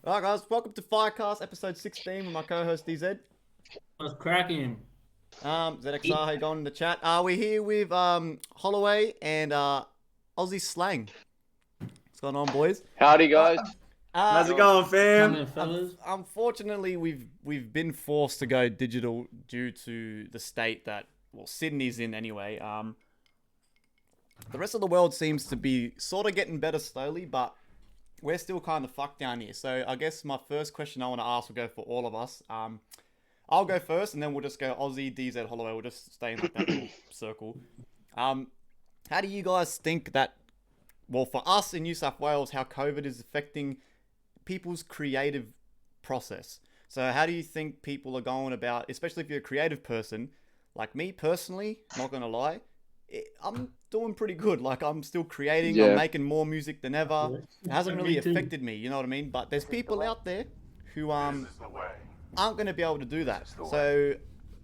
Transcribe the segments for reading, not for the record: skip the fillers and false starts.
Alright guys, welcome to FireCast episode 16 with my co-host DZ. What's cracking? ZXR, how you going in the chat? We're here with Holloway and Aussie Slangg. What's going on, boys? Howdy, guys. How's it going, fam? Coming, fellas. Unfortunately, we've been forced to go digital due to the state that, well, Sydney's in anyway. The rest of the world seems to be sort of getting better slowly, but we're still kind of fucked down here. So I guess my first question I want to ask will go for all of us. I'll go first, and then we'll just go Aussie, DZ, Holloway. We'll just stay in like that little circle. How do you guys think that, well, for us in New South Wales, how COVID is affecting people's creative process? So how do you think people are going about, especially if you're a creative person, like me personally, not going to lie, I'm doing pretty good. Like, I'm still creating, I'm making more music than ever. It hasn't really affected me, you know what I mean? But there's people out there who aren't going to be able to do that. So,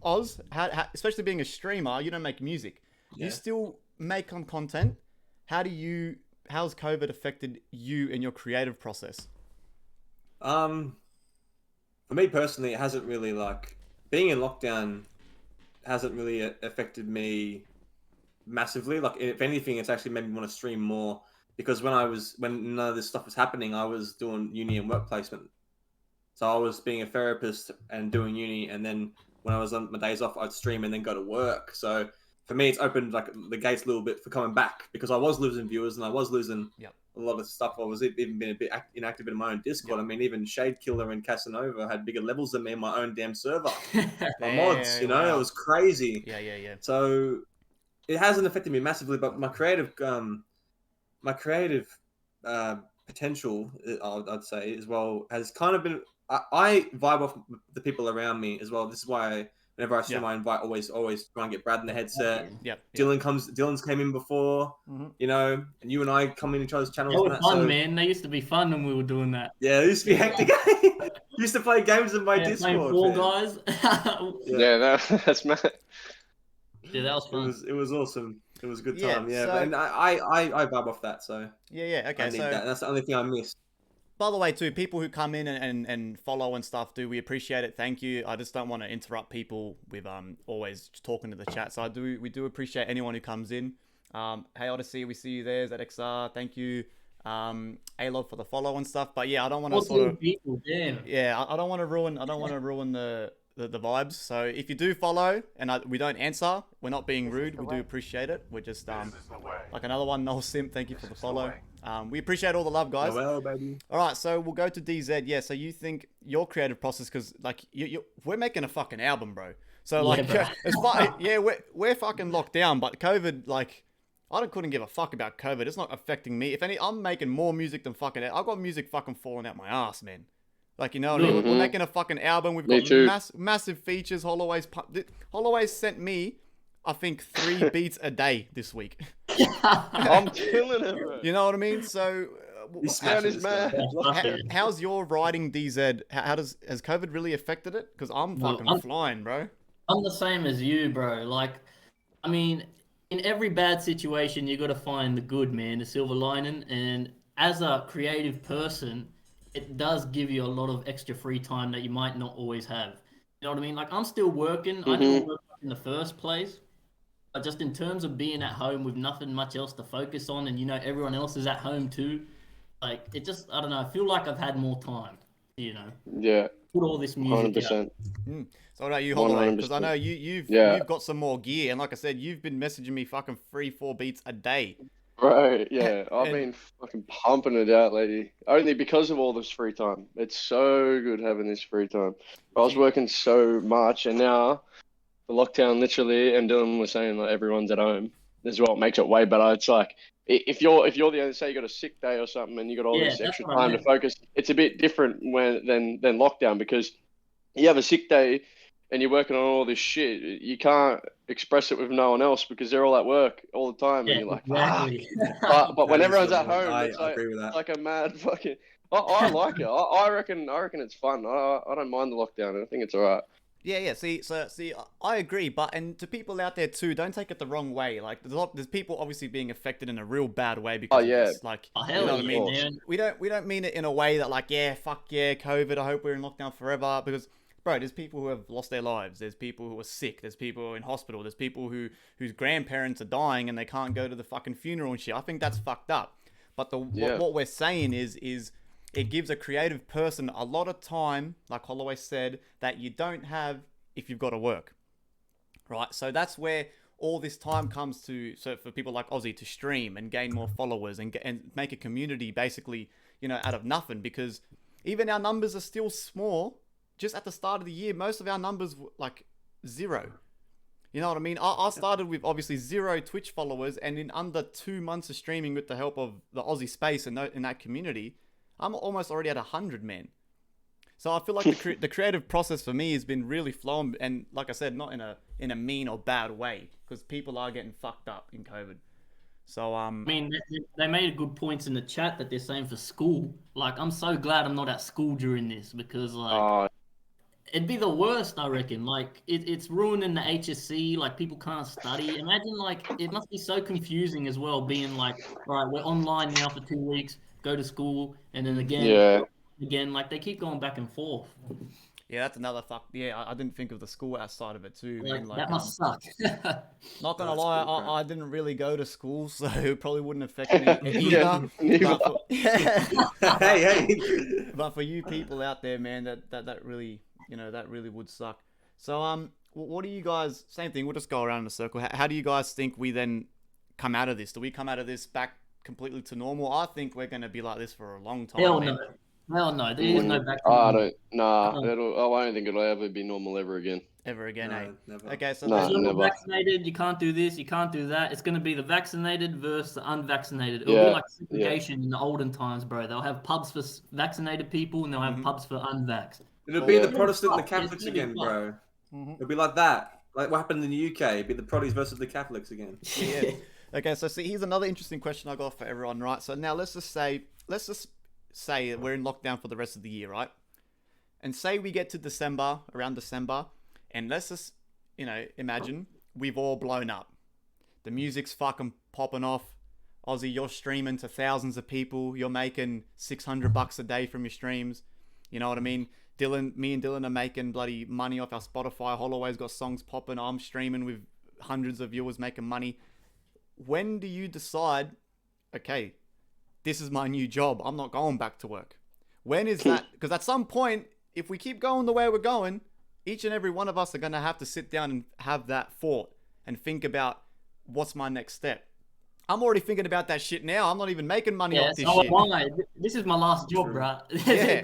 Oz, especially being a streamer, you don't make music. You still make content. How's COVID affected you and your creative process? For me personally, it hasn't really, like, being in lockdown hasn't really affected me massively. Like, if anything, it's actually made me want to stream more, because when none of this stuff was happening, I was doing uni and work placement. So I was being a therapist and doing uni, and then when I was on my days off, I'd stream and then go to work. So for me, it's opened like the gates a little bit for coming back, because I was losing viewers and I was losing a lot of stuff. I was even being a bit inactive in my own Discord. I mean, even Shade Killer and Casanova had bigger levels than me in my own damn server. My mods, you know, it was crazy. Yeah. So it hasn't affected me massively, but my creative potential, I'd say, as well, has kind of been. I vibe off the people around me as well. This is why whenever I stream, I invite always try and get Brad in the headset. Dylan's came in before, you know, and you and I come in each other's channels. They were fun, man. They used to be fun when we were doing that. Yeah, it used to be hectic. Used to play games in my Discord. Playing Fall Guys. That's mad. Yeah, that was fun. It was awesome. It was a good time. Yeah, so, and I vibe off that. So okay. I need that. That's the only thing I miss. By the way, too, people who come in and follow and stuff, we appreciate it. Thank you. I just don't want to interrupt people with always talking to the chat. So we do appreciate anyone who comes in. Hey Odyssey, we see you there. ZXR, thank you. A-Log for the follow and stuff. But yeah, I don't want to sort of people, damn. Yeah, I don't want to ruin the vibes. So if you do follow and we don't answer, we're not being rude. We do appreciate it. We're just like another one, Noel Simp. Thank you for the follow. We appreciate all the love, guys. Well, baby. All right, so we'll go to DZ. Yeah, so you think your creative process, because like we're making a fucking album, bro. So like, it's fine. Yeah, we're fucking locked down, but COVID, like, I couldn't give a fuck about COVID. It's not affecting me. If any, I'm making more music than fucking. I've got music fucking falling out my ass, man. Like, you know what I mean? We're making a fucking album. We've got massive features. Holloway's sent me, I think, 3 beats a day this week. I'm killing it, bro. You know what I mean? So, this man is mad. How's your writing, DZ? Has COVID really affected it? Because I'm flying, bro. I'm the same as you, bro. Like, I mean, in every bad situation, you got to find the good, man, the silver lining. And as a creative person, it does give you a lot of extra free time that you might not always have. You know what I mean? Like, I'm still working. I never worked in the first place. But just in terms of being at home with nothing much else to focus on, and, you know, everyone else is at home too, like, it just, I don't know, I feel like I've had more time, you know? Yeah. Put all this music 100%. out. So what about you, Holloway? Because I know you've got some more gear, and like I said, you've been messaging me fucking 3-4 beats a day. Right, yeah. I've been fucking pumping it out, lady. Only because of all this free time. It's so good having this free time. I was working so much, and now the lockdown, literally, and Dylan was saying like everyone's at home as well. It makes it way better. It's like if you're the only, say you got a sick day or something, and you got all this extra time to focus, it's a bit different than lockdown, because you have a sick day and you're working on all this shit. You can't express it with no one else because they're all at work all the time, and you're like, exactly. but when everyone's at home, I it's like, agree with that. like a mad fucking. I like it. I reckon it's fun. I don't mind the lockdown. I think it's alright. Yeah. See, I agree, but and to people out there too, don't take it the wrong way. Like, there's people obviously being affected in a real bad way Oh because of yeah, this. Like, Oh, you hell know what I yeah, mean? course. man. We don't mean it in a way that like, yeah, fuck yeah, COVID. I hope we're in lockdown forever because. Bro, there's people who have lost their lives. There's people who are sick. There's people who are in hospital. There's people whose grandparents are dying and they can't go to the fucking funeral and shit. I think that's fucked up. But Yeah. what we're saying is it gives a creative person a lot of time, like Holloway said, that you don't have if you've got to work, right? So that's where all this time comes to. So for people like Aussie to stream and gain more followers and make a community basically, out of nothing because even our numbers are still small. Just at the start of the year, most of our numbers were like 0. You know what I mean? I started with obviously 0 Twitch followers, and in under 2 months of streaming with the help of the Aussie space and in that community, I'm almost already at 100, man. So I feel like the creative process for me has been really flowing, and like I said, not in a mean or bad way, because people are getting fucked up in COVID. So I mean, they made good points in the chat that they're saying for school. Like, I'm so glad I'm not at school during this because, like, Oh, it'd be the worst, I reckon. Like, it's ruining the HSC. Like, people can't study. Imagine, like, it must be so confusing as well, being like, all right, we're online now for 2 weeks, go to school, and then yeah. again. Like, they keep going back and forth. yeah, that's another fuck. Yeah, I didn't think of the school outside of it too, Like, man. Like, that must suck. not gonna That's lie, cool, I didn't really go to school, so it probably wouldn't affect me either. neither. But for, hey. but for you people out there, man, that really, that really would suck. So, what do you guys? Same thing. We'll just go around in a circle. How do you guys think we then come out of this? Do we come out of this back completely to normal? I think we're gonna be like this for a long time. Hell man. no. Hell no. There is no back to I normal. don't. Nah, I don't think it'll ever be normal ever again. Ever again, eh? No, never. Okay, so Nah, If you're not never. vaccinated, you can't do this, you can't do that. It's going to be the vaccinated versus the unvaccinated. It'll be Yeah, like segregation in the olden times, bro. They'll have pubs for vaccinated people and they'll have pubs for unvaxxed. It'll be the Yeah. Protestant and the It's gonna Catholics be again, fun. bro. Mhm. It'll be like that. Like what happened in the UK. It'll be the Protestants versus the Catholics again. Yeah. Okay, so see, here's another interesting question I got for everyone, right? So now let's just say we're in lockdown for the rest of the year, right? And say we get to around December, and let's just, imagine we've all blown up. The music's fucking popping off. Aussie, you're streaming to thousands of people. You're making $600 a day from your streams. You know what I mean? Me and Dylan are making bloody money off our Spotify. Holloway's got songs popping. I'm streaming with hundreds of viewers making money. When do you decide, okay, this is my new job, I'm not going back to work? When is that? Because at some point, if we keep going the way we're going, each and every one of us are going to have to sit down and have that thought and think about what's my next step. I'm already thinking about that shit now. I'm not even making money Yeah, off this so shit. am I. This is my last job, True. bro. Yeah.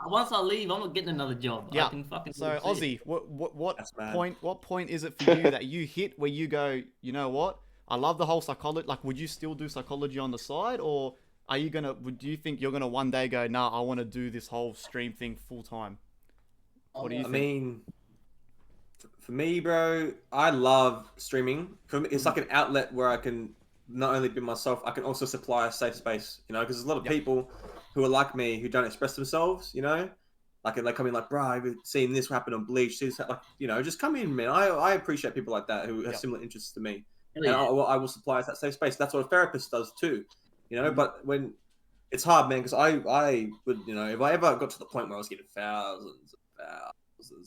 Once I leave, I'm not getting another job. Yeah. I can fucking So do this. Aussie, what That's mad. point is it for you that you hit where you go, you know what? I love the whole psychology. Like, would you still do psychology on the side, or do you think you're gonna one day go, nah, I want to do this whole stream thing full time? What do you I think? mean, for me, bro, I love streaming. For me, it's like an outlet where I can not only be myself, I can also supply a safe space, because there's a lot of people who are like me who don't express themselves, like they come in like, bro, I've seen this happen on Bleach, just come in, man. I appreciate people like that who have similar interests to me, Hell and yeah. I will supply that safe space. That's what a therapist does too, But when it's hard, man, because I would, if I ever got to the point where I was getting thousands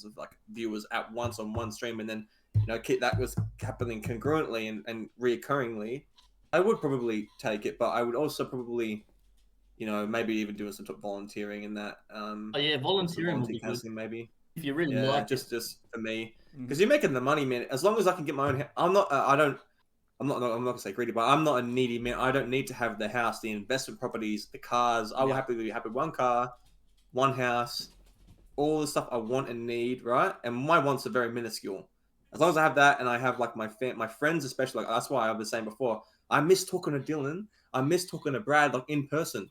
of like viewers at once on one stream, and then that was happening congruently and reoccurringly, I would probably take it, but I would also probably, maybe even doing some top volunteering in that. Oh yeah, volunteering will be good counseling, maybe. if you really Yeah, like just it. for me, because you're making the money, man. As long as I can get my own, I'm not gonna say greedy, but I'm not a needy man. I don't need to have the house, the investment properties, the cars. I will happily be happy with one car, one house, all the stuff I want and need, right? And my wants are very minuscule. As long as I have that, and I have like my friends, especially, like that's why I was saying before. I miss talking to Dylan. I miss talking to Brad, like in person,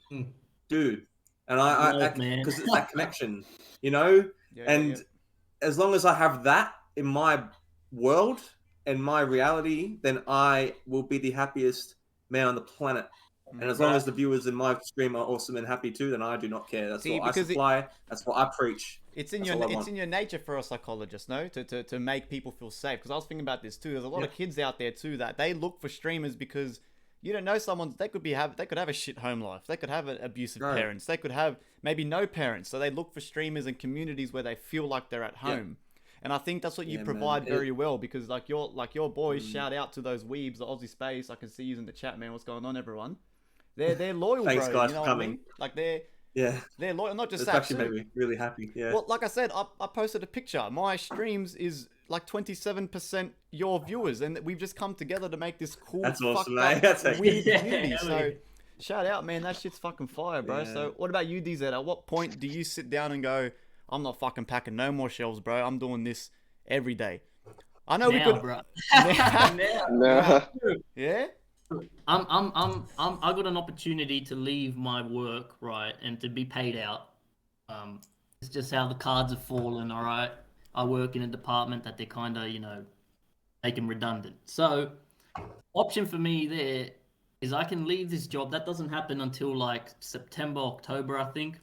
dude. And because it's that connection, As long as I have that in my world and my reality, then I will be the happiest man on the planet. And as long as the viewers in my stream are awesome and happy too, then I do not care. That's what I supply. That's what I preach. It's in your nature for a psychologist, no, to make people feel safe. Because I was thinking about this too. There's a lot of kids out there too that they look for streamers because you don't know someone. They could have a shit home life. They could have abusive parents. They could have maybe no parents. So they look for streamers and communities where they feel like they're at home. And I think that's what you provide very well, because like your boys, shout out to those weebs, the Aussie Space. I can see you in the chat, man. What's going on, everyone? They're loyal, Thanks, bro. guys, you know for coming. What I mean? Like they're loyal. Not just that. Actually made me really happy. Yeah. Well, like I said, I posted a picture. My streams is like 27% your viewers, and we've just come together to make this cool, that's awesome, fucked mate. up, weird community. So shout out, man. That shit's fucking fire, bro. Yeah. So what about you, DZ? At what point do you sit down and go, I'm not fucking packing no more shelves, bro. I'm doing this every day. I know we could, bro. Nah. Yeah. I got an opportunity to leave my work, right, and to be paid out. It's just how the cards have fallen, all right. I work in a department that they're kind of, making redundant. So, option for me there is I can leave this job. That doesn't happen until like September, October, I think.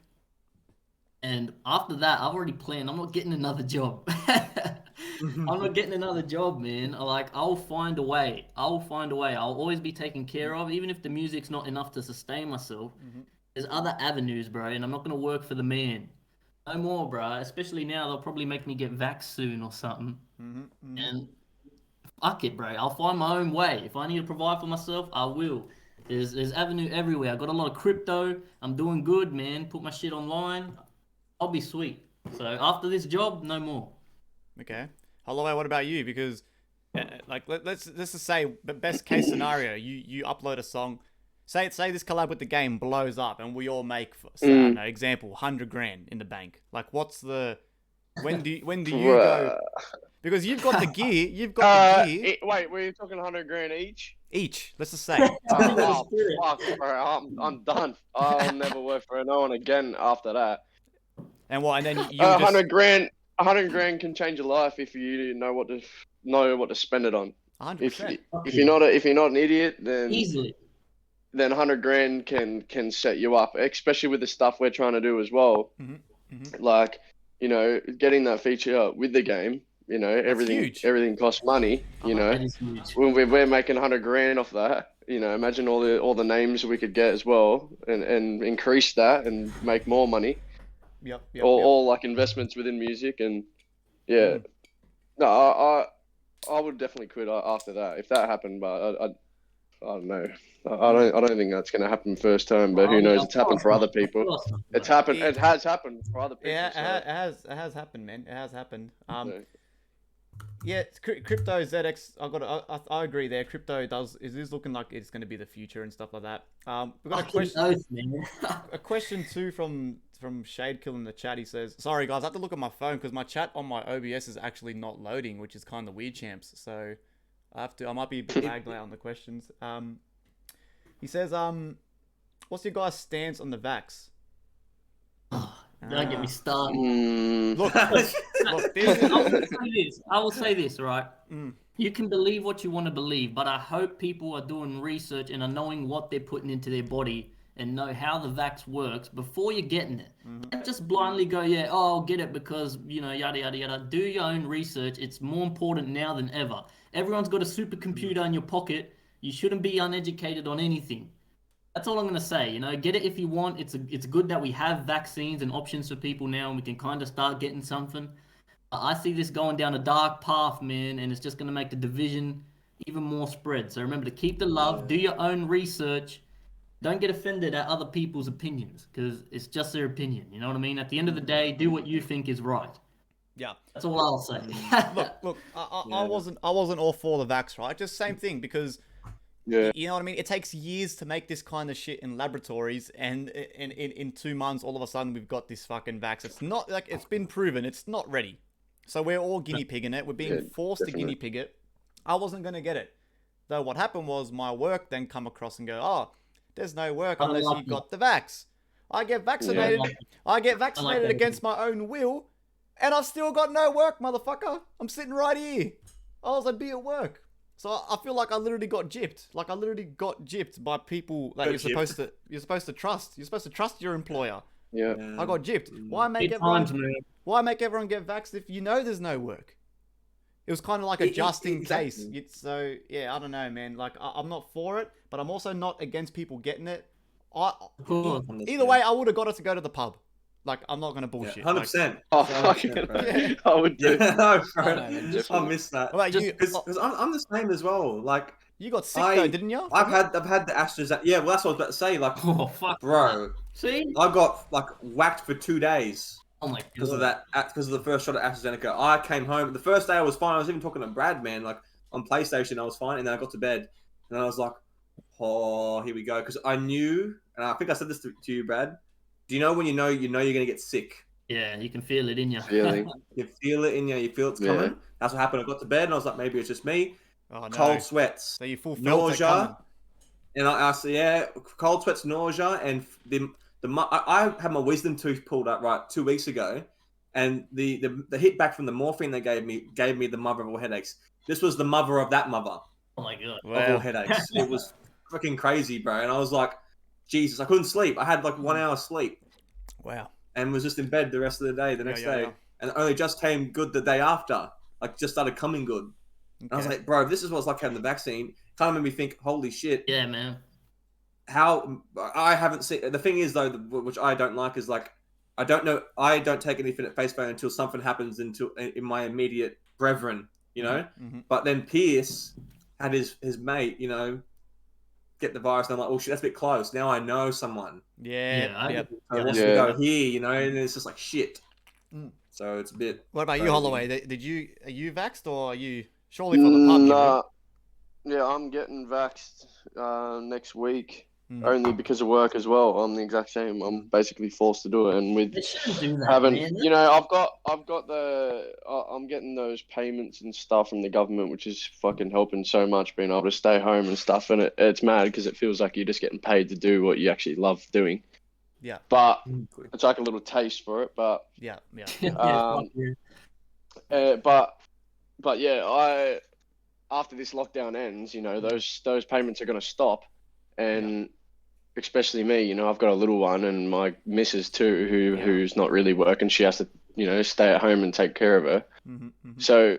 And after that, I've already planned. I'm not getting another job. I'm not getting another job, man. I'll find a way. I'll always be taken care of, even if the music's not enough to sustain myself. There's other avenues, bro, and I'm not gonna work for the man. No more, bro. Especially now, they'll probably make me get vaxxed soon or something. And fuck it, bro. I'll find my own way. If I need to provide for myself, I will. There's avenue everywhere. I got a lot of crypto. I'm doing good, man. Put my shit online. I'll be sweet. So after this job, no more. Okay. Holloway, what about you? Because, let's just say, best case scenario, you upload a song. Say this collab with the game blows up, and we all make, I don't know, example, 100 grand in the bank. Like, what's the? When do you go? Because you've got the gear. You've got the gear. Wait, were you talking 100 grand each? Each. Let's just say. Oh, fuck, bro. I'm done. I'll never work for no one again after that. And what? And then you 100 grand. 100 grand can change your life if you know what to spend it on. 100%. If you're not an idiot, then Easily. Then 100 grand can set you up, especially with the stuff we're trying to do as well. Like, getting that feature with the game. Everything costs money. We're making 100 grand off that. Imagine all the names we could get as well, and increase that and make more money. Yep. All like investments within music, and no, I would definitely quit after that if that happened. But I don't know. I don't think that's going to happen first time. But who knows? It's happened for other people. It's happened. It has happened for other people. Yeah, it has happened, man. It has happened. Yeah, crypto ZX. I agree there. Crypto is looking like it's going to be the future and stuff like that. We've got a question. A question too from Shadekill in the chat. He says, "Sorry guys, I have to look at my phone because my chat on my OBS is actually not loading, which is kind of weird, champs. So I might be a bit lagged out on the questions." He says, "What's your guys' stance on the vax?" Don't get me started. Look, I will say this, right? You can believe what you want to believe, but I hope people are doing research and are knowing what they're putting into their body and know how the vax works before you're getting it. Don't just blindly go, I'll get it because, yada, yada, yada. Do your own research. It's more important now than ever. Everyone's got a supercomputer in your pocket. You shouldn't be uneducated on anything. That's all I'm going to say. Get it if you want. It's good that we have vaccines and options for people now, and we can kind of start getting something. I see this going down a dark path, man, and it's just going to make the division even more spread. So remember to keep the love, do your own research. Don't get offended at other people's opinions, because it's just their opinion. You know what I mean? At the end of the day, do what you think is right. Yeah. That's all I'll say. Look. I wasn't all for the vax, right? Just same thing, because... Yeah. You know what I mean? It takes years to make this kind of shit in laboratories, and in 2 months, all of a sudden, we've got this fucking vax. It's not like it's been proven. It's not ready. So we're all guinea pigging it. We're being forced to guinea pig it. I wasn't going to get it. Though what happened was my work then come across and go, there's no work unless you got the vax. I get vaccinated. I get vaccinated against my own will, and I've still got no work, motherfucker. I'm sitting right here. I'd be at work. So I feel like I literally got gypped. Like I literally got gypped by people that Got you're supposed to trust. You're supposed to trust your employer. Yeah. I got gypped. Why make Good times, everyone? man. Why make everyone get vaxxed if you know there's no work? It was kind of like a just in case. Exactly. So yeah, I don't know, man. Like I'm not for it, but I'm also not against people getting it. I Of course. either way, I would have got it to go to the pub. Like I'm not gonna bullshit. 100%. Oh, 100%, fucking, bro. Yeah. I would do. Yeah, no, I bro. know, man. I miss that. What about you? Because I'm the same as well. Like You got sick though, didn't you? I've had the AstraZeneca. Yeah, well, that's what I was about to say. Like, Oh fuck, bro, See? I got like whacked for 2 days Oh my because of god. that. Because of the first shot of AstraZeneca. I came home. The first day I was fine. I was even talking to Brad, man. Like on PlayStation, I was fine, and then I got to bed, and I was like, oh, here we go. Because I knew, and I think I said this to you, Brad. Do you know when you know you're gonna get sick? Yeah, you can feel it in you. Feeling. You feel it in you. You feel it's Yeah. coming. That's what happened. I got to bed, and I was like, maybe it's just me. Oh, no. Cold sweats. So you full felt it Nausea, coming. and I said, yeah, cold sweats, nausea, and I had my wisdom tooth pulled out right 2 weeks ago, and the hit back from the morphine they gave me the mother of all headaches. This was the mother of that mother Oh my god. of all headaches. It was freaking crazy, bro. And I was like, Jesus, I couldn't sleep. I had like 1 hour sleep Wow. and was just in bed the rest of the day, the next day, and it only just came good the day after. Like just started coming good. And I was like, bro, this is what it's like having the vaccine. Kind of made me think, holy shit. Yeah, man. How I haven't seen. The thing is though, which I don't like, is like I don't know. I don't take anything at face value until something happens in my immediate brethren, you know. Mhm. But then Pierce had his mate, you know, get the virus, and I'm like, oh shit, that's a bit close. Now I know someone. Yeah. Yep. So once Yeah. we go here, you know, and it's just like shit. Mm. So it's a bit. What about you, crazy. Holloway? Are you vaxxed or are you surely for the pub? Nah. Yeah, I'm getting vaxxed next week. Mm. Only because of work as well. I'm the exact same. I'm basically forced to do it, and with They shouldn't do that, having, man. you know, I'm getting those payments and stuff from the government, which is fucking helping so much, being able to stay home and stuff. And it's mad because it feels like you're just getting paid to do what you actually love doing. Yeah. But it's like a little taste for it. But Yeah. Yeah, Um, fuck you. but yeah, after this lockdown ends, you know, those payments are going to stop, and especially me, you know, I've got a little one, and my missus too, who's not really working. She has to, you know, stay at home and take care of her. So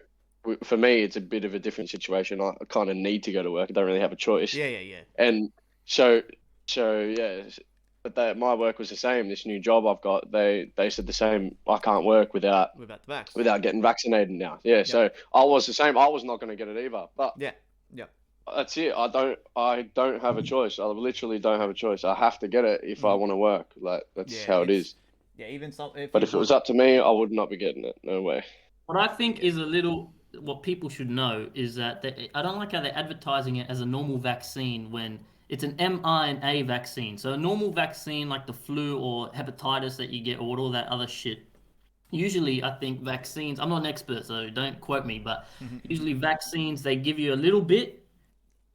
for me, it's a bit of a different situation. I kind of need to go to work. I don't really have a choice. Yeah. And so yeah. But my work was the same. This new job I've got, they said the same. I can't work without getting vaccinated now. Yeah. So I was the same. I was not going to get it either. But yeah. That's it. I don't have a choice. I literally don't have a choice. I have to get it if I want to work. Like that's how it is. Yeah. Even some. But if it was up to me, I would not be getting it. No way. What I think is what people should know is that I don't like how they're advertising it as a normal vaccine when it's an mRNA vaccine. So a normal vaccine like the flu or hepatitis that you get or all that other shit. Usually, I think vaccines, I'm not an expert, so don't quote me, but usually vaccines, they give you a little bit,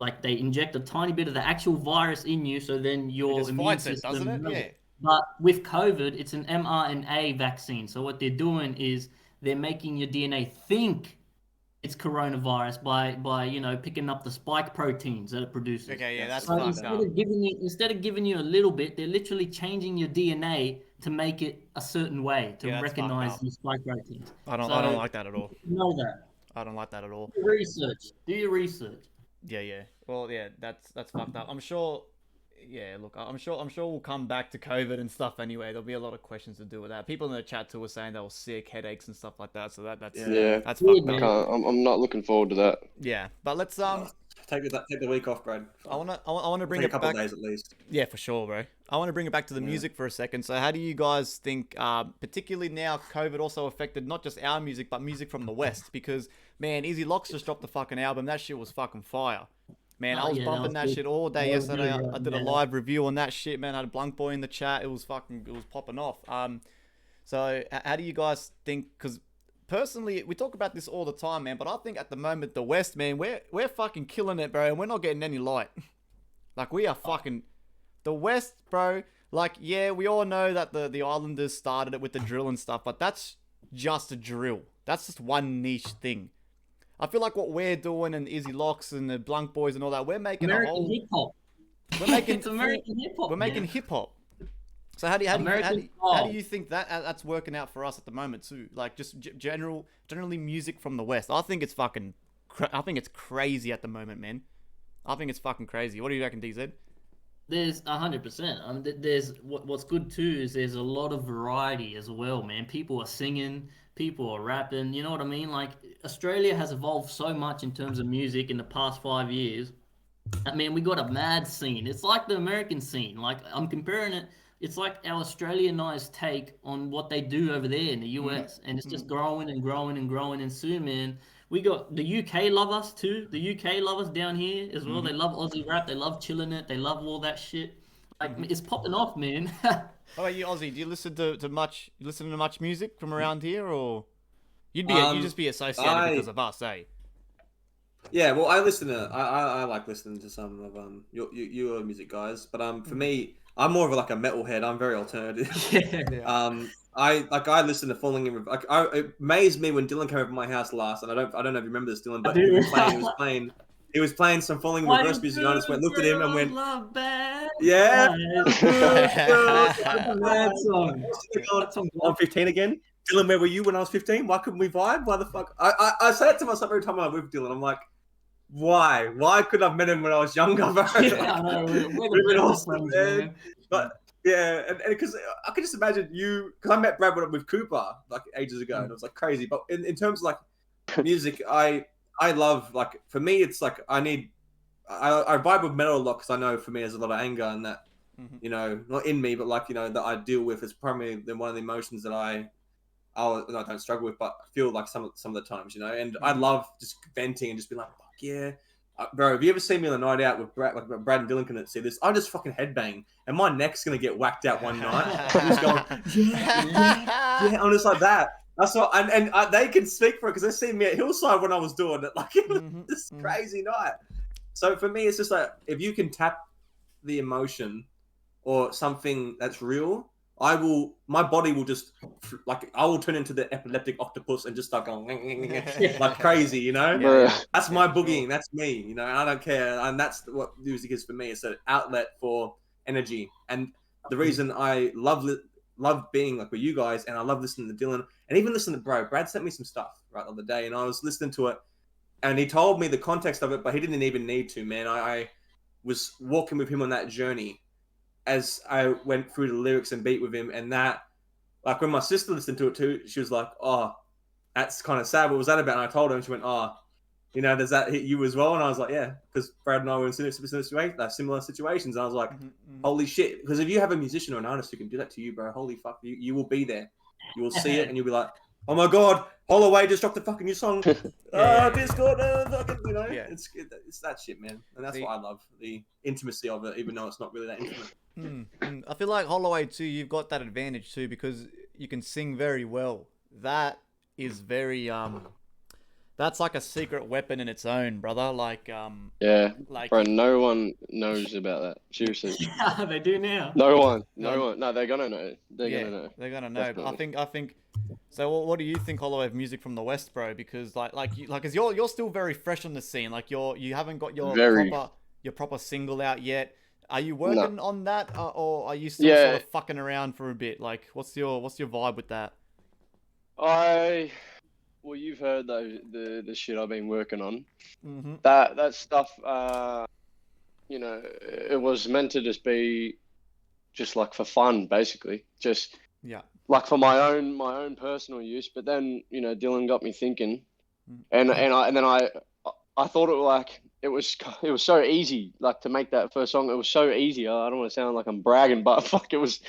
like they inject a tiny bit of the actual virus in you, so then your immune system doesn't it? knows Yeah. it. But with COVID, it's an mRNA vaccine. So what they're doing is they're making your DNA think it's coronavirus by you know picking up the spike proteins that it produces. Okay, yeah, that's So fucked up. instead of giving you a little bit, they're literally changing your DNA to make it a certain way to Yeah, that's recognize fucked up. the spike proteins. I don't like that at all. You know that. I don't like that at all. Do your research. Do your research. Yeah. Well, yeah, that's fucked up. I'm sure. Yeah, look, I'm sure we'll come back to COVID and stuff anyway. There'll be a lot of questions to do with that. People in the chat too were saying they were sick, headaches and stuff like that. So that's Yeah. that's Yeah, fucked man. up. I'm not looking forward to that. Yeah, but let's Take the week off, Brad. I wanna bring Take a it couple back. of days at least. Yeah, for sure, bro. I want to bring it back to the music for a second. So how do you guys think, particularly now COVID also affected not just our music, but music from the West? Because, man, Easy Locks just dropped the fucking album. That shit was fucking fire. Man, I was bumping that shit all day yesterday. I did a live review on that shit, man. I had a Blunk Boy in the chat. It was popping off. So how do you guys think, because personally, we talk about this all the time, man, but I think at the moment, the West, man, we're fucking killing it, bro, and we're not getting any light. Like, we are fucking... The West, bro, like, yeah, we all know that the Islanders started it with the drill and stuff, but that's just a drill. That's just one niche thing. I feel like what we're doing and Izzy Locks and the Blunk Boys and all that, we're making a American whole. hip hop. We're making It's American hip hop. We're making hip hop. So how do you think that that's working out for us at the moment too? Like just generally music from the West. I think it's fucking. I think it's crazy at the moment, man. I think it's fucking crazy. What do you reckon, DZ? There's 100%. There's what's good too is there's a lot of variety as well, man. People are singing, people are rapping. You know what I mean? Like Australia has evolved so much in terms of music in the past 5 years. I mean, we got a mad scene. It's like the American scene. Like I'm comparing it. It's like our Australianized take on what they do over there in the US, and it's just growing and growing and growing. And soon, man, we got the UK love us too. The UK love us down here as well. They love Aussie rap. They love chilling it. They love all that shit. Like it's popping off, man. How about you, Aussie? Do you listen to much? You listen to much music from around here, or you'd just be associated because of us, eh? Yeah, well, I listen to I like listening to some of your music guys, but for me, I'm more of like a metalhead. I'm very alternative. I listen to Falling in Reverse. It amazed me when Dylan came over to my house last, and I don't know if you remember this, Dylan, but he was playing some Falling in Reverse music. And I just looked at him and went, yeah, Mad song. I'm 15 again. Dylan, where were you when I was 15? Why couldn't we vibe? Why the fuck? I say it to myself every time I'm with Dylan. I'm like, why? Why couldn't I have met him when I was younger, bro? Yeah, I know. We're the best friends, man. But yeah, and because I could just imagine you, because I met Brad with Cooper like ages ago, and it was like crazy. But in terms of like music, I love, like, for me, it's like I vibe with metal a lot because I know for me there's a lot of anger and that, you know, not in me, but like, you know, that I deal with is primarily one of the emotions that I don't struggle with, but I feel like some of the times, you know, and I love just venting and just being like, fuck yeah. Bro, have you ever seen me on a night out with Brad? Like Brad and Dylan can see this. I just fucking headbang, and my neck's gonna get whacked out one night. I'm just going, yeah, I'm just like that. That's what, and they can speak for it because they see me at Hillside when I was doing it. Like it was this crazy night. So for me, it's just like if you can tap the emotion or something that's real, my body will just, like, I will turn into the epileptic octopus and just start going like crazy, you know? Yeah. That's my boogieing. That's me, you know, and I don't care. And that's what music is for me. It's an outlet for energy. And the reason I love being like with you guys, and I love listening to Dylan, and even listening to Brad sent me some stuff right the other day, and I was listening to it, and he told me the context of it, but he didn't even need to, man. I was walking with him on that journey as I went through the lyrics and beat with him, and that, like, when my sister listened to it too, she was like, oh, that's kind of sad. What was that about? And I told her, and she went, oh, you know, does that hit you as well? And I was like, yeah, because Brad and I were in similar situations. And I was like, holy shit. Because if you have a musician or an artist who can do that to you, bro, holy fuck, you will be there. You will see it, and you'll be like, oh my God, Holloway just dropped a fucking new song. Discord, fucking, you know, it's that shit, man. And that's what I love, the intimacy of it, even though it's not really that intimate. I feel like Holloway too, you've got that advantage too because you can sing very well. That is very that's like a secret weapon in its own, brother. Like yeah, like, bro, no one knows about that. Seriously. Yeah, they do now. No one. No, they're gonna know. They're gonna know. They're gonna know. Definitely. But I think. So what do you think, Holloway, of music from the West, bro? Because cause you're still very fresh on the scene. Like you haven't got your proper single out yet. Are you working on that, or are you still sort of fucking around for a bit? Like, what's your vibe with that? Well, you've heard the shit I've been working on. That stuff, you know, it was meant to just be, just like for fun, basically, just like for my own personal use. But then, you know, Dylan got me thinking, and then I thought it was so easy, like, to make that first song. It was so easy. I don't want to sound like I'm bragging, but fuck, it was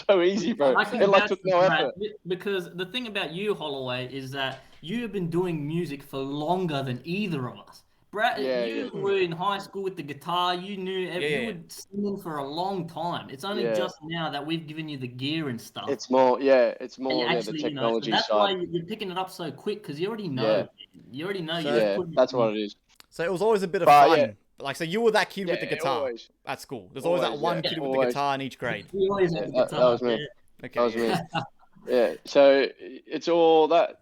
so easy, bro. It took no effort. Because the thing about you, Holloway, is that you have been doing music for longer than either of us. Brad, you were in high school with the guitar. You knew you were singing for a long time. It's only just now that we've given you the gear and stuff. It's more the technology you know, so that's side. why you're picking it up so quick, because you already know. You already know. So, that's what it is. So it was always a bit of fun. Yeah. Like, so you were that kid with the guitar at school. There's always that one kid with the guitar in each grade. We always had the guitar. That was me. Okay. That was me. Yeah. So it's all that.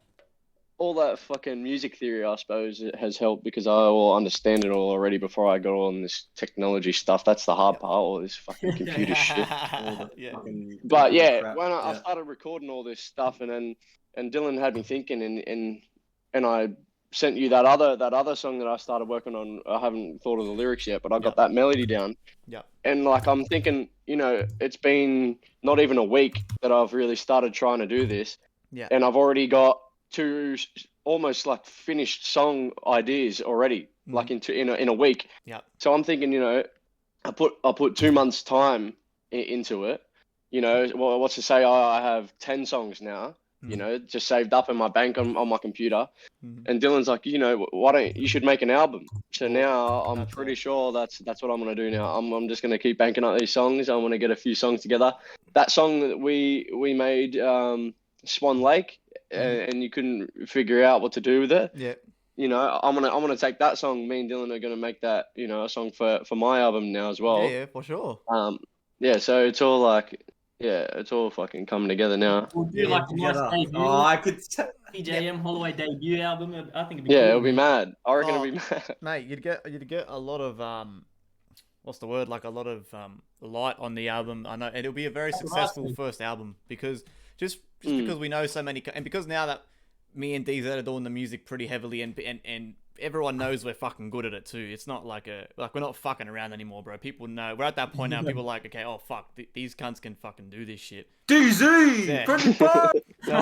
all that fucking music theory, I suppose, it has helped because I will understand it all already before I go on this technology stuff. That's the hard part, all this fucking computer shit. All the Yeah. fucking But yeah, crap. when I Yeah. started recording all this stuff, and Dylan had me thinking, and I sent you that other song that I started working on. I haven't thought of the lyrics yet, but I got that melody down. Yeah. And like I'm thinking, it's been not even a week that I've really started trying to do this. Yeah. And I've already got two almost like finished song ideas already, like in a week. Yeah. So I'm thinking, I put 2 months time into it. What's to say I have 10 songs now, just saved up in my bank on my computer. And Dylan's like, why don't you should make an album? So now I'm pretty sure that's what I'm gonna do now. I'm just gonna keep banking up these songs. I'm gonna get a few songs together. That song that we made, Swan Lake, and you couldn't figure out what to do with it. Yeah. I'm gonna take that song. Me and Dylan are gonna make that, a song for my album now as well. Yeah, for sure. Yeah. So it's all like, it's all fucking coming together now. We'll do like a nice debut. Oh, I could. PJM Holloway debut album. I think it'd be Yeah, cool, it'll be man. mad. I reckon it'll be mad. Mate, you'd get a lot of what's the word? Like a lot of light on the album. I know, and it'll be a very successful first album because just because we know so many, and because now that me and DZ are doing the music pretty heavily, and everyone knows we're fucking good at it too. It's not like we're not fucking around anymore, bro. People know we're at that point now. People are like, okay, oh fuck, these cunts can fucking do this shit. DZ, Yeah. So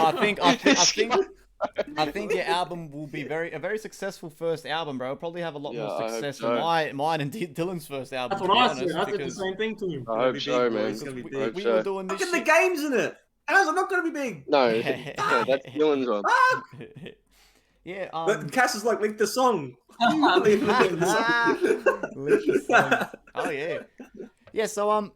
I think your album will be a very successful first album, bro. It'll probably have a lot more I hope success so. than mine and Dylan's first album. That's what I said. I said the same thing to him. I hope so, man. It's gonna be I big. hope We so. were doing this Look at the shit. games in it. How's it not going to be big? No, that's Dylan's one. Yeah. But Cass is like, link the song. Link the song. Oh yeah. Yeah. So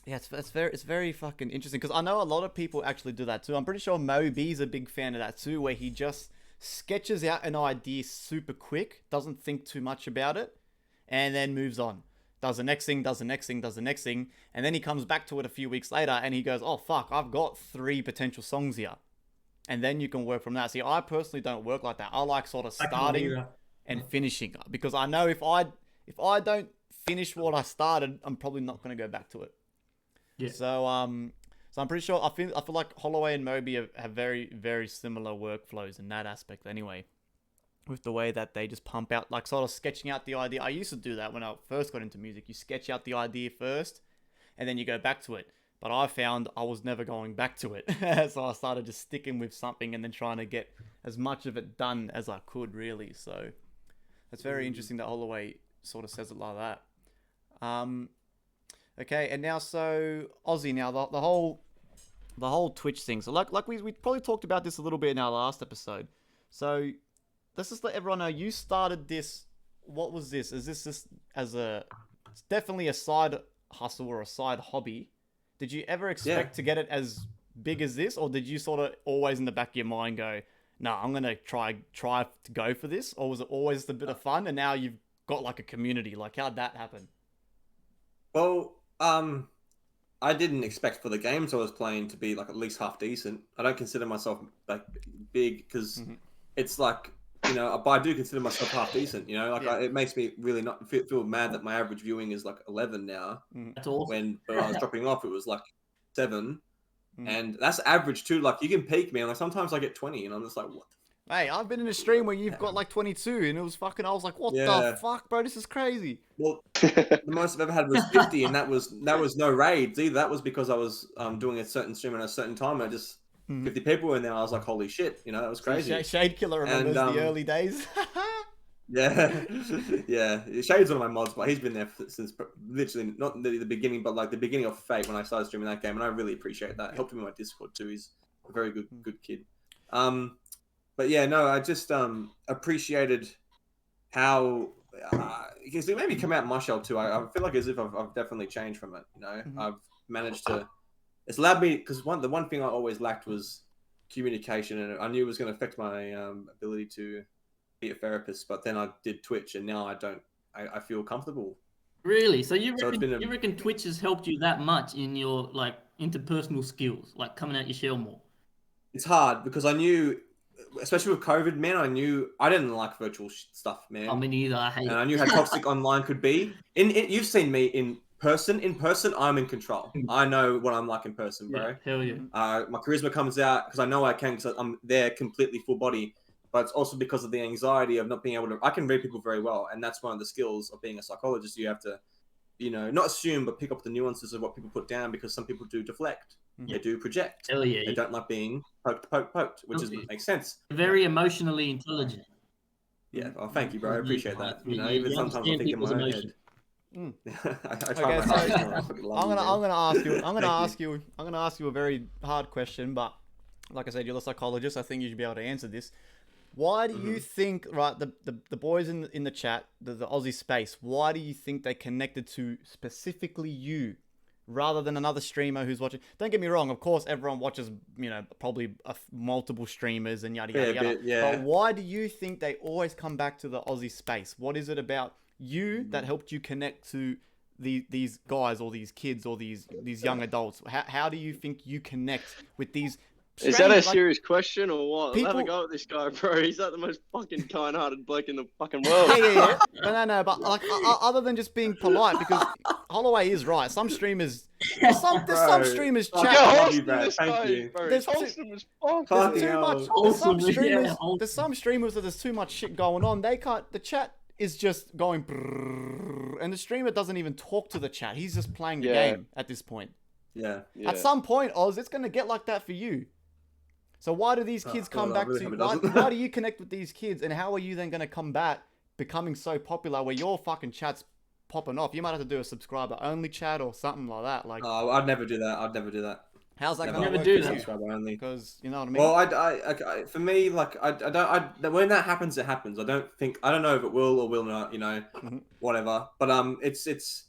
yeah, it's very fucking interesting because I know a lot of people actually do that too. I'm pretty sure Moby's a big fan of that too, where he just sketches out an idea super quick, doesn't think too much about it, and then moves on. Does the next thing, does the next thing, does the next thing, and then he comes back to it a few weeks later and he goes, oh fuck, I've got 3 potential songs here. And then you can work from that. See, I personally don't work like that. I like sort of starting and finishing because I know if I don't finish what I started, I'm probably not going to go back to it. Yeah. So I'm pretty sure I feel like Holloway and Moby have very, very similar workflows in that aspect anyway. With the way that they just pump out, like sort of sketching out the idea. I used to do that when I first got into music. You sketch out the idea first, and then you go back to it. But I found I was never going back to it. So I started just sticking with something and then trying to get as much of it done as I could, really. So it's very interesting that Holloway sort of says it like that. Okay, and now so Aussie, now the whole Twitch thing. So like we probably talked about this a little bit in our last episode. So let's just let everyone know you started this. What was this? Is this just as it's definitely a side hustle or a side hobby? Did you ever expect to get it as big as this, or did you sort of always in the back of your mind go, "No, I'm gonna try to go for this," or was it always a bit of fun, and now you've got like a community? Like, how'd that happen? Well, I didn't expect for the games I was playing to be like at least half decent. I don't consider myself like big because it's like, but I do consider myself half decent. It makes me really not feel mad that my average viewing is like 11 now. That's awesome. When I was dropping off, it was like 7, and that's average too. Like you can peak me, and like sometimes I get 20, and I'm just like, what? Hey, I've been in a stream where you've got like 22, and it was fucking. I was like, what the fuck, bro? This is crazy. Well, the most I've ever had was 50, and that was no raids either. That was because I was doing a certain stream at a certain time. And I just 50 people were in there. I was like, holy shit, that was crazy. Shade Killer remembers the early days. Yeah. Shade's one of my mods, but he's been there since literally not the beginning, but like the beginning of Fate when I started streaming that game, and I really appreciate that. It helped him in my Discord too. He's a very good kid. But yeah, no, I just appreciated how because it made me come out my shell too. I feel like as if I've definitely changed from it. I've managed to. It's allowed me because the one thing I always lacked was communication, and I knew it was going to affect my ability to be a therapist. But then I did Twitch, and now I don't. I feel comfortable. Really? So you reckon Twitch has helped you that much in your like interpersonal skills, like coming out your shell more? It's hard because I knew especially with COVID, man, I didn't like virtual stuff, man. I mean, either I hate And I knew how toxic online could be. You've seen me in person. In person, I'm in control. I know what I'm like in person, bro. Yeah, hell yeah. My charisma comes out because I know I can because I'm there completely full body. But it's also because of the anxiety of not being able to. I can read people very well, and that's one of the skills of being a psychologist. You have to, not assume, but pick up the nuances of what people put down because some people do deflect. They do project. Hell yeah. They don't like being poked, which makes sense. Very emotionally intelligent. Yeah. Oh, thank you, bro. I appreciate that. Yeah, Even you sometimes I understand think in my people's own emotions. head. I try Okay, my so hardest. I'm gonna ask you a very hard question, but like I said, you're the psychologist. I think you should be able to answer this. Why do you think, right, the boys in the chat, the Aussie space, why do you think they connected to specifically you rather than another streamer who's watching? Don't get me wrong, of course everyone watches, probably multiple streamers and yada yada yada. Yeah. But why do you think they always come back to the Aussie space? What is it about you that helped you connect to these guys or these kids or these young adults? How do you think you connect with these? Is that a Like, serious question or what? people- Have a go at this guy, bro. He's like the most fucking kind-hearted bloke in the fucking world. Yeah. No. But like, other than just being polite, because Holloway is right. Some streamers, there's some streamers Bro. chat. Get love wholesome you, bro. this Thank guy, you. bro. There's He's too- wholesome as fuck. There's Fucking too hell. much. Wholesome, yeah. There's some streamers that there's too much shit going on. They can't. The chat is just going, brrrr, and the streamer doesn't even talk to the chat. He's just playing the game at this point. Yeah. At some point, Oz, it's gonna get like that for you. So why do these kids come back really to? hope it Why, doesn't. why do you connect with these kids, and how are you then gonna combat becoming so popular where your fucking chat's popping off? You might have to do a subscriber only chat or something like that. Like, I'd never do that. how's that Never. gonna Never work do for that. you? Subscriber only. Because you know what I mean. Well, for me, like, I don't. When that happens, it happens. I don't know if it will or will not. Whatever. But it's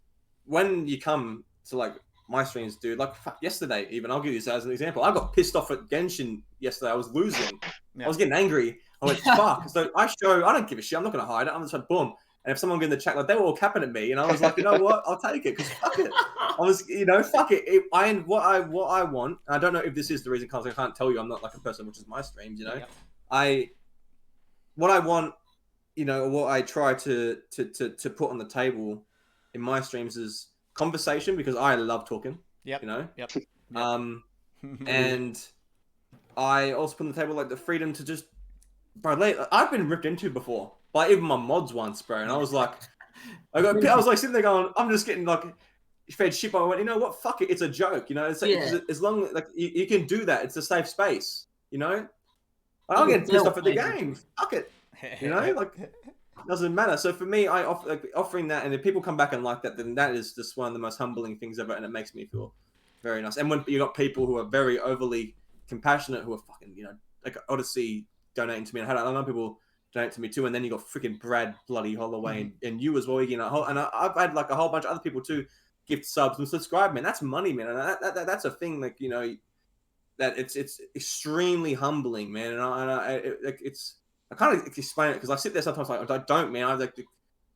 when you come to like my streams, dude. Like yesterday, even I'll give you this as an example. I got pissed off at Genshin yesterday. I was losing. Yeah. I was getting angry. I went fuck. So I don't give a shit. I'm not gonna hide it. I'm just like boom. And if someone get in the chat, like they were all capping at me, and I was like, you know what? I'll take it because fuck it. I was, fuck it. What I want. I don't know if this is the reason because I can't tell you. I'm not like a person which is my streams. Yeah. What I want, what I try to put on the table in my streams is conversation because I love talking. Yep. Yep. And I also put on the table like the freedom to just, bro. I've been ripped into before by even my mods once, bro, and I was like, I was like sitting there going, I'm just getting like fed shit. But I went, you know what? Fuck it. It's a joke. It's like, as long like you can do that, it's a safe space. I'll get pissed off at the game. Fuck it. Like it doesn't matter. So for me, offering that, and if people come back and like that, then that is just one of the most humbling things ever, and it makes me feel very nice. And when you got people who are very overly compassionate, who are fucking, like Odyssey donating to me, and I know people donate to me too, and then you got freaking Brad bloody Holloway and you as well, and I've had like a whole bunch of other people too gift subs and subscribe, man. That's money, man, and that's a thing, like that it's extremely humbling, man, and I can't explain it because I sit there sometimes like I don't, man.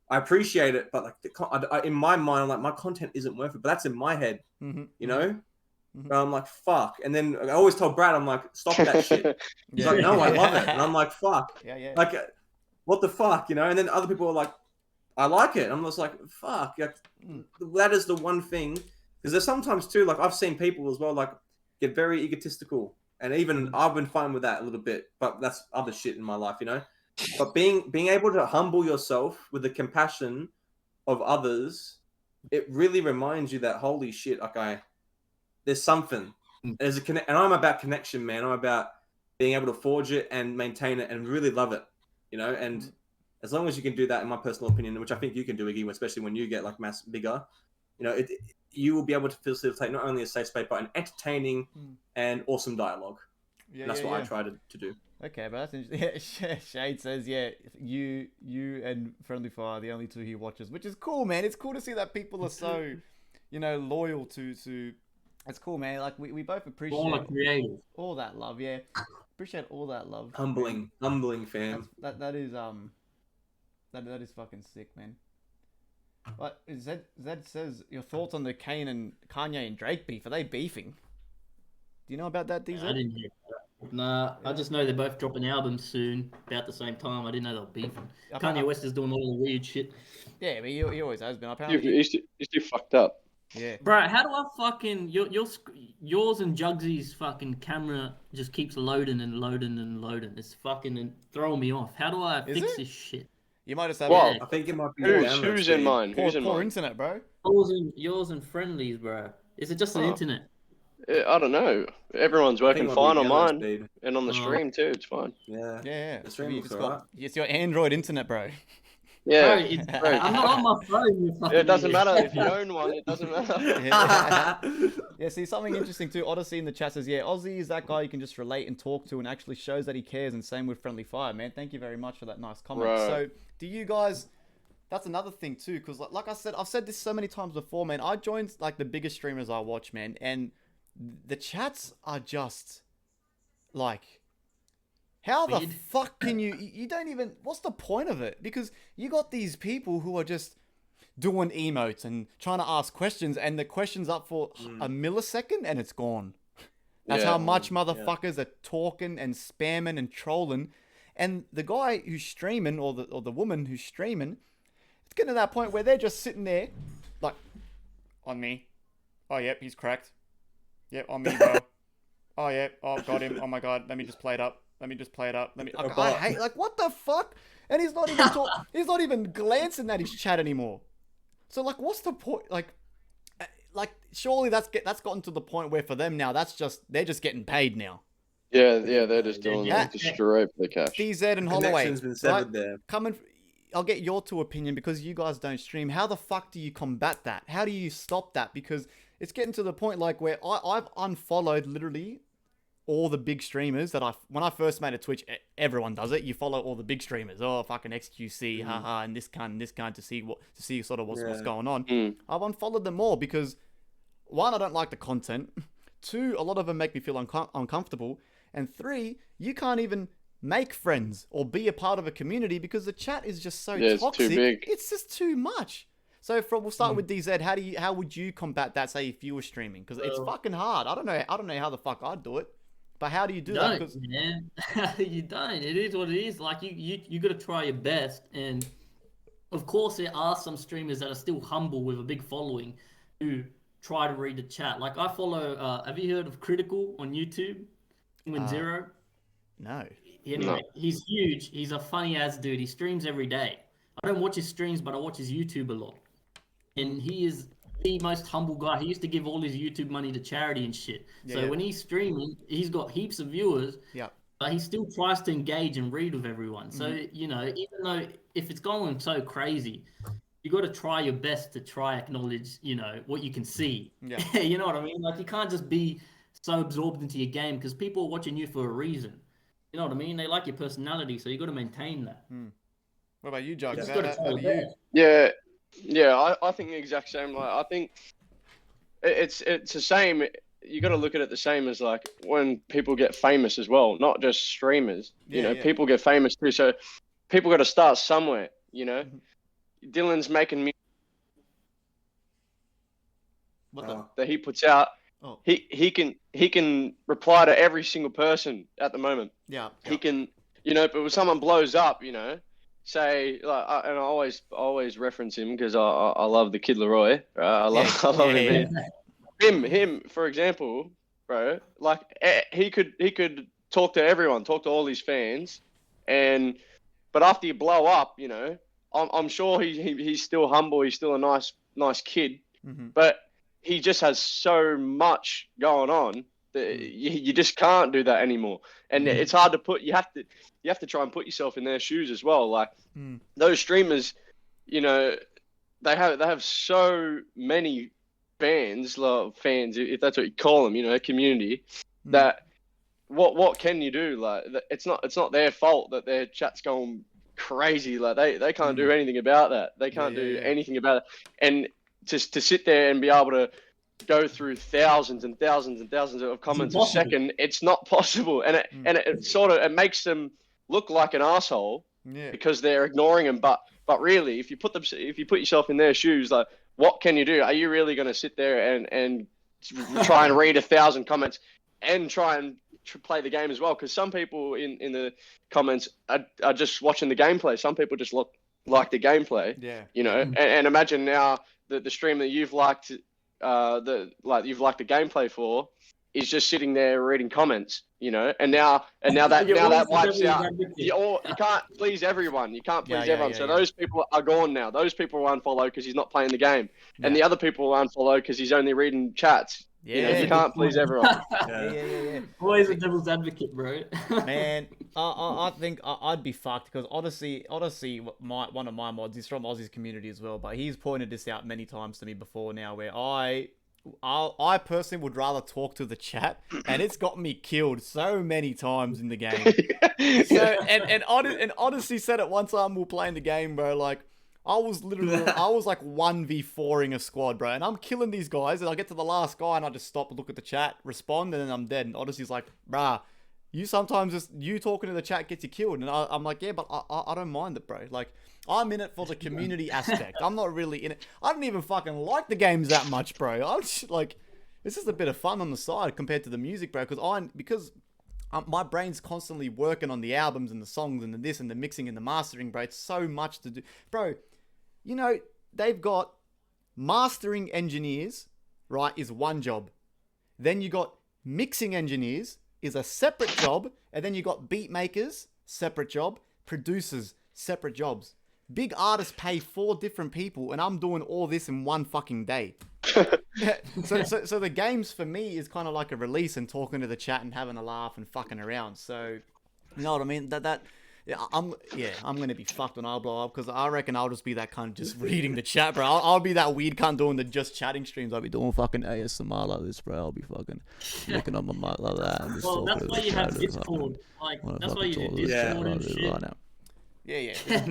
I appreciate it, but like in my mind, I'm like my content isn't worth it. But that's in my head, But I'm like fuck, and then I always tell Brad, I'm like stop that shit. He's like no, I love it, and I'm like fuck, Yeah. like what the fuck, And then other people are like, I like it. I'm just like fuck, that is the one thing because there's sometimes too like I've seen people as well like get very egotistical. And even I've been fine with that a little bit, but that's other shit in my life, But being able to humble yourself with the compassion of others, it really reminds you that holy shit, okay, there's something. There's a connect, and I'm about connection, man. I'm about being able to forge it and maintain it and really love it, And as long as you can do that, in my personal opinion, which I think you can do, Iggy, especially when you get like bigger, you will be able to facilitate not only a safe space, but an entertaining and awesome dialogue. Yeah, and that's what I try to do. Okay, but that's interesting. Yeah, Shade says, you and FriendlyFire are the only two he watches, which is cool, man. It's cool to see that people are so, loyal to. It's cool, man. Like we both appreciate all that love. Yeah, appreciate all that love. Humbling fam. That is fucking sick, man. But Zed says your thoughts on the Kanye and Drake beef. Are they beefing? Do you know about that, DZ? I didn't hear that. Nah, I just know they're both dropping albums soon, about the same time. I didn't know they were beefing. Apparently- Kanye West is doing all the weird shit. Yeah, but he always has been. Apparently, He's too fucked up. yeah. Bro, how do I fucking yours and Jugsy's fucking camera just keeps loading and loading and loading? It's fucking throwing me off. How do I Is fix it? this shit? You might just have Well, I think it might be Who's in mine? poor, Who's in poor mine? internet, bro. Yours and Friendly's, bro. Is it just the Oh. internet? I don't know. Everyone's working fine on mine and on the Oh. stream too. It's fine. Yeah. Yeah. The stream You've looks just alright. it's your Android internet, bro. Yeah. Bro, it's, Bro. I'm not on my phone. You fucking It doesn't idiot. matter if you own one. It doesn't matter. Yeah, see, something interesting too. Odyssey in the chat says, yeah, Aussie is that guy you can just relate and talk to and actually shows that he cares, and same with Friendly Fire, man. Thank you very much for that nice comment. Right. So, do you guys... That's another thing too, because like I said, I've said this so many times before, man. I joined like the biggest streamers I watch, man, and the chats are just like... How the Weird. fuck can you don't even... What's the point of it? Because you got these people who are just doing emotes and trying to ask questions, and the question's up for a millisecond and it's gone. That's how much motherfuckers are talking and spamming and trolling. And the guy who's streaming, or the woman who's streaming, it's getting to that point where they're just sitting there, like, on me. Oh, yep, he's cracked. Yep, on me, bro. Oh, yep, oh, got him. Oh my god, let me just play it up. Let me just play it up. I hate, like, what the fuck? And he's not even he's not even glancing at his chat anymore. So, like, what's the point? Like, surely that's gotten to the point where for them now, they're just getting paid now. Yeah, they're just doing Yeah. it just straight for the cash. DZ and Holloway, Connection's been severed right? there. I'll get your two opinion because you guys don't stream. How the fuck do you combat that? How do you stop that? Because it's getting to the point like where I've unfollowed literally all the big streamers that when I first made a Twitch, everyone does it. You follow all the big streamers. Oh, fucking XQC, haha, and this kind to see sort of what's going on. I've unfollowed them all because one, I don't like the content. Two, a lot of them make me feel uncomfortable. And three, you can't even make friends or be a part of a community because the chat is just so Yeah, toxic. it's too big. It's just too much. So we'll start with DZ. How would you combat that? Say if you were streaming, because it's fucking hard. I don't know how the fuck I'd do it, but how do you do that? Because man. You don't. It is what it is. Like you got to try your best, and of course there are some streamers that are still humble with a big following who try to read the chat. Like I follow. Have you heard of Critical on YouTube? Zero. no. Anyway, he's huge. He's a funny ass dude. He streams every day. I don't watch his streams, but I watch his YouTube a lot. And he is the most humble guy. He used to give all his YouTube money to charity and shit. So when he's streaming, he's got heaps of viewers. Yeah. But he still tries to engage and read with everyone. So, you know, even though if it's going so crazy, you got to try your best to try acknowledge, you know, what you can see. Yeah. You know what I mean? Like you can't just be so absorbed into your game because people are watching you for a reason. You know what I mean? They like your personality, so you got to maintain that. What about you, Jug? You just How gotta try do your you? best. Yeah. I think the exact same. Like, I think it's the same. You got to look at it the same as like when people get famous as well, not just streamers. You know, people get famous too. So people got to start somewhere. You know, Dylan's making music that he puts out. Oh. He can reply to every single person at the moment. Yeah. He can, you know, but when someone blows up, you know, say like, and I always reference him because I love the Kid Leroy. Right? I love him. Him, for example, bro. Like he could talk to everyone, talk to all his fans, but after you blow up, you know, I'm sure he's still humble. He's still a nice kid, but he just has so much going on that you just can't do that anymore. And it's hard to put. You have to try and put yourself in their shoes as well. Like those streamers, you know, they have so many fans, if that's what you call them, you know, community. That what can you do? Like it's not their fault that their chat's going crazy. Like they can't do anything about that. They can't do anything about it. And just to sit there and be able to go through thousands and thousands and thousands of comments a second, it's not possible. And it sort of makes them look like an asshole because they're ignoring them. But really, if you put yourself in their shoes, like what can you do? Are you really going to sit there and try and read 1,000 comments and try and play the game as well. Because some people in the comments are just watching the gameplay. Some people just like the gameplay. Yeah. You know, and imagine now the stream that you've liked, you've liked the gameplay for, is just sitting there reading comments. You know, and now that wipes out. You can't please everyone. You can't please everyone. So those people are gone now. Those people will unfollow because he's not playing the game, and the other people will unfollow because he's only reading chats. Yeah, you know, you can't please everyone. Yeah. Always a devil's advocate, bro. Man, I think I'd be fucked because Odyssey, one of my mods, he's from Aussie's community as well, but he's pointed this out many times to me before now, where I personally would rather talk to the chat, and it's got me killed so many times in the game. So and Odyssey said it one time we were playing the game, bro. Like I was like 1v4ing a squad, bro, and I'm killing these guys, and I get to the last guy, and I just stop, look at the chat, respond, and then I'm dead. And Odyssey's like, bruh, you sometimes just you talking to the chat gets you killed, and I'm like, yeah, but I don't mind it, bro. Like I'm in it for the community aspect. I'm not really in it. I don't even fucking like the games that much, bro. I'm just like, it's just a bit of fun on the side compared to the music, bro. Because my brain's constantly working on the albums and the songs and the this and the mixing and the mastering, bro. It's so much to do, bro. You know they've got mastering engineers, right? Is one job. Then you got mixing engineers is a separate job, and then you got beat makers, separate job, producers, separate jobs. Big artists pay 4 different people, and I'm doing all this in one fucking day. So the games for me is kind of like a release and talking to the chat and having a laugh and fucking around. So, you know what I mean? I'm gonna be fucked when I blow up because I reckon I'll just be that cunt just reading the chat, bro. I'll be that weird cunt doing the just chatting streams. I'll be doing fucking ASMR like this, bro. I'll be fucking looking on my mic like that. And just Well, that's why you have Discord. Like, that's why you do Discord and shit. Right now. Yeah. It's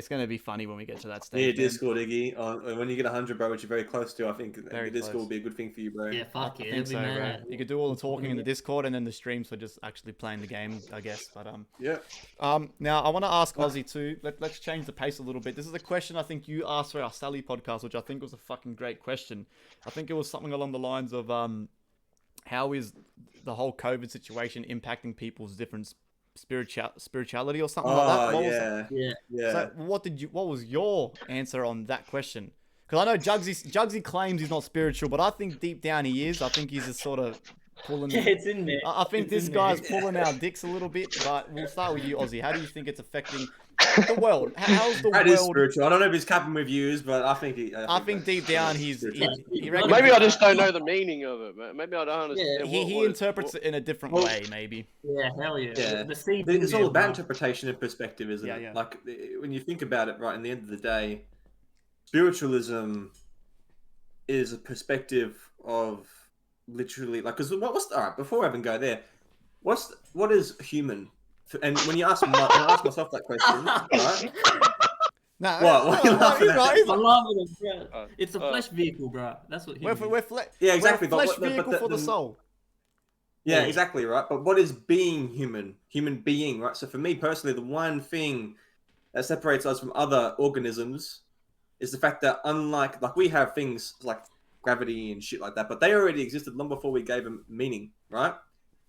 gonna be funny when we get to that stage. Yeah, Discord, Iggy. When you get 100, bro, which you're very close to, I think the Discord will be a good thing for you, bro. Yeah, fuck I yeah. think so, bro. You could do all the talking in the Discord, and then the streams for just actually playing the game, I guess. But yeah. Now I want to ask Aussie too. Let's change the pace a little bit. This is a question I think you asked for our Sally podcast, which I think was a fucking great question. I think it was something along the lines of how is the whole COVID situation impacting people's different spirituality or something like that. Yeah. So what was your answer on that question? Because I know Jugsy claims he's not spiritual, but I think deep down he is. I think he's just sort of pulling. Yeah, it's in there. I think this guy's pulling our dicks a little bit. But we'll start with you, Aussie. How do you think it's affecting the world? How's the that world? Is spiritual. I don't know if he's capping with views, but I think I think deep down he reckons. Maybe I just don't know the meaning of it, man. Maybe I don't understand. He interprets it in a different way, maybe. Yeah, hell yeah. It's all about interpretation and perspective, isn't it? Yeah. Like when you think about it, right? In the end of the day, spiritualism is a perspective of literally like. Because all right? Before I even go there, what is human? And when you ask myself that question, right? No, what are you laughing at? I'm laughing at, bro. It's a flesh vehicle, bro. That's what Yeah, exactly. We're flesh vehicle for the soul. Yeah, exactly, right? But what is being human? Human being, right? So for me personally, the one thing that separates us from other organisms is the fact that unlike, like we have things like gravity and shit like that, but they already existed long before we gave them meaning, right?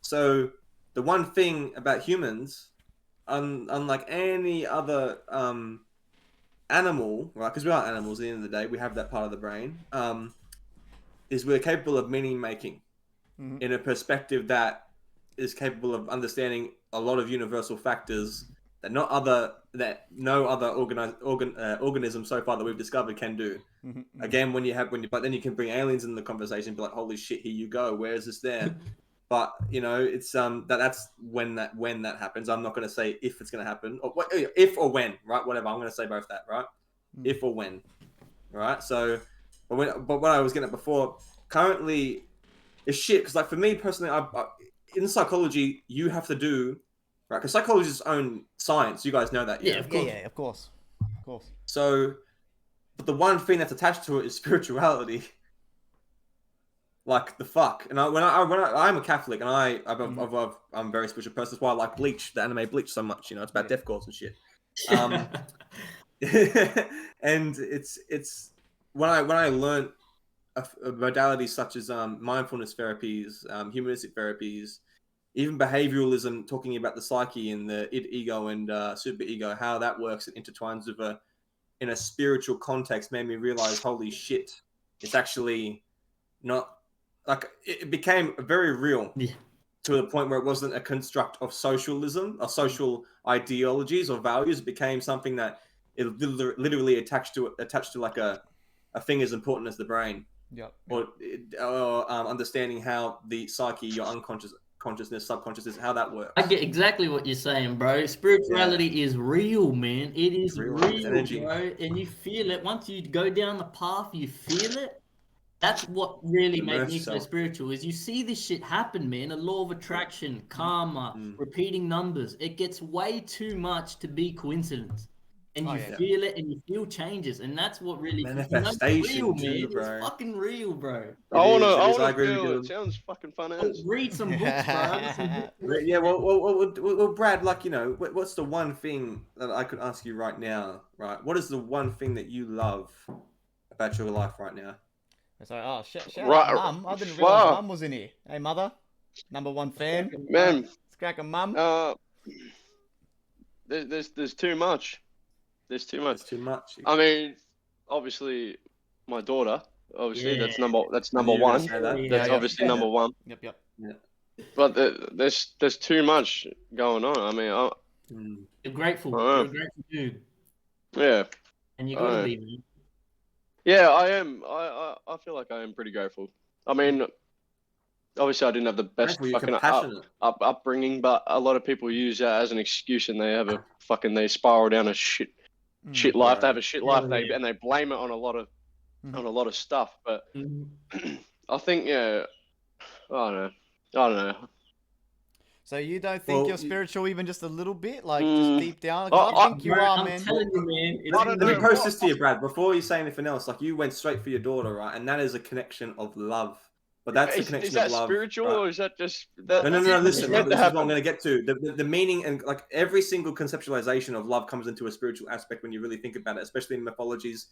So the one thing about humans, unlike any other animal, right? Because we are animals at the end of the day, we have that part of the brain, is we're capable of meaning making in a perspective that is capable of understanding a lot of universal factors that no other organism so far that we've discovered can do. Again, but then you can bring aliens in the conversation and be like, holy shit, here you go, where is this there? But you know, it's that's when that happens. I'm not going to say if it's going to happen, or if or when, right? Whatever. I'm going to say both that, right? If or when, right? So, but what I was getting at before, currently, is shit. Because like for me personally, I in psychology, you have to do right. Because psychology is its own science. You guys know that, yeah? Yeah, of course. So, but the one thing that's attached to it is spirituality. Like the fuck, and I'm a Catholic, and I'm a very spiritual person. That's why I like Bleach, the anime Bleach, so much. You know, it's about death gods and shit. And it's when I learned modalities such as mindfulness therapies, humanistic therapies, even behavioralism, talking about the psyche and the id, ego, and super ego, how that works and intertwines with in a spiritual context, made me realize, holy shit, it's actually not like it became very real. Yeah. To the point where it wasn't a construct of socialism or social ideologies or values. It became something that it literally attached to like a thing as important as the brain. Yep. Or understanding how the psyche, your consciousness, subconsciousness, how that works. I get exactly what you're saying, bro. Spirituality is real, man. It is Real. real, It's energy. bro. And you feel it. Once you go down the path, you feel it. That's what really made me so spiritual, is you see this shit happen, man. A law of attraction, karma, repeating numbers. It gets way too much to be coincidence. And you feel it, and you feel changes, and that's what really manifestation, real, too, man. bro. It's fucking real, bro. I wanna I feel it. Sounds fucking fun as. Read some books, bro. Yeah, well, Brad, like, you know, what's the one thing that I could ask you right now, right? What is the one thing that you love about your life right now? So, shout out Mum. I didn't realize Mum was in here. Hey, Mother, #1 fan. Man, it's cracking, Mum. There's too much. There's too much. It's too much. I mean, obviously, my daughter. Obviously, that's number one. That's obviously number one. Yep. Yeah. But there's too much going on. I mean, you're grateful. You're a grateful dude. Yeah. And you gotta be, man. Yeah, I am. I feel like I am pretty grateful. I mean, obviously I didn't have the best fucking upbringing, but a lot of people use that as an excuse, and they spiral down a shit life. They have a shit life, and they blame it on a lot of stuff. But I think I don't know. So you don't think you're spiritual even just a little bit, like just deep down? I think you are, man. I'm telling you, man. Let me post this to you, Brad. Before you say anything else, like, you went straight for your daughter, right? And that is a connection of love. But that's the connection of love. Is that spiritual, right? Or is that just? No. Listen, this is what I'm going to get to. The meaning, and like every single conceptualization of love comes into a spiritual aspect when you really think about it, especially in mythologies.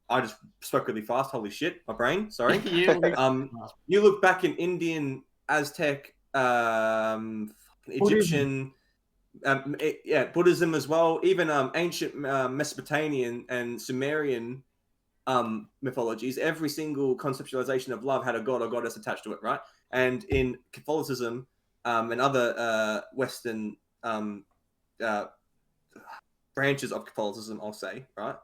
I just spoke really fast. Holy shit, my brain. Sorry. You look back in Indian, Aztec, Egyptian, Buddhism as well. Even ancient Mesopotamian and Sumerian mythologies. Every single conceptualization of love had a god or goddess attached to it, right? And in Catholicism and other Western branches of Catholicism, I'll say, right?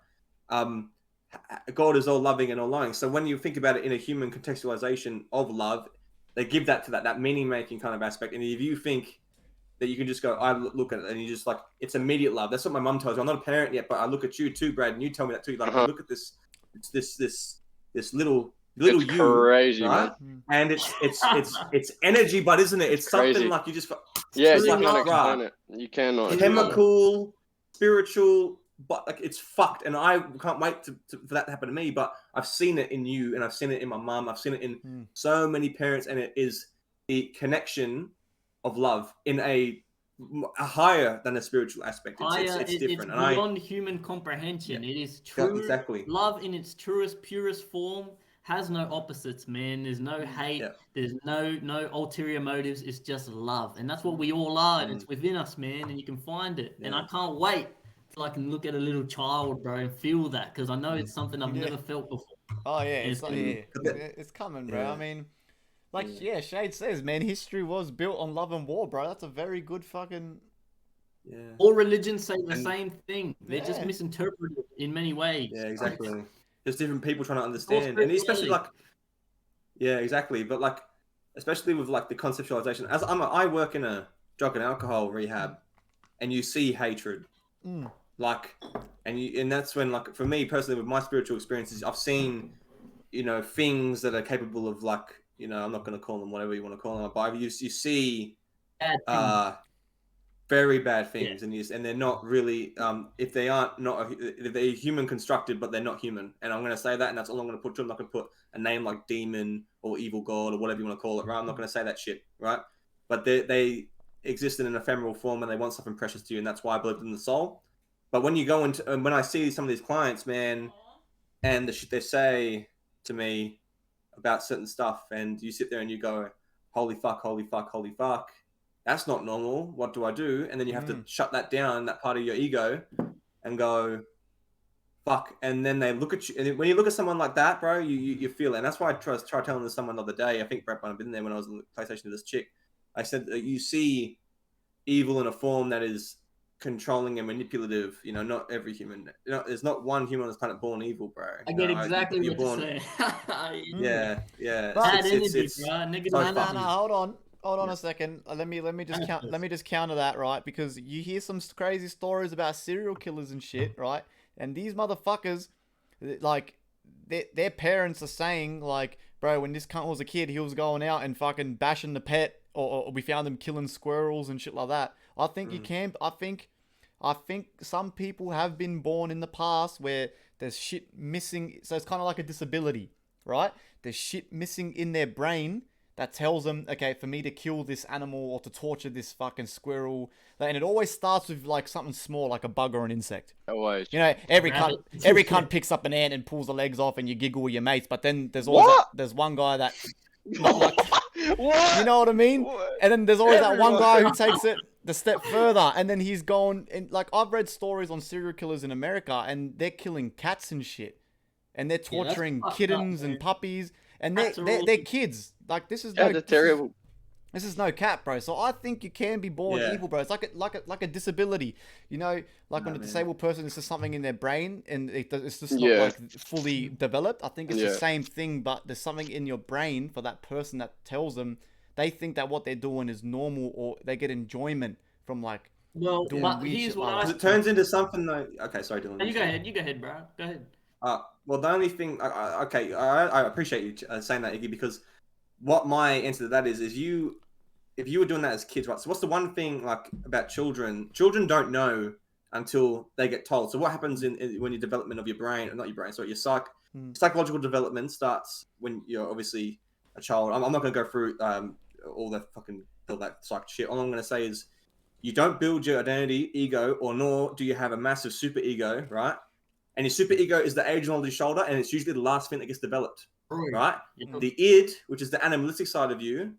God is all loving and all knowing. So when you think about it in a human contextualization of love, they give that to that meaning-making kind of aspect. And if you think that you can just go, I look at it, and you just like, it's immediate love. That's what my mum tells me. I'm not a parent yet, but I look at you too, Brad, and you tell me that too. Like, look at this little it's you, crazy, right? Man. And it's energy, but isn't it? It's something like you just you can't explain it. You cannot. Chemical, spiritual, but like it's fucked, and I can't wait for that to happen to me. But I've seen it in you, and I've seen it in my mum. I've seen it in so many parents, and it is the connection of love in a higher than a spiritual aspect. It's different. It's beyond human comprehension. It is true. Exactly. Love in its purest form has no opposites, man. There's no hate. Yeah. There's no ulterior motives. It's just love, and that's what we all are. And it's within us, man. And you can find it. Yeah. And I can't wait till I can look at a little child, bro, and feel that, because I know it's something I've never felt before. Oh yeah, it's coming, bro. Yeah. I mean, like Shade says, man, history was built on love and war, bro. That's a very good fucking. Yeah. All religions say the same thing. They're just misinterpreted in many ways. Yeah, exactly. There's different people trying to understand, and especially like, yeah, exactly. But like, especially with like the conceptualization. As I work in a drug and alcohol rehab, and you see hatred, like, and that's when, like, for me personally, with my spiritual experiences, I've seen, things that are capable of, like, I'm not going to call them whatever you want to call them, but you see very bad things, and they're not really, if they're human constructed, but they're not human, and I'm going to say that, and that's all I'm going to put to them. I'm not going to put a name like demon or evil god or whatever you want to call it, right? I'm not going to say that shit, right? But they exist in an ephemeral form, and they want something precious to you, and that's why I believe in the soul. But when you go into, when I see some of these clients, man, and the shit they say to me, about certain stuff, and you sit there and you go, holy fuck, holy fuck, holy fuck, that's not normal. What do I do? And then you have to shut that down, that part of your ego, and go, fuck. And then they look at you, and when you look at someone like that, bro, you feel it. And that's why I tried telling this someone the other day. I think Brett might have been there when I was on the PlayStation with this chick. I said that you see evil in a form that is controlling and manipulative. You know, not every human. You know, there's not one human on this planet born evil, bro. I get exactly what born, you're saying. Yeah. Bad energy, it's bro. Niggas so bad No, energy. hold on a second. Let me just counter that, right? Because you hear some crazy stories about serial killers and shit, right? And these motherfuckers, like, their parents are saying, like, bro, when this cunt was a kid, he was going out and fucking bashing the pet, or we found him killing squirrels and shit like that. I think you can. I think some people have been born in the past where there's shit missing. So it's kind of like a disability, right? There's shit missing in their brain that tells them, okay, for me to kill this animal or to torture this fucking squirrel. And it always starts with like something small, like a bug or an insect. Always. You know, every cunt picks up an ant and pulls the legs off, and you giggle with your mates. But then there's always there's one guy that, not like, What? you know what I mean? What? And then there's always that one guy who Everyone. takes it the step further, and then he's gone. And like, I've read stories on serial killers in America, and they're killing cats and shit, and they're torturing fucked up, kittens and man. puppies, and Cats are they're awful. kids. Like, this is Yeah, no, they're terrible. this is no cap, bro. So I think you can be born Yeah. evil, bro. It's like a disability, you know, like when a man. disabled person, it's just something in their brain, and it's just not Yeah. like fully developed. I think it's the Yeah. same thing, but there's something in your brain for that person that tells them they think that what they're doing is normal, or they get enjoyment from like Well, doing but weird here's shit what like I. Because it turns into something like, okay, sorry, Dylan. No, you go ahead. You go ahead, bro. Go ahead. Well, the only thing, I appreciate you saying that, Iggy, because what my answer to that is if you were doing that as kids, right? So what's the one thing like about children? Children don't know until they get told. So what happens when your development of your brain, or not your brain, sorry, your psychological development starts when you're obviously a child. I'm not going to go through all that psych shit. All I'm going to say is you don't build your identity, ego, or nor do you have a massive super ego, right? And your super ego is the age on your shoulder, and it's usually the last thing that gets developed, right? Yeah. The id, which is the animalistic side of you,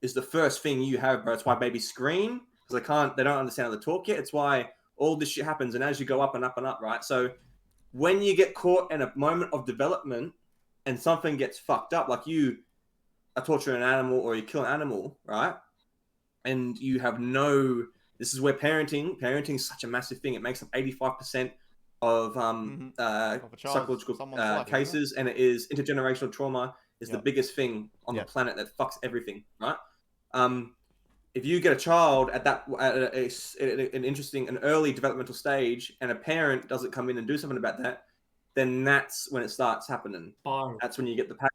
is the first thing you have, bro. It's why babies scream, because they don't understand how to talk yet. It's why all this shit happens, and as you go up and up and up, right? So when you get caught in a moment of development and something gets fucked up, like you are torturing an animal or you kill an animal, right? And you have this is where parenting is such a massive thing. It makes up 85% of psychological someone's life, isn't it? cases, and it is intergenerational trauma is the Yep. biggest thing on Yep. the planet that fucks everything, right? If you get a child at an early developmental stage, and a parent doesn't come in and do something about that, then that's when it starts happening. Spiral. That's when you get the pattern.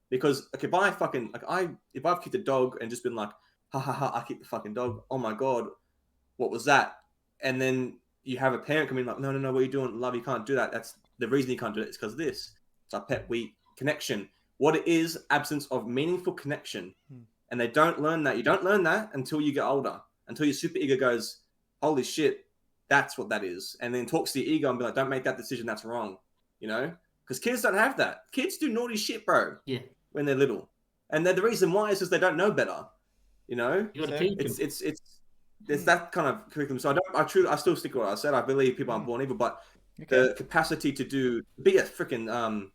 Because okay, if I've kicked a dog and just been like, ha ha ha, I kicked the fucking dog. Oh my god, what was that? And then you have a parent come in like, no, what are you doing? Love, you can't do that. That's the reason you can't do it is because of this. It's our pet weak connection. What it is, absence of meaningful connection. And they don't learn that. You don't learn that until you get older, until your super ego goes, holy shit, that's what that is. And then talks to your ego and be like, don't make that decision, that's wrong. You know? Because kids don't have that. Kids do naughty shit, bro. Yeah. When they're little. And the reason why is because they don't know better. You know? You gotta So teach them. It's that kind of curriculum. So I still stick with what I said. I believe people aren't born evil, but the capacity to be a freaking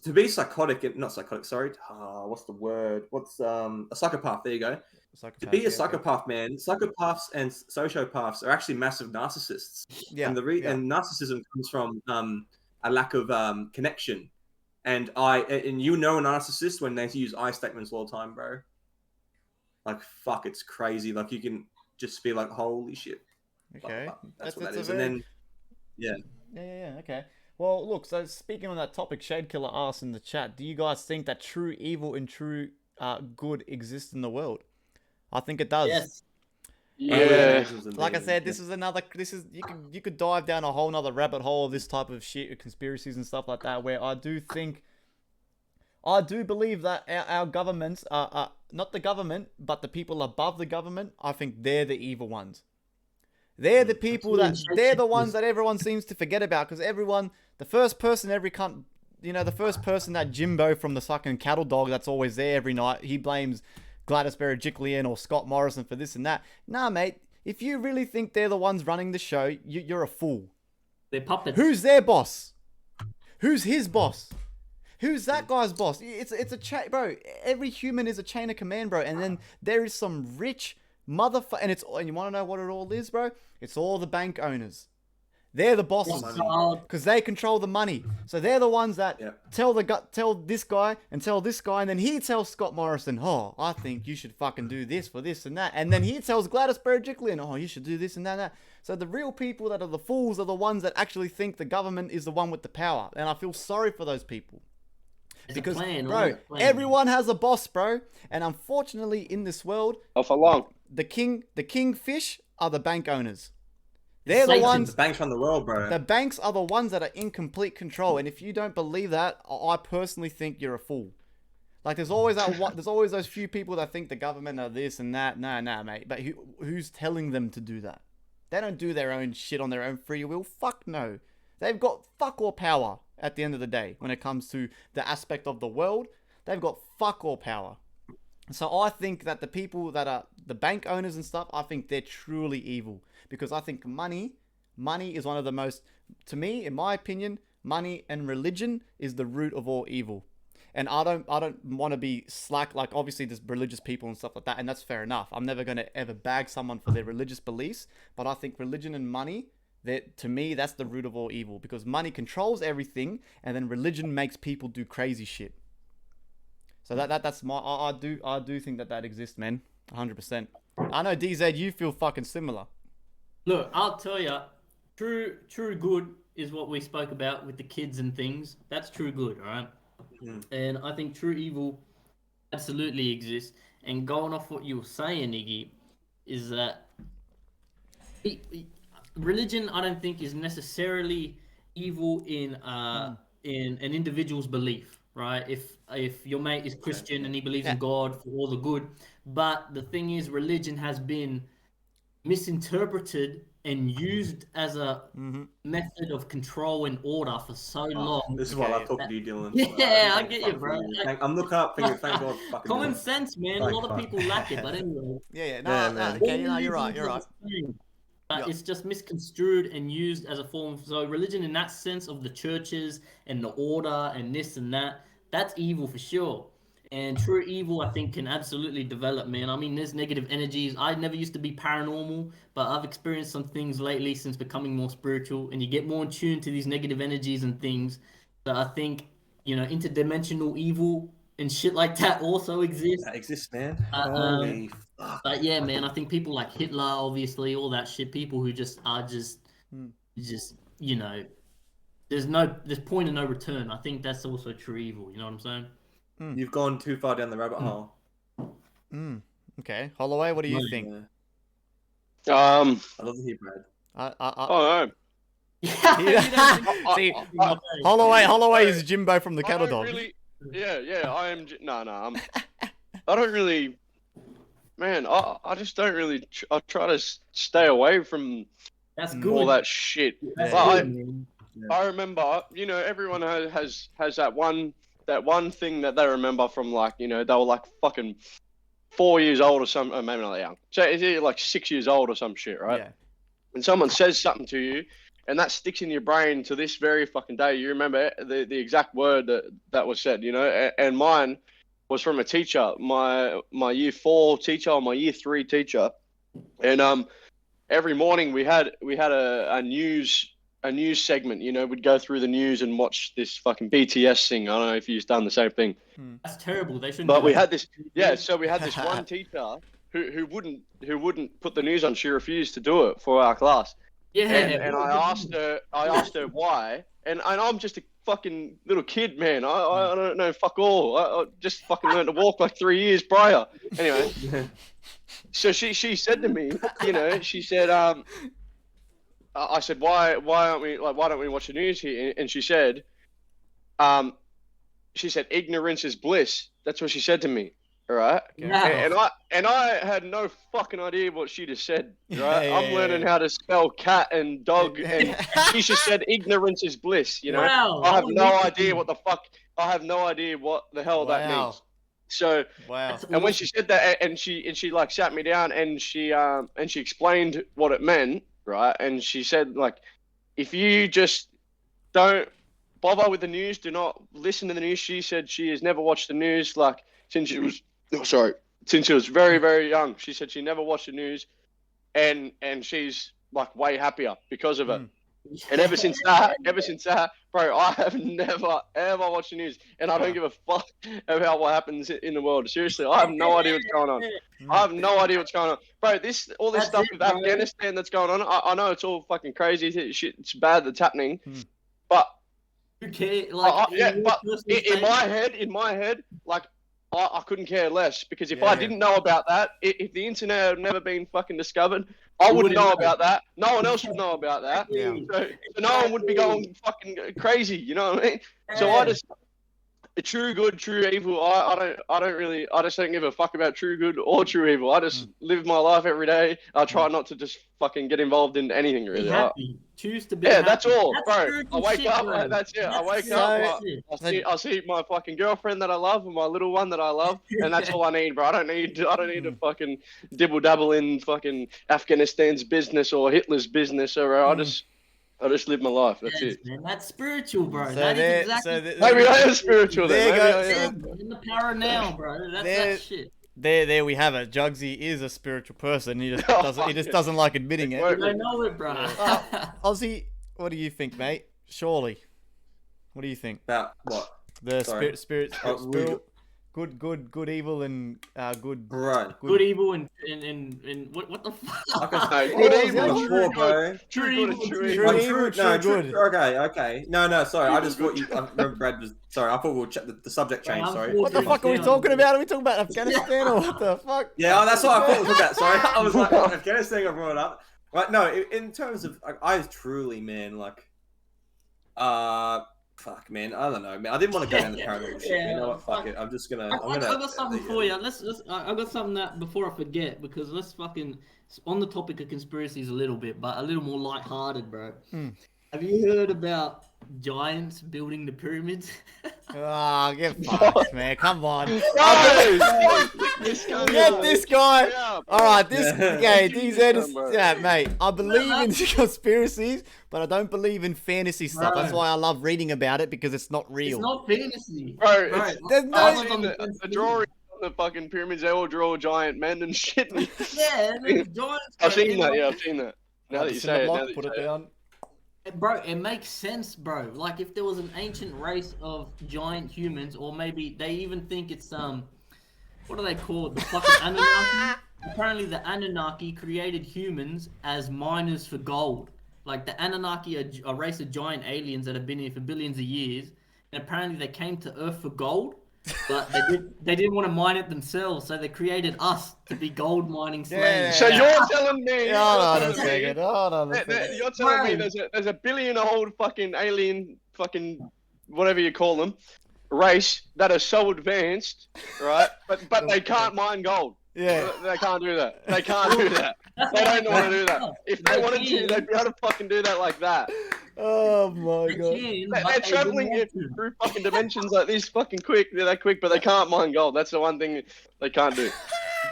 to be psychotic and not psychotic, sorry. What's the word? What's a psychopath? There you go. To be a psychopath, man, psychopaths and sociopaths are actually massive narcissists. Yeah. And and narcissism comes from a lack of connection. And you know a narcissist when they use I statements all the time, bro. Like fuck, it's crazy. Like you can just be like, holy shit. Okay. That's what that is. Very... And then Yeah, okay. Well, look, so speaking on that topic, Shade Killer asked in the chat, do you guys think that true evil and true good exist in the world? I think it does. Yes. Yeah. Like I said, this is you could dive down a whole nother rabbit hole of this type of shit, conspiracies and stuff like that, where I do believe that our governments are not the government, but the people above the government. I think they're the evil ones. They're the people they're the ones that everyone seems to forget about, because the first person every cunt the first person that Jimbo from the fucking cattle dog that's always there every night, he blames Gladys Berejiklian or Scott Morrison for this and that. Nah, mate. If you really think they're the ones running the show, you're a fool. They're puppets. Who's their boss? Who's his boss? Who's that guy's boss? It's a chain, bro. Every human is a chain of command, bro. And then there is some rich motherfucker, and you want to know what it all is, bro? It's all the bank owners. They're the bosses because they control the money. So they're the ones that tell this guy, and then he tells Scott Morrison, "Oh, I think you should fucking do this for this and that," and then he tells Gladys Berejiklian, "Oh, you should do this and that." And that. So the real people that are the fools are the ones that actually think the government is the one with the power, and I feel sorry for those people. Because, bro, everyone has a boss, bro, and unfortunately, in this world, for long, the kingfish are the bank owners. They're the ones. The banks run the world, bro. The banks are the ones that are in complete control, and if you don't believe that, I personally think you're a fool. Like, there's always those few people that think the government are this and that. Nah, mate. But who's telling them to do that? They don't do their own shit on their own free will. Fuck no. They've got fuck all power at the end of the day when it comes to the aspect of the world. They've got fuck all power. So I think that the people that are the bank owners and stuff, I think they're truly evil. Because I think money is one of the most, to me, in my opinion, money and religion is the root of all evil. And I don't want to be slack, like obviously there's religious people and stuff like that, and that's fair enough. I'm never going to ever bag someone for their religious beliefs, but I think religion and money, to me, that's the root of all evil. Because money controls everything, and then religion makes people do crazy shit. So that's my, I do think that exists, man. 100%. I know, DZ, you feel fucking similar. Look, I'll tell you, true good is what we spoke about with the kids and things. That's true good, all right? And I think true evil absolutely exists. And going off what you were saying, Iggy, is that religion, I don't think, is necessarily evil in an individual's belief, right? If your mate is Christian and he believes in God for all the good, but the thing is, religion has been misinterpreted and used as a method of control and order for so long. This is why I talk to you, Dylan. Yeah, I get you, bro. I'm looking up thinking, thank God. Common sense, man. A lot of people lack it, but anyway. You're right. But it's just misconstrued and used as a form. So religion, in that sense of the churches and the order and this and that, that's evil for sure. And true evil, I think, can absolutely develop, man. I mean, there's negative energies. I never used to be paranormal, but I've experienced some things lately since becoming more spiritual. And you get more in tune to these negative energies and things. So I think, interdimensional evil and shit like that also exists. That exists, man. Holy fuck. But yeah, man, I think people like Hitler, obviously, all that shit, people who there's point of no return. I think that's also true evil. You know what I'm saying? You've gone too far down the rabbit hole. Okay, Holloway, what do you think? I love to hear Brad. oh no. See, Holloway is Jimbo from the cattle dog. I am. No, I don't really. Man, I just don't really. I try to stay away from all that shit. I remember, everyone has that one thing that they remember from, like, they were like fucking 4 years old or something, maybe not that young. So it's like 6 years old or some shit, right? Yeah. And someone says something to you, and that sticks in your brain to this very fucking day. You remember the exact word that was said, and mine was from a teacher, my year 4 teacher or my year 3 teacher. And every morning we had a news segment, we'd go through the news and watch this fucking BTS thing. I don't know if you've done the same thing. That's terrible. They shouldn't. But we had this, so we had this one teacher who wouldn't put the news on. She refused to do it for our class. Yeah. And I asked her why, and I'm just a fucking little kid, man. I don't know fuck all. I just fucking learned to walk like 3 years prior. Anyway, so she said to me, she said, I said, why don't we watch the news here? And she said, ignorance is bliss. That's what she said to me. right? Wow. And I had no fucking idea what she just said, right? Yeah, I'm learning how to spell cat and dog, and she just said ignorance is bliss. You know, Wow. I have no idea what the fuck. I have no idea what the hell that Wow. means. So, Wow. That's and when awesome. she said that, and she like sat me down, and she explained what it meant, right? And she said like, if you just don't bother with the news, do not listen to the news. She said she has never watched the news like since she was since she was very, very young. She said she never watched the news, and she's like way happier because of it. And ever since that, bro, I have never ever watched the news, and I don't give a fuck about what happens in the world. Seriously, I have no idea what's going on. I have no idea what's going on, bro. All this That's stuff it, with bro. Afghanistan that's going on. I know it's all fucking crazy shit. It's bad that's happening, but Who cares? Like, in my head, like I couldn't care less, because if Yeah. I didn't know about that, if the internet had never been fucking discovered, I You wouldn't wouldn't know know. about that. No one else would know about that. Yeah. So no one would be going fucking crazy. You know what I mean? So I just true good, true evil. I just don't give a fuck about true good or true evil. I just live my life every day. I try not to just fucking get involved in anything Be really. happy. Choose to be Yeah, happy. that's all, That's bro. I spiritual wake shit, up, bro. that's it. I That's wake spiritual up, shit. I see my fucking girlfriend that I love and my little one that I love, and that's all I need, bro. I don't need to fucking dibble dabble in fucking Afghanistan's business or Hitler's business, or I just live my life. That's Yes, it. man. That's spiritual, bro. So That there- is exactly. so there- Maybe I am spiritual then. There Maybe you I go. am. in the power now, bro. That's There- that shit. There we have it. Jugsy is a spiritual person. He just doesn't like admitting it. Wait, I know it, bro. Ozzy, what do you think, mate? Surely. What do you think? About what? The Sorry. spirit, Oh, good, evil, and good. Right. Good, evil, and what the fuck? No, Oh, good yeah, evil, yeah. true Before, good, bro. true good, and true True evil. evil, true no, good. Okay. No, sorry. I just thought you. I remember Brad was. Sorry, I thought we'll check the subject change. I'm Sorry. cool. What the fuck are we talking about? Are we talking about Afghanistan or what the fuck? Yeah, that's what I thought we were talking about. Sorry, I was like, Afghanistan got brought up. Right, no, in terms of, I truly, man, like, fuck, man, I don't know, man. I didn't want to go down the paranormal shit. Yeah, You know what? Fuck fuck. it. I'm just gonna. I got something for you. I got something that before I forget, because let's fucking on the topic of conspiracies a little bit, but a little more lighthearted, bro. Have you heard about giants building the pyramids? Ah, get fucked, man. Come on. This guy. Get this guy. Yeah, bro. All right, this Yeah. okay. What you DZ doing, is bro? yeah, mate. I believe in conspiracies, but I don't believe in fantasy stuff. That's Bro. why I love reading about it, because it's not real. It's not fantasy, Bro, it's- There's no- I've seen the drawing of the fucking pyramids. They all draw giant men and shit. Yeah, and then giants. I've bro, seen you that. know, Yeah, I've seen that. Now that you Just say it, in the now block, that put you it say it. down. Bro, it makes sense, bro. Like if there was an ancient race of giant humans, or maybe they even think it's what are they called? The fucking Anunnaki. Apparently, the Anunnaki created humans as miners for gold. Like the Anunnaki are a race of giant aliens that have been here for billions of years, and apparently they came to Earth for gold, but they didn't want to mine it themselves, so they created us to be gold mining slaves. So you're telling me? Hold on a you're telling me- second. Hold on a second. You're telling me Bro. there's a billion-old fucking alien fucking whatever you call them race that are so advanced, right? But they can't mine gold. Yeah. They can't do that. They can't do that. They don't want to do that. If they wanted to, they'd be able to fucking do that like that. Oh my They god. can, They're but they traveling wouldn't want to. through fucking dimensions like this fucking quick. They're that quick, but they can't mine gold. That's the one thing they can't do.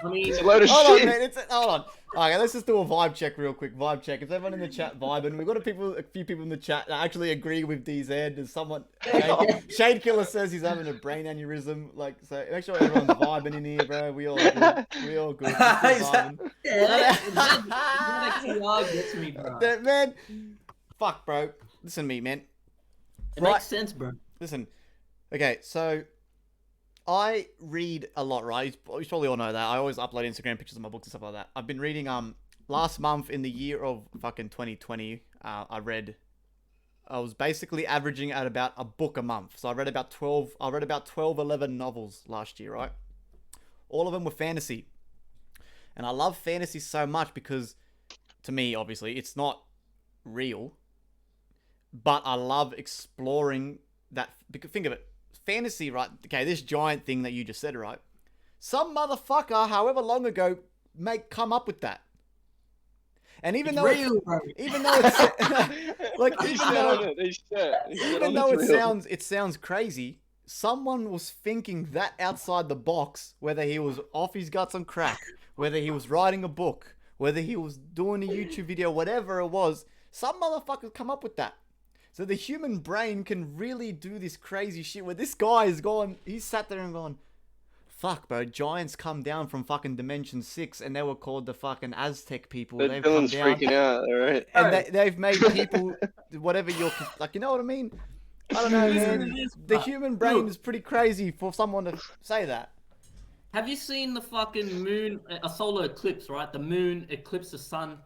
I mean, It's a load of Hold shit. on, man. Hold on. Okay, let's just do a vibe check real quick. Vibe check. Is everyone in the chat vibing? We've got a few people in the chat that actually agree with DZ. There's someone. Shade Killer says he's having a brain aneurysm. Like, so make sure everyone's vibing in here, bro. We all good. We all good. We're still vibing. yeah, that QR gets me, bro. That, man. Fuck, bro. Listen to me, man. It Right. makes sense, bro. Listen. Okay, so I read a lot, right? You probably all know that. I always upload Instagram pictures of my books and stuff like that. I've been reading last month in the year of fucking 2020, I was basically averaging at about a book a month. So I read about 12 11 novels last year, right? All of them were fantasy. And I love fantasy so much because to me, obviously, it's not real, but I love exploring that. Because think of it, fantasy, right? Okay, this giant thing that you just said, right? Some motherfucker, however long ago, come up with that. And even though real, bro. even though it's like He's even set on though it. He's set. He's set even on though it's it real. sounds crazy, someone was thinking that outside the box, whether he was off his guts on crack, whether he was writing a book, whether he was doing a YouTube video, whatever it was, some motherfuckers come up with that. So the human brain can really do this crazy shit where this guy is going, he's sat there and going, fuck, bro, giants come down from fucking Dimension 6 and they were called the fucking Aztec people. They've come Dylan's down. freaking out, alright? And they've made people, whatever you're, like, you know what I mean? I don't know, man. The human brain is pretty crazy for someone to say that. Have you seen the fucking moon, a solar eclipse, right? The moon eclipses the sun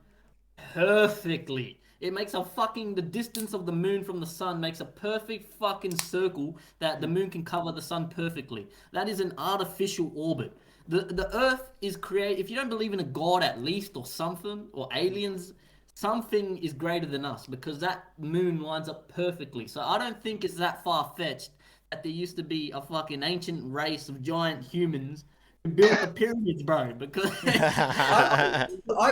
perfectly. It makes the distance of the moon from the sun makes a perfect fucking circle that the moon can cover the sun perfectly. That is an artificial orbit. The Earth is created, if you don't believe in a god at least, or something, or aliens, something is greater than us, because that moon lines up perfectly. So I don't think it's that far-fetched that there used to be a fucking ancient race of giant humans who built the pyramids, bro, because... I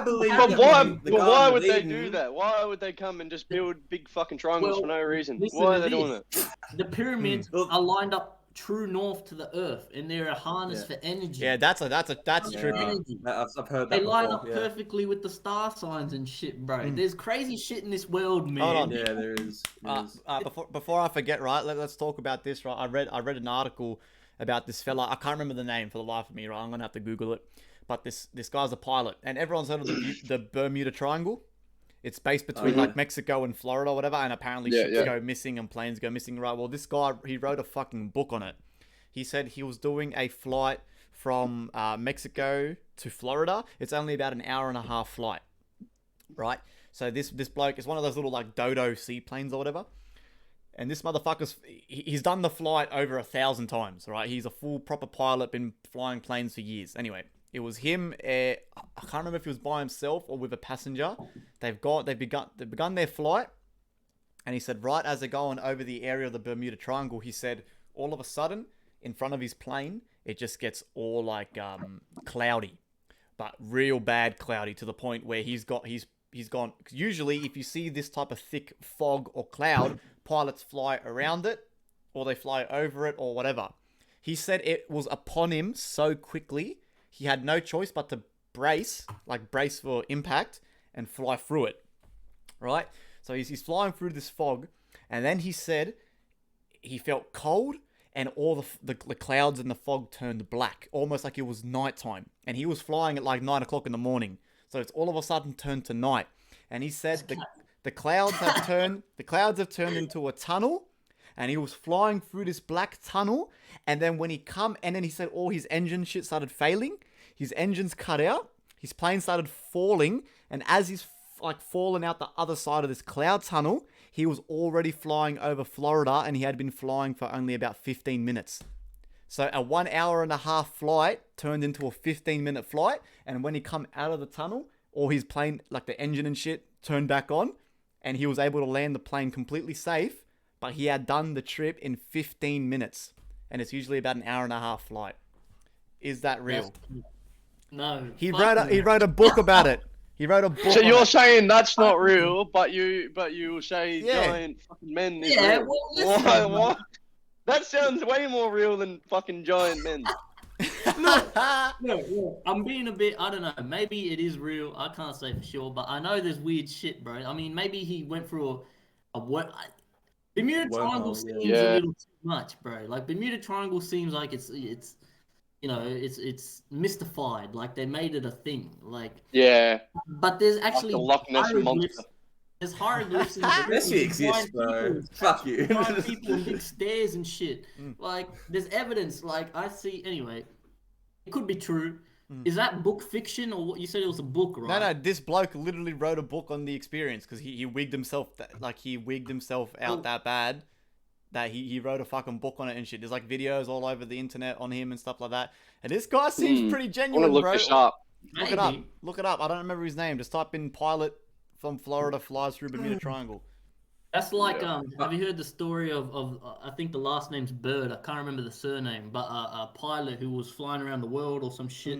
believe. But that why? when the But why Garden would of they Eden- do that? Why would they come and just build big fucking triangles Well, for no reason? listen Why are to they doing this. it? The pyramids Well- are lined up true north to the Earth, and they're a harness Yeah. for energy. Yeah, that's Yeah, trippy. I've heard They that line before. up Yeah. perfectly with the star signs and shit, bro. There's crazy shit in this world, man. Hold on. Yeah, there is. There is. Before I forget, right? Let's talk about this, right? I read an article about this fella. I can't remember the name for the life of me, right? I'm gonna have to Google it. But this guy's a pilot, and everyone's heard of the Bermuda Triangle. It's based between like Mexico and Florida or whatever, and apparently ships go missing and planes go missing, right? Well, this guy, he wrote a fucking book on it. He said he was doing a flight from Mexico to Florida. It's only about an hour and a half flight, right? So this bloke is one of those little like dodo seaplanes or whatever. And this motherfucker's, he's done the flight over 1,000 times, right? He's a full proper pilot, been flying planes for years. Anyway, it was him. I can't remember if he was by himself or with a passenger. They've begun their flight, and he said right as they're going over the area of the Bermuda Triangle, he said all of a sudden in front of his plane it just gets all like cloudy, but real bad cloudy to the point where he's gone. Usually, if you see this type of thick fog or cloud, pilots fly around it, or they fly over it, or whatever. He said it was upon him so quickly, he had no choice but to brace for impact, and fly through it. Right? So he's flying through this fog, and then he said he felt cold, and all the clouds and the fog turned black, almost like it was nighttime. And he was flying at like 9 o'clock in the morning. So it's all of a sudden turned to night. And he said the clouds have turned into a tunnel, and he was flying through this black tunnel. And then he said all his engine shit started failing. His engines cut out. His plane started falling. And as he's like falling out the other side of this cloud tunnel, he was already flying over Florida, and he had been flying for only about 15 minutes. So a 1 hour and a half flight turned into a 15-minute flight. And when he come out of the tunnel, all his plane, like the engine and shit, turned back on, and he was able to land the plane completely safe. But he had done the trip in 15 minutes, and it's usually about an hour and a half flight. Is that real? No. He wrote a book about it. He wrote a book. So on you're it. saying that's not real, but you say Yeah. giant fucking men is Yeah, real. well, listen, Why? That sounds way more real than fucking giant men. No, I'm being a bit, I don't know, maybe it is real, I can't say for sure, but I know there's weird shit, bro. I mean, maybe he went through a what? Bermuda Triangle Wormhole, seems yeah. a little too much, bro. Like, Bermuda Triangle seems like it's you know, it's mystified, like they made it a thing, like, Yeah, but there's like actually the Loch Ness hieroglyphs. monster. There's hieroglyphs in the Messi exists, bro. Fuck you. giant people and big stairs and shit. Like, there's evidence. Like, I see. Anyway, it could be true. Is that book fiction or what? You said it was a book, right? No, this bloke literally wrote a book on the experience because he wigged himself out that bad that he wrote a fucking book on it and shit. There's like videos all over the internet on him and stuff like that. And this guy seems pretty I want genuine, to look bro. this up. Look it up. Maybe. Look it up. I don't remember his name. Just type in pilot from Florida flies through Bermuda Triangle. That's like Yeah. Have you heard the story of I think the last name's Bird. I can't remember the surname, but a pilot who was flying around the world or some shit,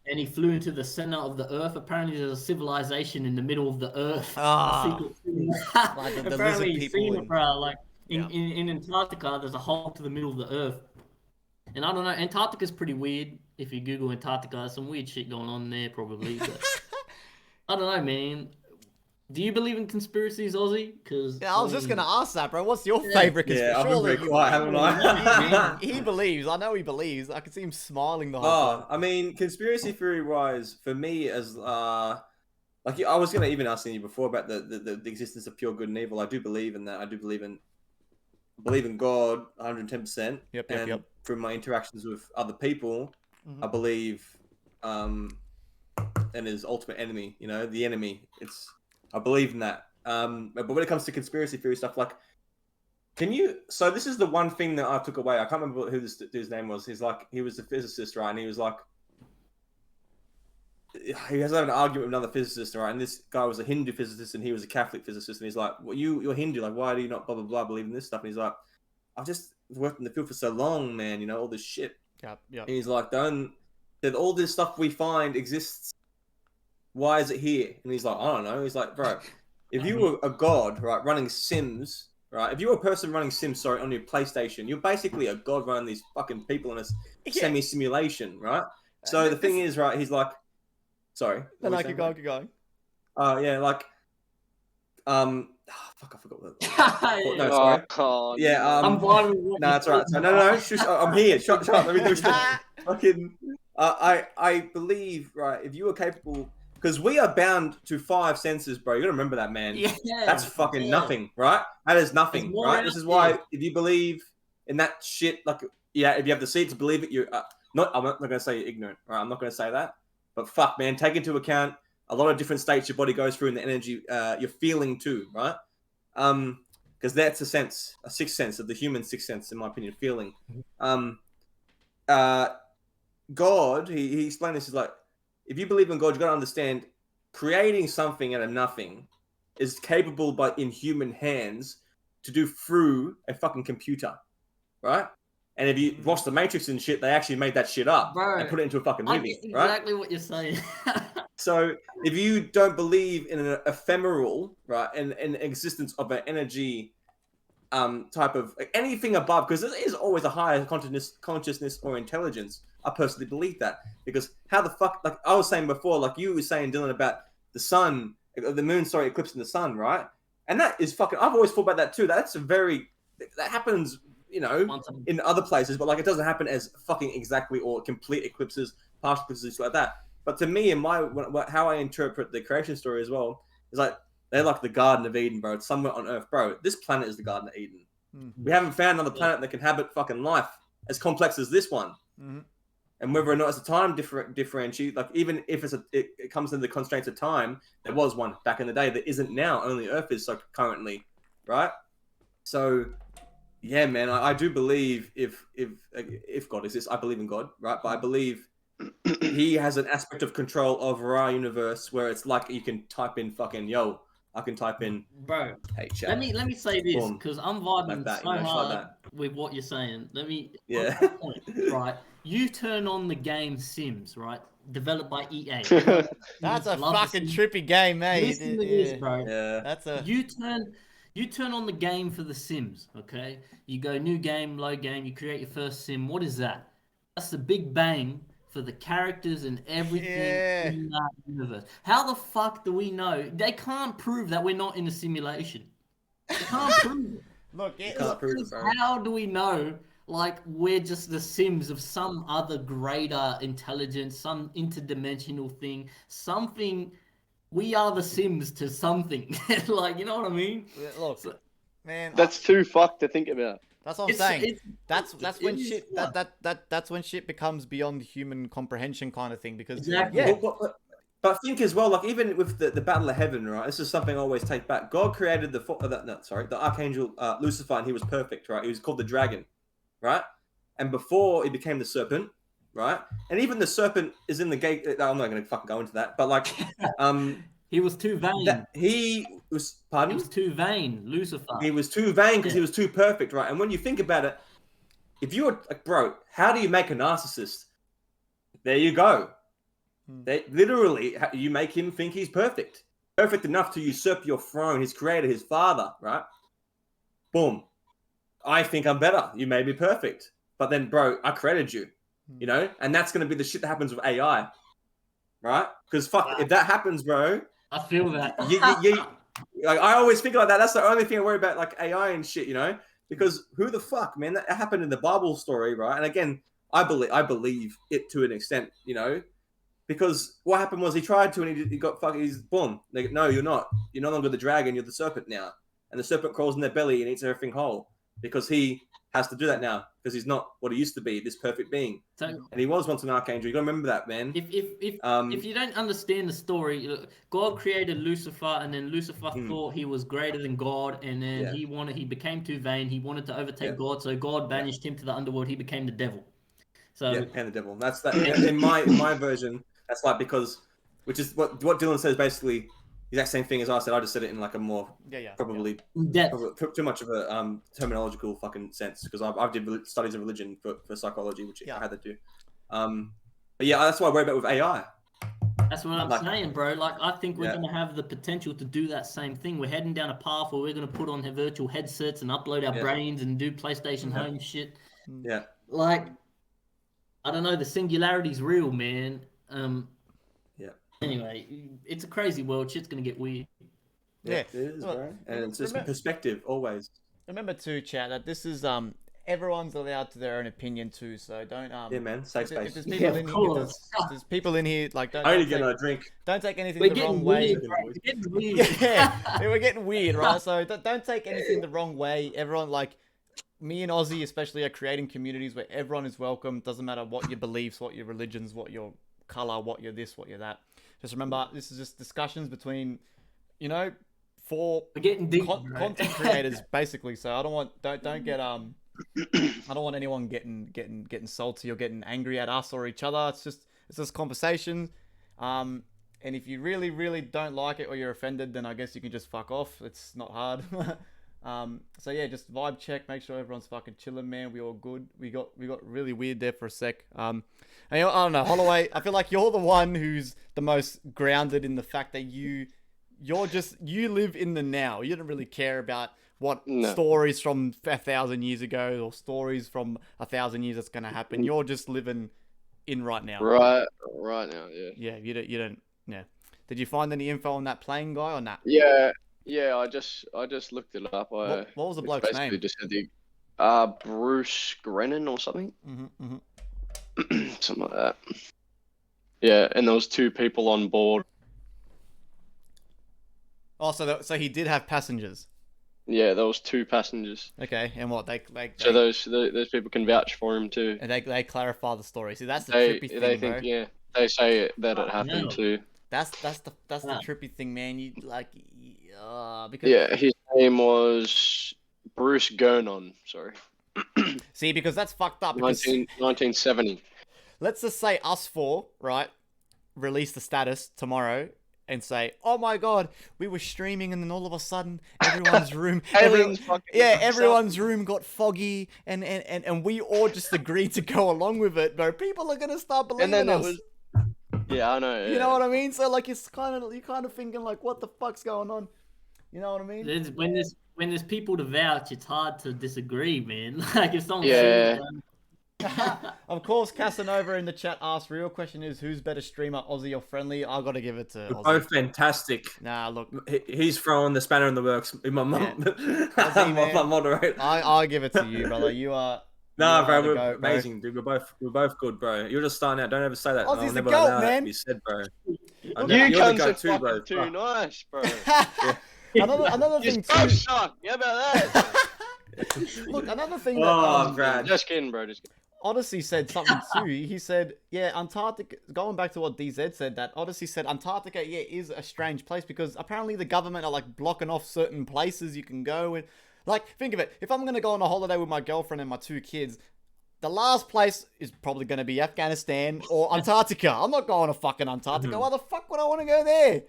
and he flew into the center of the Earth. Apparently, there's a civilization in the middle of the Earth. Ah. A secret city. Like the Apparently, lizard he's people seen and- it, bro. Like Yeah. in Antarctica, there's a hole to the middle of the Earth. And I don't know, Antarctica's pretty weird. If you Google Antarctica, there's some weird shit going on there, probably. But I don't know, man. Do you believe in conspiracies, Aussie? Because Yeah, I was just gonna ask that, bro. What's your favorite conspiracy? Yeah, I've been very quiet, haven't I? he believes. I know he believes. I can see him smiling the whole Oh, time. I mean, conspiracy theory wise, for me, as like I was gonna even ask you before about the existence of pure good and evil. I do believe in that. I do believe in God 110%. Yep. And through my interactions with other people, I believe in his ultimate enemy. You know, the enemy. I believe in that. But when it comes to conspiracy theory stuff, like, can you? So this is the one thing that I took away. I can't remember who this dude's name was. He was a physicist, right? And he was like, he has an argument with another physicist, right? And this guy was a Hindu physicist, and he was a Catholic physicist. And he's like, "Well, you're Hindu. Like, why do you not blah blah blah believe in this stuff?" And he's like, "I've just worked in the field for so long, man. You know, all this shit." Yep. And he's like, that all this stuff we find exists. Why is it here? And he's like, I don't know. He's like, bro, if you were a god, right, running Sims, right? If you were a person running Sims, sorry, on your PlayStation, you're basically a god running these fucking people in a semi-simulation, right? So the thing is, right, he's like, sorry. Then I could go. Yeah, like, fuck, I forgot what that. No, sorry. Oh, Yeah, I'm fine with what no, you it's alright. said. No, shush, I'm here. Shut up. Let me do this. Fucking, I believe, right, if you were capable, because we are bound to 5 senses, bro. You gotta remember that, man. Yeah, That's fucking nothing, right? That is nothing, There's more right? out This is there. why, if you believe in that shit, like, yeah, if you have the seed to believe it, you're I'm not gonna say you're ignorant, right? I'm not gonna say that, but fuck, man, take into account a lot of different states your body goes through and the energy you're feeling too, right? Because that's a sixth sense of the human sixth sense, in my opinion, feeling. God, he explained this, is like, if you believe in God, you got to understand, creating something out of nothing is capable, but in human hands, to do through a fucking computer, right? And if you watch The Matrix and shit, they actually made that shit up and put it into a fucking I movie, get right? exactly what you're saying. So if you don't believe in an ephemeral, right, and an existence of an energy type of anything above, because there is always a higher consciousness or intelligence. I personally believe that, because how the fuck, like I was saying before, like you were saying, Dylan, about the moon, eclipsing the sun, right? And that is fucking, I've always thought about that too. That happens, you know, in other places, but like it doesn't happen as fucking exactly or complete eclipses, partial eclipses, like that. But to me, in how I interpret the creation story as well, is like, they're like the Garden of Eden, bro. It's somewhere on Earth, bro. This planet is the Garden of Eden. We haven't found another planet that can inhabit fucking life as complex as this one. And whether or not it's a time differentiate, like even if it comes into the constraints of time, there was one back in the day that isn't now. Only Earth is so currently, right? So, yeah, man, I do believe if God exists, I believe in God, right? But I believe he has an aspect of control over our universe where it's like you can type in fucking I can type in, bro. Hey, chat. Let me say this, Boom. because I'm vibing Like that, so you know, hard like that. with what you're saying. Let me Yeah. point, right? You turn on the game Sims, right? Developed by EA. That's a Love the fucking Sims. trippy game, mate. Listen to this, bro. Yeah. That's a. You turn on the game for the Sims, okay? You go new game, low game, you create your first Sim. What is that? That's the big bang for the characters and everything in that universe. How the fuck do we know? They can't prove that we're not in a simulation. They can't prove it. Look, Can't prove it, bro. How do we know, like, we're just the Sims of some other greater intelligence, some interdimensional thing, something? We are the Sims to something. Like, you know what I mean? look, man. That's too fucked to think about. That's what I'm saying. That's when it is shit fun. that's when shit becomes beyond human comprehension kind of thing. Because Exactly. yeah, But think as well, like even with the Battle of Heaven, right? This is something I always take back. God created the Archangel Lucifer, and he was perfect, right? He was called the dragon, right? And before he became the serpent, right? And even the serpent is in the gate. I'm not going to fucking go into that, but like, He was too vain. pardon? He was too vain, Lucifer. He was too vain because he was too perfect, right? And when you think about it, if you were like, bro, how do you make a narcissist? There you go. They literally, you make him think he's perfect enough to usurp your throne, his creator, his father, right? Boom. I think I'm better. You made me perfect, but then, bro, I created you, you know, and that's gonna be the shit that happens with AI, right? Because if that happens, bro, I feel that. Like I always think like that. That's the only thing I worry about, like AI and shit, you know, because who the fuck, man? That happened in the Bible story, right? And again, I believe it to an extent, you know. Because what happened was he tried to and he got fucking, he's boom. Like, no, you're not. You're no longer the dragon, you're the serpent now. And the serpent crawls in their belly and eats everything whole. Because he has to do that now. Because he's not what he used to be, this perfect being. So, and he was once an archangel. You gotta remember that, man. If you don't understand the story, God created Lucifer, and then Lucifer thought he was greater than God, and then he became too vain. He wanted to overtake God, so God banished him to the underworld. He became the devil. So became the devil. That's that. In my version, that's like because, which is what Dylan says basically. The exact same thing as I said. I just said it in like a more probably too much of a terminological fucking sense because I did studies of religion for psychology, which I had to do. But yeah, that's what I worry about with AI. That's what I'm saying, bro. Like, I think we're gonna have the potential to do that same thing. We're heading down a path where we're gonna put on virtual headsets and upload our brains and do PlayStation Home shit. Yeah. Like, I don't know. The singularity's real, man. Anyway, it's a crazy world. Shit's gonna get weird. Yeah, it is, bro. And it's just perspective always. Remember too, chat, that this is everyone's allowed to their own opinion too. So don't yeah, man, safe space. If there's people in here, if there's people in here like don't. I only get a drink. Don't take anything the wrong way. We're getting weird. Yeah, we're getting weird, right? So don't take anything the wrong way. Everyone like. Me and Aussie especially are creating communities where everyone is welcome. Doesn't matter what your beliefs, what your religions, what your color, what you're this, what you're that. Just remember, this is just discussions between, you know, we're getting deep, content creators basically. So I don't want I don't want anyone getting salty or getting angry at us or each other. It's just conversation. And if you really don't like it or you're offended, then I guess you can just fuck off. It's not hard. So yeah, just vibe check, make sure everyone's fucking chilling, man. We all good. We got really weird there for a sec. And, I don't know, Holloway, I feel like you're the one who's the most grounded in the fact that you live in the now. You don't really care about what stories from 1,000 years ago or stories from 1,000 years that's gonna happen. You're just living in right now. Right now, yeah. Yeah, you don't. Yeah. Did you find any info on that plane guy or not? Yeah, I just looked it up. What was the bloke's name? Basically just said the Bruce Grennan or something. Something like that. Yeah, and there was 2 people on board. Oh, so he did have passengers. Yeah, there was 2 passengers. Okay, and what they so those people can vouch for him too. And they clarify the story. See, that's the trippy thing, they think, bro. they say that it happened too. That's the trippy thing, man. You like, because his name was Bruce Gernon. Sorry. See, because that's fucked up. 1970. Let's just say us 4, right, release the status tomorrow and say, "Oh my god, we were streaming and then all of a sudden everyone's room, everyone's room got foggy and we all just agreed to go along with it, bro." People are gonna start believing us. Yeah, I know. Yeah. You know what I mean? So like, you're kind of thinking like, what the fuck's going on? You know what I mean? When there's people to vouch, it's hard to disagree, man. Like if someone Of course, Casanova in the chat asked, real question is, who's better streamer, Aussie or Friendly? I gotta give it to Aussie. Both fantastic. Nah, look. He's throwing the spanner in the works. My moderator. I give it to you, brother. You are... Nah, bro, we're amazing, dude. We're both good, bro. You're just starting out. Don't ever say that. Aussie's the goat, man. You said, bro. You cunts are fucking too nice, bro. Another thing too. You suck. How about that? Look, another thing that... Brad. Just kidding, bro. Just kidding. Odyssey said something too. He said, yeah, Antarctica, going back to what DZ said, that Odyssey said Antarctica, is a strange place because apparently the government are like blocking off certain places you can go. And like, think of it. If I'm going to go on a holiday with my girlfriend and my 2 kids, the last place is probably going to be Afghanistan or Antarctica. I'm not going to fucking Antarctica. Why the fuck would I want to go there?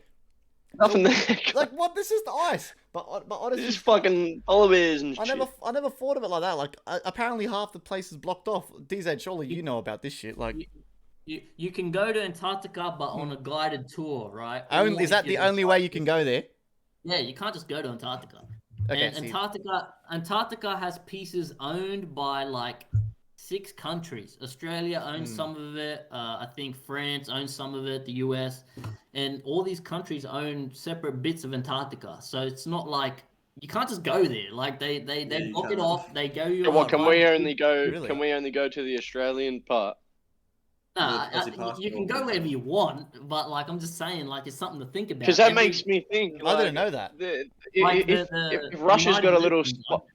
Nothing there. Like what? This is the ice. But honestly, Just fucking polar bears and I shit. never thought of it like that. Like apparently half the place is blocked off. DZ, surely you know about this shit. Like You can go to Antarctica, but on a guided tour, right? only is that the only way you can go there? Yeah, you can't just go to Antarctica. Okay, And see. Antarctica has pieces owned by like 6 countries. Australia owns some of it. I think France owns some of it. The US, and all these countries own separate bits of Antarctica. So it's not like you can't just go there. Like they you block it can't. off. They go you. Yeah, what can we only go? Really? Can we only go to the Australian part? Nah, Aussie passport. you can go wherever you want, but like I'm just saying, like it's something to think about. Because that makes me think. I didn't know that. If Russia's got a little United spot,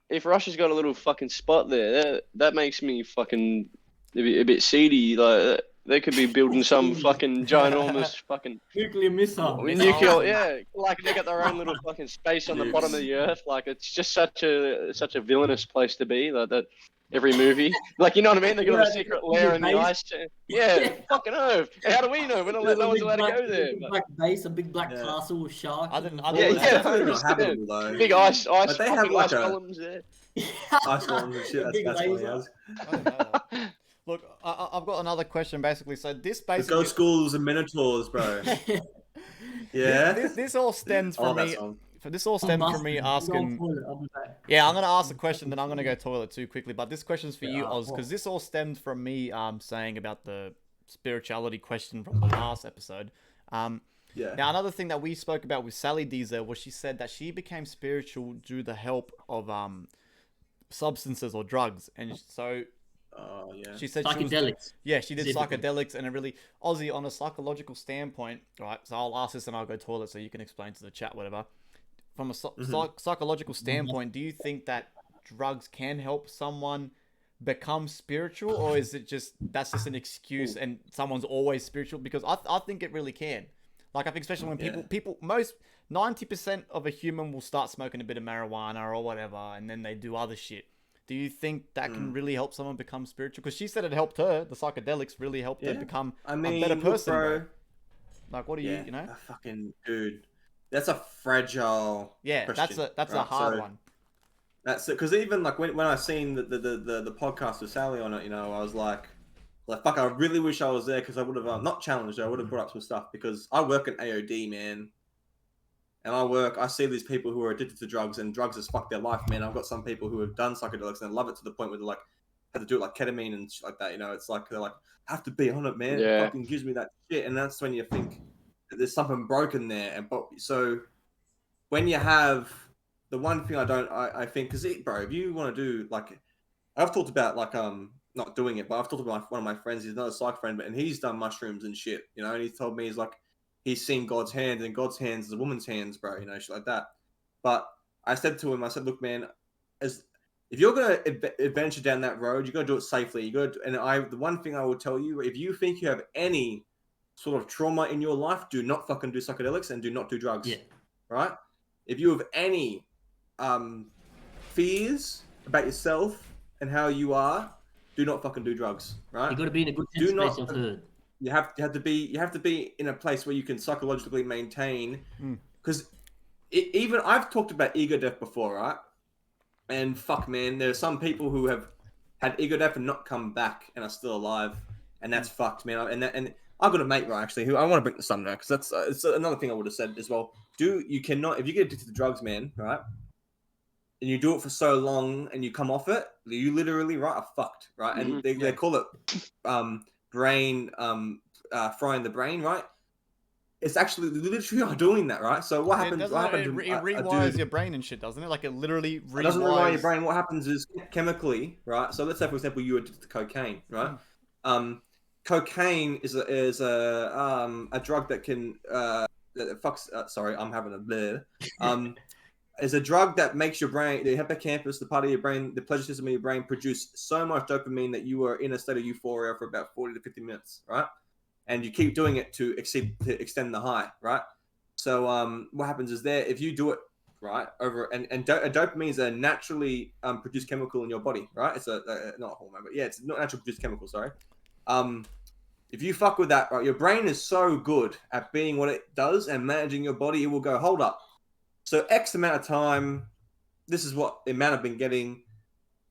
if Russia's got a little fucking spot there, that makes me fucking a bit seedy. Like they could be building some fucking ginormous fucking nuclear missile. nuclear. Yeah, like they got their own little fucking space on the bottom of the earth. Like it's just such a villainous place to be. Like that. Every movie, like you know what I mean? They got a secret lair in the ice. Yeah, fucking know. How do we know? We don't let no one's allowed to go there. A big black base, a big black castle with sharks. I didn't Yeah, know yeah, that. Definitely not 100%. habitable though. Big ice, But they have fucking like ice a- columns there. Ice columns and shit. That's Big what he laser. has. I didn't know that. Look, I've got another question basically. So this The basically ghost schools and minotaurs, bro. Yeah. this all stems Oh, from that me. song. This all stems from me asking. Yeah, I'm gonna ask a question, then I'm gonna go toilet too quickly. But this question's for you, Oz, because this all stemmed from me saying about the spirituality question from the last episode. Yeah. Now another thing that we spoke about with Sally Deezer was she said that she became spiritual due the help of substances or drugs, and so Oh yeah. she said Psychedelics. she did Specifically. psychedelics, and it really Aussie on a psychological standpoint, right? So I'll ask this and I'll go toilet, so you can explain to the chat whatever. From a psychological standpoint, do you think that drugs can help someone become spiritual, or is it just that's just an excuse and someone's always spiritual? Because I think it really can. Like I think especially when people most 90% of a human will start smoking a bit of marijuana or whatever, and then they do other shit. Do you think that can really help someone become spiritual? Because she said it helped her. The psychedelics really helped her become a better person, bro. Like, what do you know? Fucking dude, that's a fragile. Yeah, question, that's a right? hard one. That's it, because even like when I seen the podcast with Sally on it, you know, I was like fuck, I really wish I was there because I would have not challenged her. I would have brought up some stuff because I work in AOD, man, and I see these people who are addicted to drugs, and drugs has fucked their life, man. I've got some people who have done psychedelics and love it to the point where they're like had to do it like ketamine and shit like that. You know, it's like they're like I have to be on it, man. Yeah. It fucking gives me that shit, and that's when you think that there's something broken there. And but so when you have the one thing I think, because bro, if you want to do like, I've talked about like not doing it, but I've talked about one of my friends. He's another psych friend, and he's done mushrooms and shit, you know. And he's told me he's like he's seen God's hand, and God's hands is a woman's hands, bro, you know, shit like that. But I said to him, I said, look, man, if you're gonna adventure down that road, you got to do it safely. You got the one thing I will tell you, if you think you have any sort of trauma in your life, do not fucking do psychedelics and do not do drugs. Yeah. Right? If you have any fears about yourself and how you are, do not fucking do drugs. Right? You got to be in a good space. I've heard. You have to be in a place where you can psychologically maintain. Because even I've talked about ego death before, right? And fuck, man, there are some people who have had ego death and not come back and are still alive, and that's fucked, man. And I've got a mate, right, actually, who I want to bring this up now because that's it's another thing I would have said as well. You cannot, if you get addicted to drugs, man, right, and you do it for so long and you come off it, you literally, right, are fucked, right? And they call it brain frying the brain, right? It's actually literally not doing that, right? So what happens? It rewires your brain and shit, doesn't it? Like it literally rewires. It doesn't rewire your brain. What happens is chemically, right? So let's say, for example, you addicted to cocaine, right? Cocaine is a drug that can that fucks. Sorry, I'm having a blur. Is a drug that makes your brain, the hippocampus, the part of your brain, the pleasure system of your brain, produce so much dopamine that you are in a state of euphoria for about 40 to 50 minutes, right? And you keep doing it to extend the high, right? So what happens is if you do it right over, and dopamine is a naturally produced chemical in your body, right? It's not a hormone, but yeah, it's not naturally produced chemical. Sorry. If if you fuck with that, right, your brain is so good at being what it does and managing your body, it will go, hold up. So X amount of time, this is what the amount I've been getting.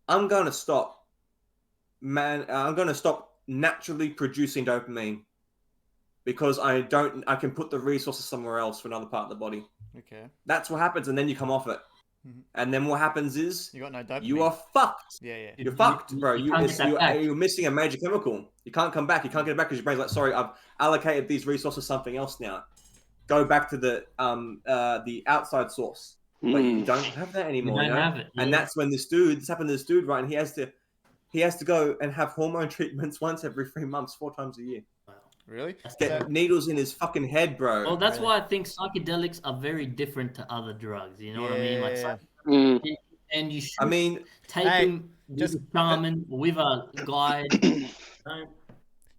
I'm going to stop, man. I'm going to stop naturally producing dopamine because I can put the resources somewhere else for another part of the body. Okay. That's what happens, and then you come off it. Mhm. And then what happens is You got no dopamine. you are fucked. Yeah. You're fucked, bro. you can't get that back. You're missing a major chemical. You can't come back. You can't get it back because your brain's like, sorry, I've allocated these resources to something else now. Go back to the outside source. But you don't have that anymore. You don't have it. And that's when this happened to this dude, right? And he has to go and have hormone treatments once every 3 months, 4 times a year. Really? Get needles in his fucking head, bro. Well, that's why I think psychedelics are very different to other drugs. You know what I mean? Like, and you should take them with a shaman, with a guide.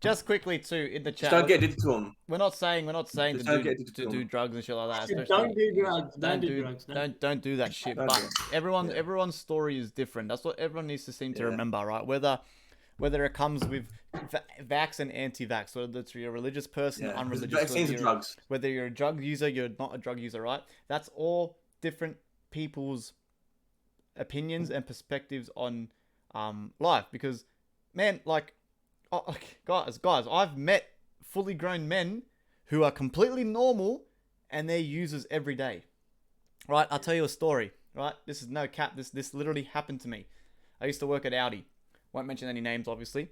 Just quickly too in the chat. Just don't get addicted to them. We're not saying to do drugs and shit like that. Don't do drugs. Don't do drugs. Don't do that shit. But everyone's story is different. That's what everyone needs to seem to remember, right? Whether it comes with vax and anti-vax, whether it's you're a religious person, unreligious, vaccines and drugs. Whether you're a drug user, you're not a drug user, right? That's all different people's opinions and perspectives on life. Because, man, guys, I've met fully grown men who are completely normal and they're users every day. Right? I'll tell you a story. Right? This is no cap. This literally happened to me. I used to work at Audi. Won't mention any names, obviously.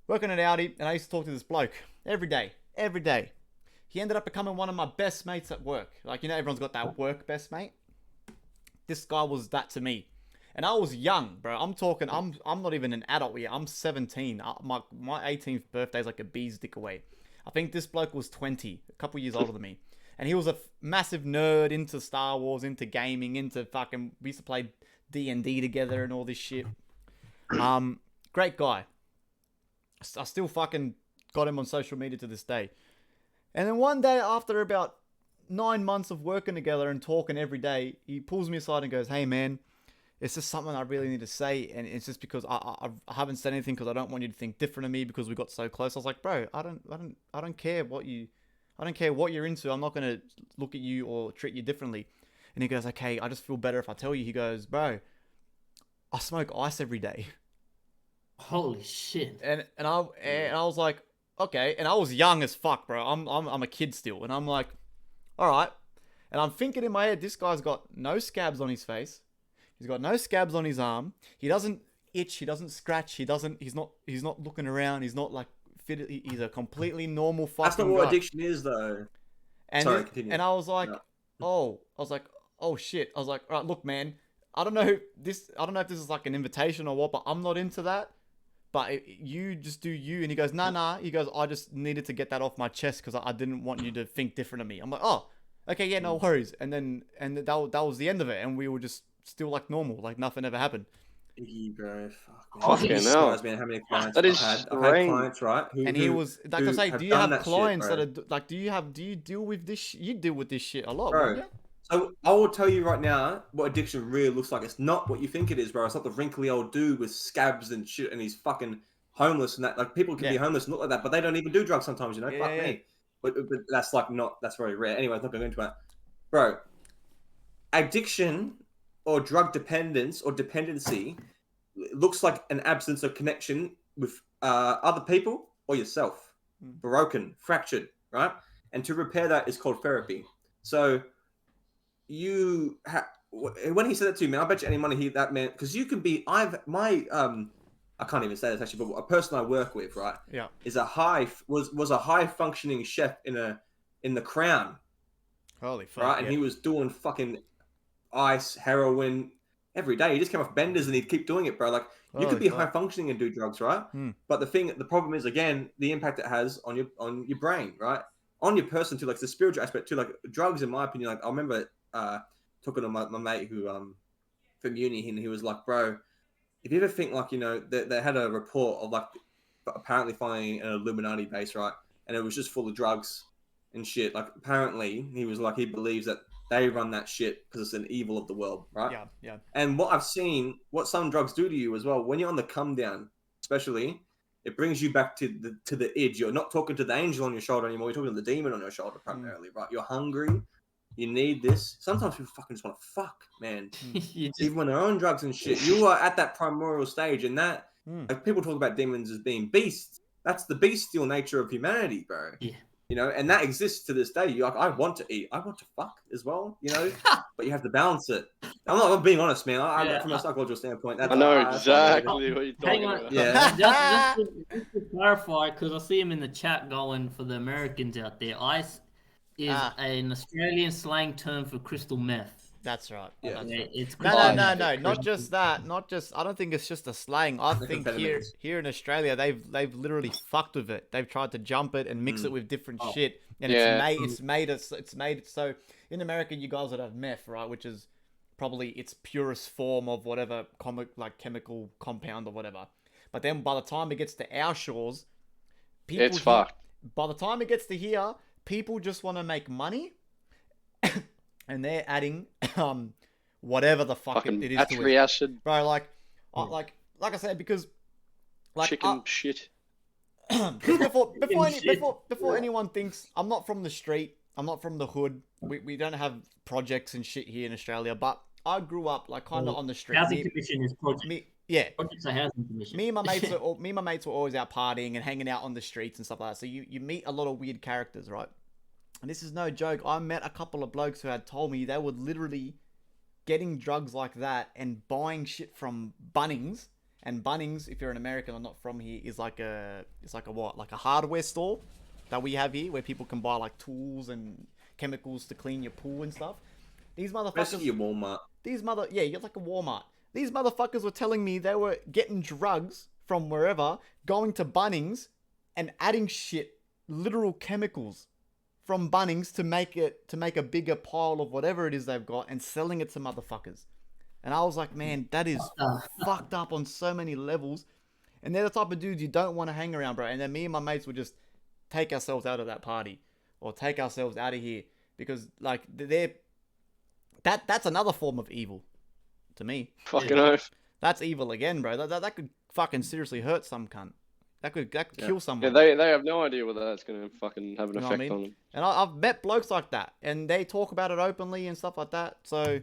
Working at Audi, and I used to talk to this bloke every day. He ended up becoming one of my best mates at work. Like, everyone's got that work best mate. This guy was that to me. And I was young, bro. I'm talking, I'm not even an adult yet. I'm 17. My 18th birthday is like a bee's dick away. I think this bloke was 20, a couple years older than me. And he was a massive nerd into Star Wars, into gaming, into fucking, we used to play D&D together and all this shit. Great guy. I still fucking got him on social media to this day. And then one day, after about 9 months of working together and talking every day, he pulls me aside and goes, "Hey man, it's just something I really need to say, and it's just because I haven't said anything because I don't want you to think different of me because we got so close." I was like, "Bro, I don't care what you're into. I'm not gonna look at you or treat you differently." And he goes, "Okay, I just feel better if I tell you." He goes, "Bro, I smoke ice every day." Holy shit! And I was like, okay. And I was young as fuck, bro. I'm a kid still, and I'm like, all right. And I'm thinking in my head, this guy's got no scabs on his face. He's got no scabs on his arm. He doesn't itch. He doesn't scratch. He's not looking around. He's not like fit. He's a completely normal fucking That's not what guy. addiction is, though. And Sorry, continue. And I was like, oh shit. I was like, all right, look, man. I don't know if this is like an invitation or what, but I'm not into that. But you just do you. And he goes, nah. He goes, I just needed to get that off my chest because I didn't want you to think different of me. I'm like, oh, okay, yeah, no worries. And that was the end of it. And we were just still like normal, like nothing ever happened. Bro, fucking hell. Man, how many clients that is I've had clients, right? And he was like, I say, do you have clients that are like, do you deal with this? You deal with this shit a lot, bro. Don't you? So I will tell you right now what addiction really looks like. It's not what you think it is, bro. It's not the wrinkly old dude with scabs and shit, and he's fucking homeless and that. Like people can be homeless and look like that, but they don't even do drugs sometimes. You know, fuck me. But that's like that's very rare. Anyway, I'm not going to go into that, bro. Addiction or drug dependence or dependency looks like an absence of connection with other people or yourself. Broken, fractured, right? And to repair that is called therapy. So when he said that to me, I bet you any money that meant, because you can be, I can't even say this actually, but a person I work with, right? Yeah. Is was a high functioning chef in the Crown. Holy fuck. Right? And he was doing fucking ice, heroin every day. He just came off benders and he'd keep doing it, bro. Like you could be high functioning and do drugs, right? But the problem is, again, the impact it has on your brain, right? On your person too, like the spiritual aspect too. Like drugs, in my opinion, like I remember talking to my mate who from uni, and he was like, bro, if you ever think like, they had a report of like apparently finding an Illuminati base, right? And it was just full of drugs and shit. Like apparently he was like, he believes that they run that shit because it's an evil of the world, right? Yeah. And what I've seen, what some drugs do to you as well, when you're on the come down, especially, it brings you back to the edge. You're not talking to the angel on your shoulder anymore. You're talking to the demon on your shoulder primarily, right? You're hungry. You need this. Sometimes people fucking just want to fuck, man. Even when they're on drugs and shit, you are at that primordial stage, and that like, people talk about demons as being beasts. That's the bestial nature of humanity, bro. Yeah. You know, and that exists to this day. You're like, I want to eat, I want to fuck as well, you know, but you have to balance it. I'm being honest, man. From a psychological standpoint, that's I know that's exactly what you're talking Hang on. about. Yeah. Just to clarify, because I see him in the chat going for the Americans out there. Ice is an Australian slang term for crystal meth. That's right. Yeah. That's right. It's No. crystal Not just that. Not just. I don't think it's just a slang. I think impediments. here in Australia, they've literally fucked with it. They've tried to jump it and mix it with different shit, and Yeah. it's made it so. In America, you guys would have meth, right? Which is probably its purest form of whatever chemical compound or whatever. But then by the time it gets to our shores, It's fucked. By the time it gets to here, people just want to make money. And they're adding whatever the fuck Fucking it is battery to it. acid, Bro, like I said, because like chicken shit. before anyone thinks, I'm not from the street, I'm not from the hood. We don't have projects and shit here in Australia, but I grew up like kind of on the street. Housing commission is project. Yeah. Projects are housing commission. Me and my mates were always out partying and hanging out on the streets and stuff like that. So you meet a lot of weird characters, right? And this is no joke. I met a couple of blokes who had told me they were literally getting drugs like that and buying shit from Bunnings. And Bunnings, if you're an American or not from here, is like a hardware store that we have here where people can buy like tools and chemicals to clean your pool and stuff. These motherfuckers. Basically, your Walmart. You're like a Walmart. These motherfuckers were telling me they were getting drugs from wherever, going to Bunnings and adding shit, literal chemicals from Bunnings to make a bigger pile of whatever it is they've got and selling it to motherfuckers. And I was like, man, that is fucked up on so many levels. And they're the type of dudes you don't want to hang around, bro. And then me and my mates would just take ourselves out of that party or take ourselves out of here because like that's another form of evil to me. Fucking oath. That's evil again, bro. That could fucking seriously hurt some cunt. That could kill someone. Yeah, they have no idea whether that's gonna fucking have an You know what I effect mean? on them. And I've met blokes like that, and they talk about it openly and stuff like that. So,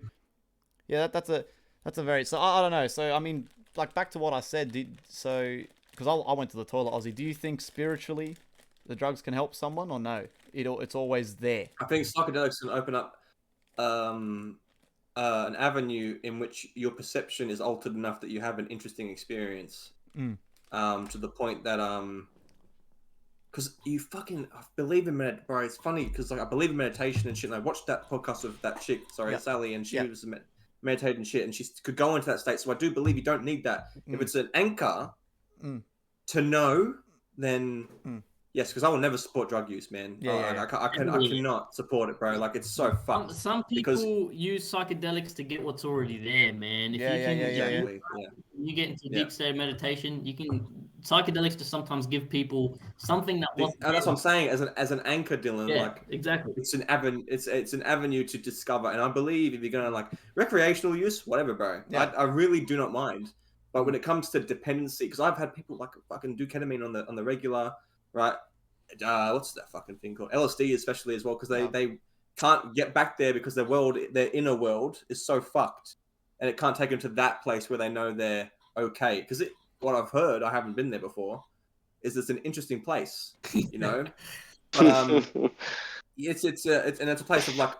yeah, that's a very. So I don't know. So I mean, like back to what I said. Because I went to the toilet, Aussie. Do you think spiritually the drugs can help someone, or no? It's always there. I think psychedelics can open up an avenue in which your perception is altered enough that you have an interesting experience. To the point that because you fucking believe in bro. It's funny because like I believe in meditation and shit. And I watched that podcast of that chick, Sally, and she was meditating shit, and she could go into that state. So I do believe you don't need that. If it's an anchor to know, then yes, because I will never support drug use, man. I cannot support it, bro. Like it's so fucked. Some people use psychedelics to get what's already there, man. If you get into deep state of meditation, you can psychedelics to sometimes give people something that wasn't. That's what I'm saying. As an anchor, Dylan. Yeah, like exactly. It's an avenue. It's an avenue to discover. And I believe if you're gonna like recreational use, whatever, bro. Yeah. I really do not mind. But when it comes to dependency, because I've had people like fucking do ketamine on the regular, right? What's that fucking thing called? LSD, especially as well, because they can't get back there because their inner world is so fucked, and it can't take them to that place where they know they're okay. Because what I've heard, I haven't been there before, is it's an interesting place, you know. But it's a place of like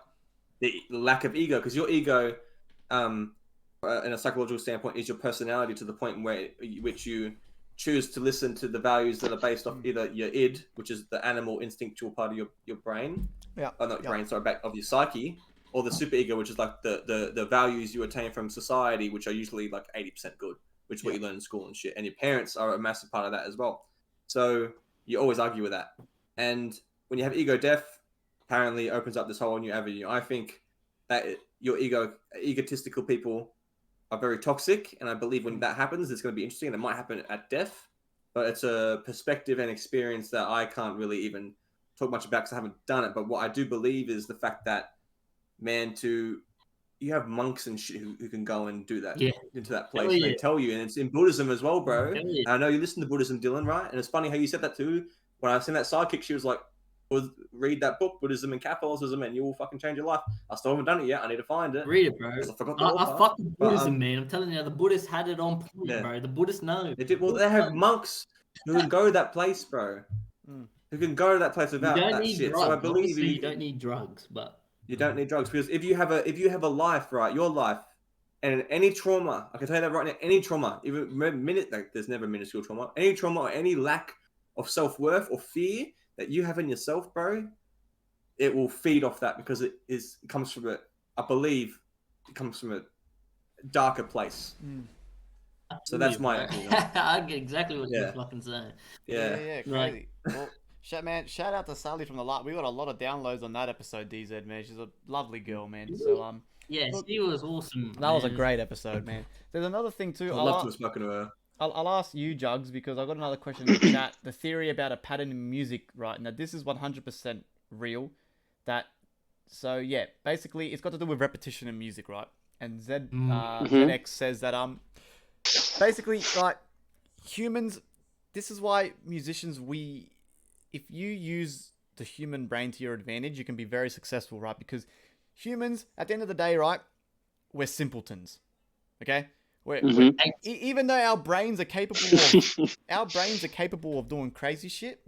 the lack of ego, because your ego, in a psychological standpoint, is your personality to the point which you choose to listen to the values that are based off either your id, which is the animal instinctual part of your brain, not your brain, sorry, back of your psyche, or the superego, which is like the values you attain from society, which are usually like 80% good, which is what you learn in school and shit. And your parents are a massive part of that as well. So you always argue with that. And when you have ego death, apparently it opens up this whole new avenue. I think that your egotistical people are very toxic, and I believe when that happens, it's going to be interesting, and it might happen at death, but it's a perspective and experience that I can't really even talk much about because I haven't done it. But what I do believe is the fact that, man, to you have monks and shit who can go and do that into that Hell place. They yeah. tell you, and it's in Buddhism as well, bro. Hell yeah. And I know you listen to Buddhism, Dylan, right? And it's funny how you said that too. When I seen that sidekick, she was like, read that book, Buddhism and Catholicism, and you will fucking change your life. I still haven't done it yet. I need to find it. Read it, bro. I forgot the I author. fuck with But, Buddhism, man. I'm telling you, the Buddhists had it on point, Yeah. bro. The Buddhists know. They did. Well, they have monks who can go to that place, bro. Who can go to that place You without don't that need shit. drugs. So I believe Obviously, you don't need drugs, but you don't need drugs, because if you have a life, right, your life, and any trauma, I can tell you that right now, any trauma, even there's never minuscule trauma, any trauma or any lack of self-worth or fear that you have in yourself, bro, it will feed off that, because it comes from I believe it comes from a darker place. So that's my opinion. I get exactly what you're fucking saying. Yeah, crazy. Like- Well, shout out to Sally from the lot. We got a lot of downloads on that episode, DZ, man. She's a lovely girl, man. So Yeah, she was awesome. that was a man. great episode, man. There's another thing too. I'd love to have spoken to her. I'll ask you, Jugs, because I got another question in the chat. The theory about a pattern in music, right? Now, this is 100% real. So yeah, basically, it's got to do with repetition in music, right? And ZX says that basically, like, humans, this is why musicians, if you use the human brain to your advantage, you can be very successful, right? Because humans, at the end of the day, right, we're simpletons, okay? Even though our brains are capable of doing crazy shit,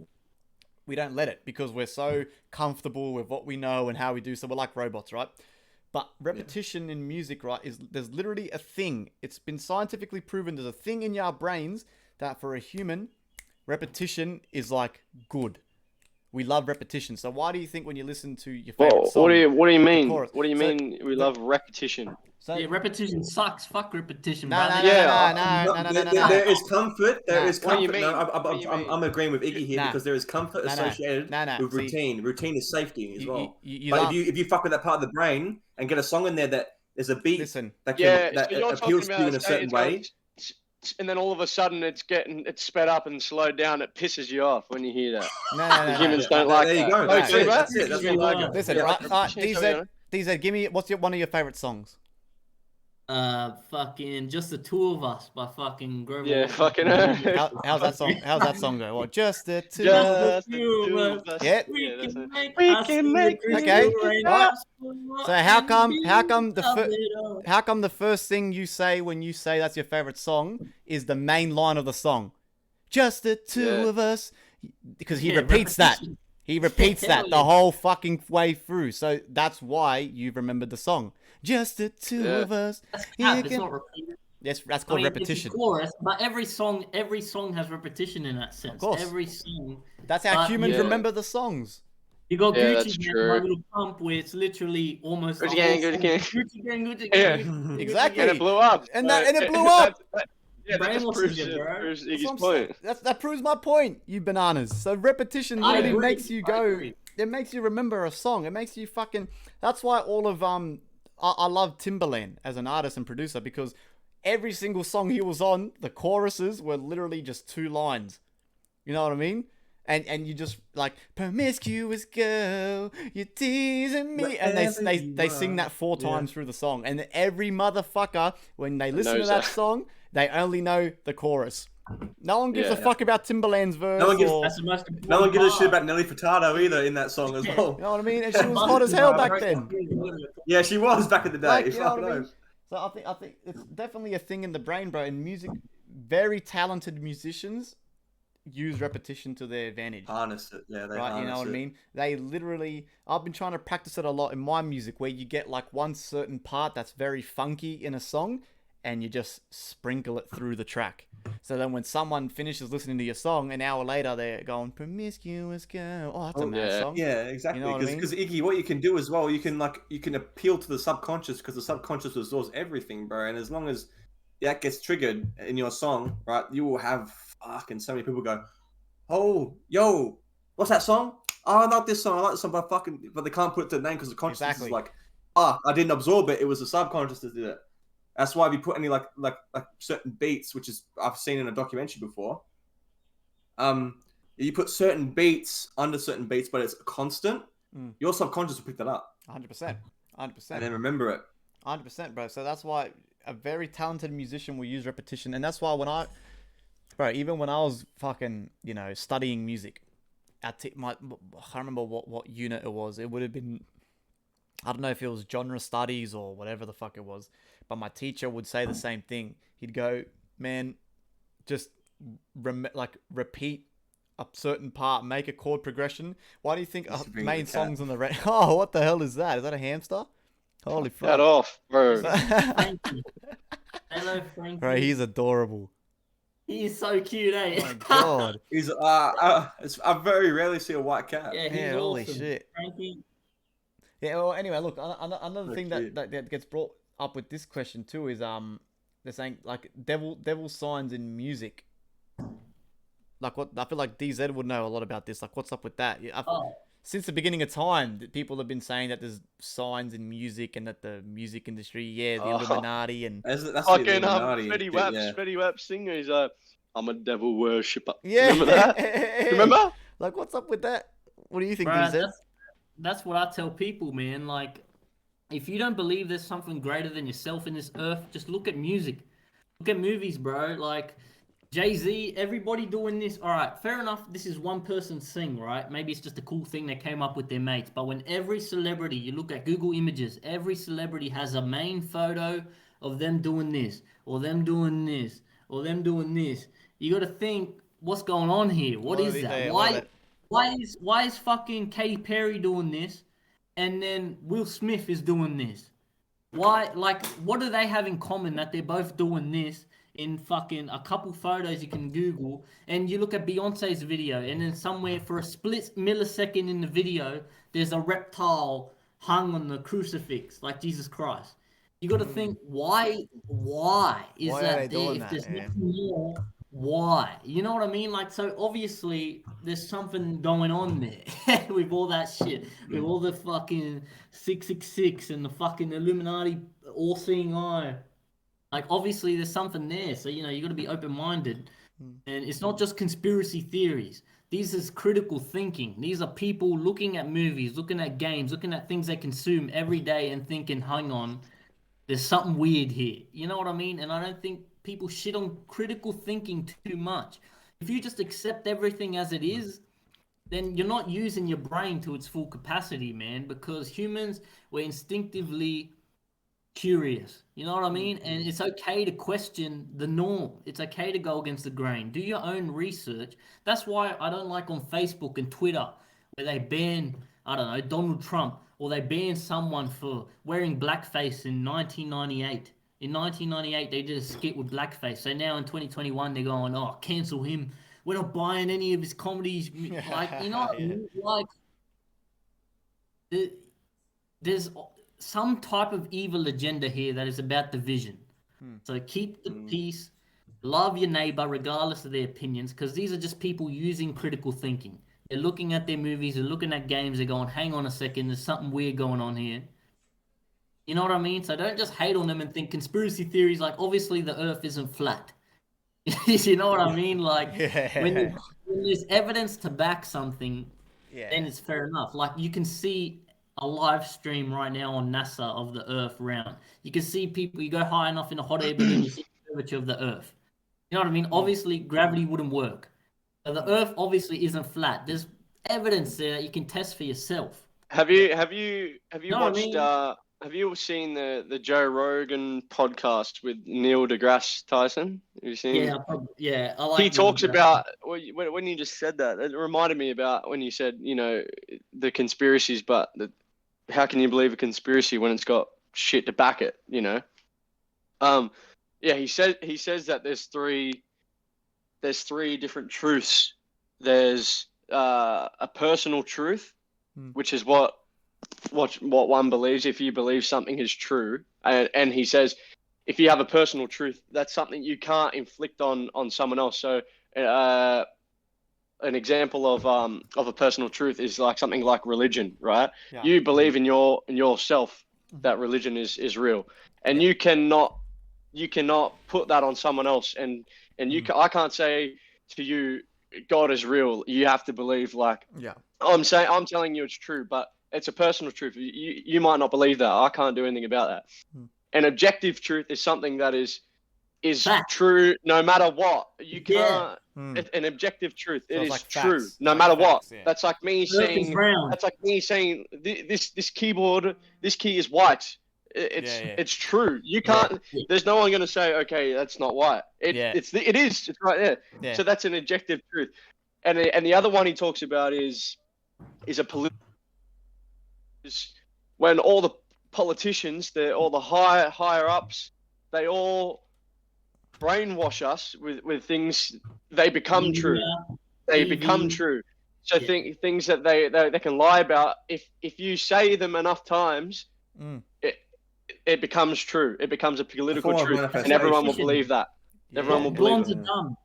we don't let it, because we're so comfortable with what we know and how we do. So we're like robots, right? But repetition in music, right, there's literally a thing. It's been scientifically proven there's a thing in our brains that for a human, repetition is like good. We love repetition. So why do you think when you listen to your favorite song, what do you mean? chorus- What do you mean we love repetition? So, Yeah, repetition sucks. Fuck repetition, No, brother. no. There is comfort. There is What do you comfort. mean? No, What do you mean? I'm agreeing with Iggy here, Nah. because there is comfort associated with See, routine. Routine is safety as well. you But love- if you fuck with that part of the brain and get a song in there that there's a beat Listen. that So you're appeals to you in a say certain it's going- way. and then all of a sudden it's sped up and slowed down. It pisses you off when you hear that. No. Humans don't like There you that. go. No, That's see it. that? That's it. That's what I like. Listen, Yeah, right, repetition is DZ, give me what's one of your favorite songs? Fucking Just the Two of Us by fucking Grover. Yeah, Walker. fucking. How's that song? How's that song go? Well, just the two. Just the two two of of us. Yeah. We Yeah, that's can it. make We us can make a Okay, rain right. up So how come and how come the first thing you say when you say that's your favorite song is the main line of the song? Just the two Yeah. of us, because he Yeah, repeats that. repetition. He repeats Hell that the yeah. whole fucking way through. So that's why you've remembered the song. Just the two Yeah. of us. That's You cap, it's can- not repeated. Yes, that's I called mean, repetition. It's a chorus, but every song has repetition in that sense. course. Every song. That's how But humans yeah. remember the songs. You got Yeah, Gucci that's Gang, true. My Little Pump, where it's literally almost Gucci the Gang, whole Gucci song. Gang. Gucci Gang, Gucci Yeah. Gang, Gucci Exactly. And it blew up. And it blew up. Yeah, that just Brainwashes proves, you, bro. proves That's Iggy's what I'm saying. point. That proves my point, you bananas. So repetition I really agree. makes you I go. agree. It makes you remember a song. It makes you fucking. That's why all of I love Timbaland as an artist and producer, because every single song he was on, the choruses were literally just 2 lines. You know what I mean? And you just like, promiscuous girl, you're teasing me, and they sing that 4 times through the song, and every motherfucker when they listen to knows that that. song, they only know the chorus. No one gives a Yeah. fuck about Timbaland's verse. No one gives- or, That's the most important No one gives a shit part. about Nelly Furtado either in that song as well. you know what I mean? And she was hot as hell back then. Yeah, she was back in the day. Like, you know Fuck what I mean? no. So I think it's definitely a thing in the brain, bro. And music, very talented musicians use repetition to their advantage. Harness it. Yeah, they Right, harness you know what it. I mean? They literally, I've been trying to practice it a lot in my music, where you get like one certain part that's very funky in a song, and you just sprinkle it through the track. So then when someone finishes listening to your song, an hour later they're going, promiscuous girl. Oh, that's a nice yeah. song. Yeah, exactly. You know what I mean? Because Iggy, what you can do as well, you can appeal to the subconscious, because the subconscious absorbs everything, bro. And as long as that gets triggered in your song, right, you will have fucking so many people go, oh, yo, what's that song? Oh, I like this song. I like this song, but they can't put it to the name because the consciousness Exactly. is like, I didn't absorb it. It was the subconscious that did it. That's why if you put any like certain beats, which is I've seen in a documentary before, you put certain beats under certain beats, but it's constant. Your subconscious will pick that up 100%. 100%. and then remember it. 100%, bro. So that's why a very talented musician will use repetition, and that's why even when I was fucking, studying music, I can't remember what unit it was. It would have been, I don't know if it was genre studies or whatever the fuck it was, but my teacher would say the same thing. He'd go, man, just repeat a certain part, make a chord progression. Why do you think main songs on the radio? Oh, what the hell is that? Is that a hamster? Holy fuck! Get off, bro. Frankie. Hello, Frankie. Bro, he's adorable. He is so cute, eh? Oh my god. He's I very rarely see a white cat. Yeah, he's Yeah, holy awesome. shit. Frankie. Yeah. Well, anyway, look, another thing cute. that gets brought up with this question too is they're saying like devil signs in music. Like what I feel like DZ would know a lot about this. Like, what's up with that? Since the beginning of time, people have been saying that there's signs in music and that the music industry, the Illuminati and That's Fucking the Illuminati. Freddie Wapps singer. He's I'm a devil worshipper. yeah. Remember that? Remember? Like, what's up with that? What do you think, Bruh, DZ? that's what I tell people, man. Like, if you don't believe there's something greater than yourself in this earth, just look at music. Look at movies, bro. Like, Jay-Z, everybody doing this. All right, fair enough. This is one person's thing, right? Maybe it's just a cool thing they came up with their mates. But when every celebrity, you look at Google Images, every celebrity has a main photo of them doing this, or them doing this, or them doing this. You got to think, what's going on here? What is that? Why is fucking Katy Perry doing this, and then Will Smith is doing this? Why? Like, what do they have in common that they're both doing this? In fucking a couple photos you can Google, and you look at Beyonce's video, and then somewhere for a split millisecond in the video, there's a reptile hung on the crucifix, like Jesus Christ. You got to think, why is Why are that they there? doing If that, there's man? nothing more, why? You know what I mean? Like, so obviously there's something going on there with all that shit, with all the fucking 666 and the fucking Illuminati all-seeing eye. Like, obviously, there's something there. So, you got to be open-minded. And it's not just conspiracy theories. These is critical thinking. These are people looking at movies, looking at games, looking at things they consume every day and thinking, hang on, there's something weird here. You know what I mean? And I don't think people shit on critical thinking too much. If you just accept everything as it is, then you're not using your brain to its full capacity, man, because humans, we're instinctively curious, you know what I mean? And it's okay to question the norm. It's okay to go against the grain. Do your own research. That's why I don't like on Facebook and Twitter where they ban, I don't know, Donald Trump, or they ban someone for wearing blackface in 1998. In 1998, they did a skit with blackface. So now in 2021, they're going, oh, cancel him. We're not buying any of his comedies. Like, you know what I mean? Like, there's some type of evil agenda here that is about division. So keep the peace, love your neighbor regardless of their opinions, because these are just people using critical thinking. They're looking at their movies, they're looking at games, they're going, hang on a second, there's something weird going on here. You know what I mean? So don't just hate on them and think conspiracy theories, like obviously the earth isn't flat. You know what I mean? Like when there's evidence to back something, then it's fair enough. Like you can see a live stream right now on NASA of the Earth round. You can see people, you go high enough in a hot air balloon, you see the curvature of the Earth. You know what I mean? Obviously, gravity wouldn't work. So the Earth obviously isn't flat. There's evidence there that you can test for yourself. Have you know what I watched? mean? Have you seen the Joe Rogan podcast with Neil deGrasse Tyson? Have you seen? Yeah, I like. He talks about when you just said that. It reminded me about when you said the conspiracies, but how can you believe a conspiracy when it's got shit to back it? Yeah, he says that there's three different truths. There's a personal truth, which is what one believes. If you believe something is true, and he says, if you have a personal truth, that's something you can't inflict on someone else. So, an example of a personal truth is like something like religion, right? Yeah. You believe in yourself that religion is real, and you cannot put that on someone else. And I can't say to you, God is real. You have to believe I'm telling you it's true, but it's a personal truth. You might not believe that. I can't do anything about that. an objective truth is something that is Fact. true no matter what. You can't. Hmm. An objective truth. So It it's is like true facts, no like matter facts, what. yeah. That's like me Earth is saying. round. That's like me saying this keyboard, this key is white. Yeah. It's true. You can't. Yeah. There's no one going to say, okay, that's not white. It Yeah. is. It's right there. Yeah. So that's an objective truth. And the other one he talks about is a political. When all the politicians, all the higher ups, they all brainwash us with things. They become true. They TV. become true. So Yeah. things that they can lie about. If you say them enough times, it becomes true. It becomes a political form of truth, and manifestation. everyone will believe that. Everyone will believe Blondes it. are dumb.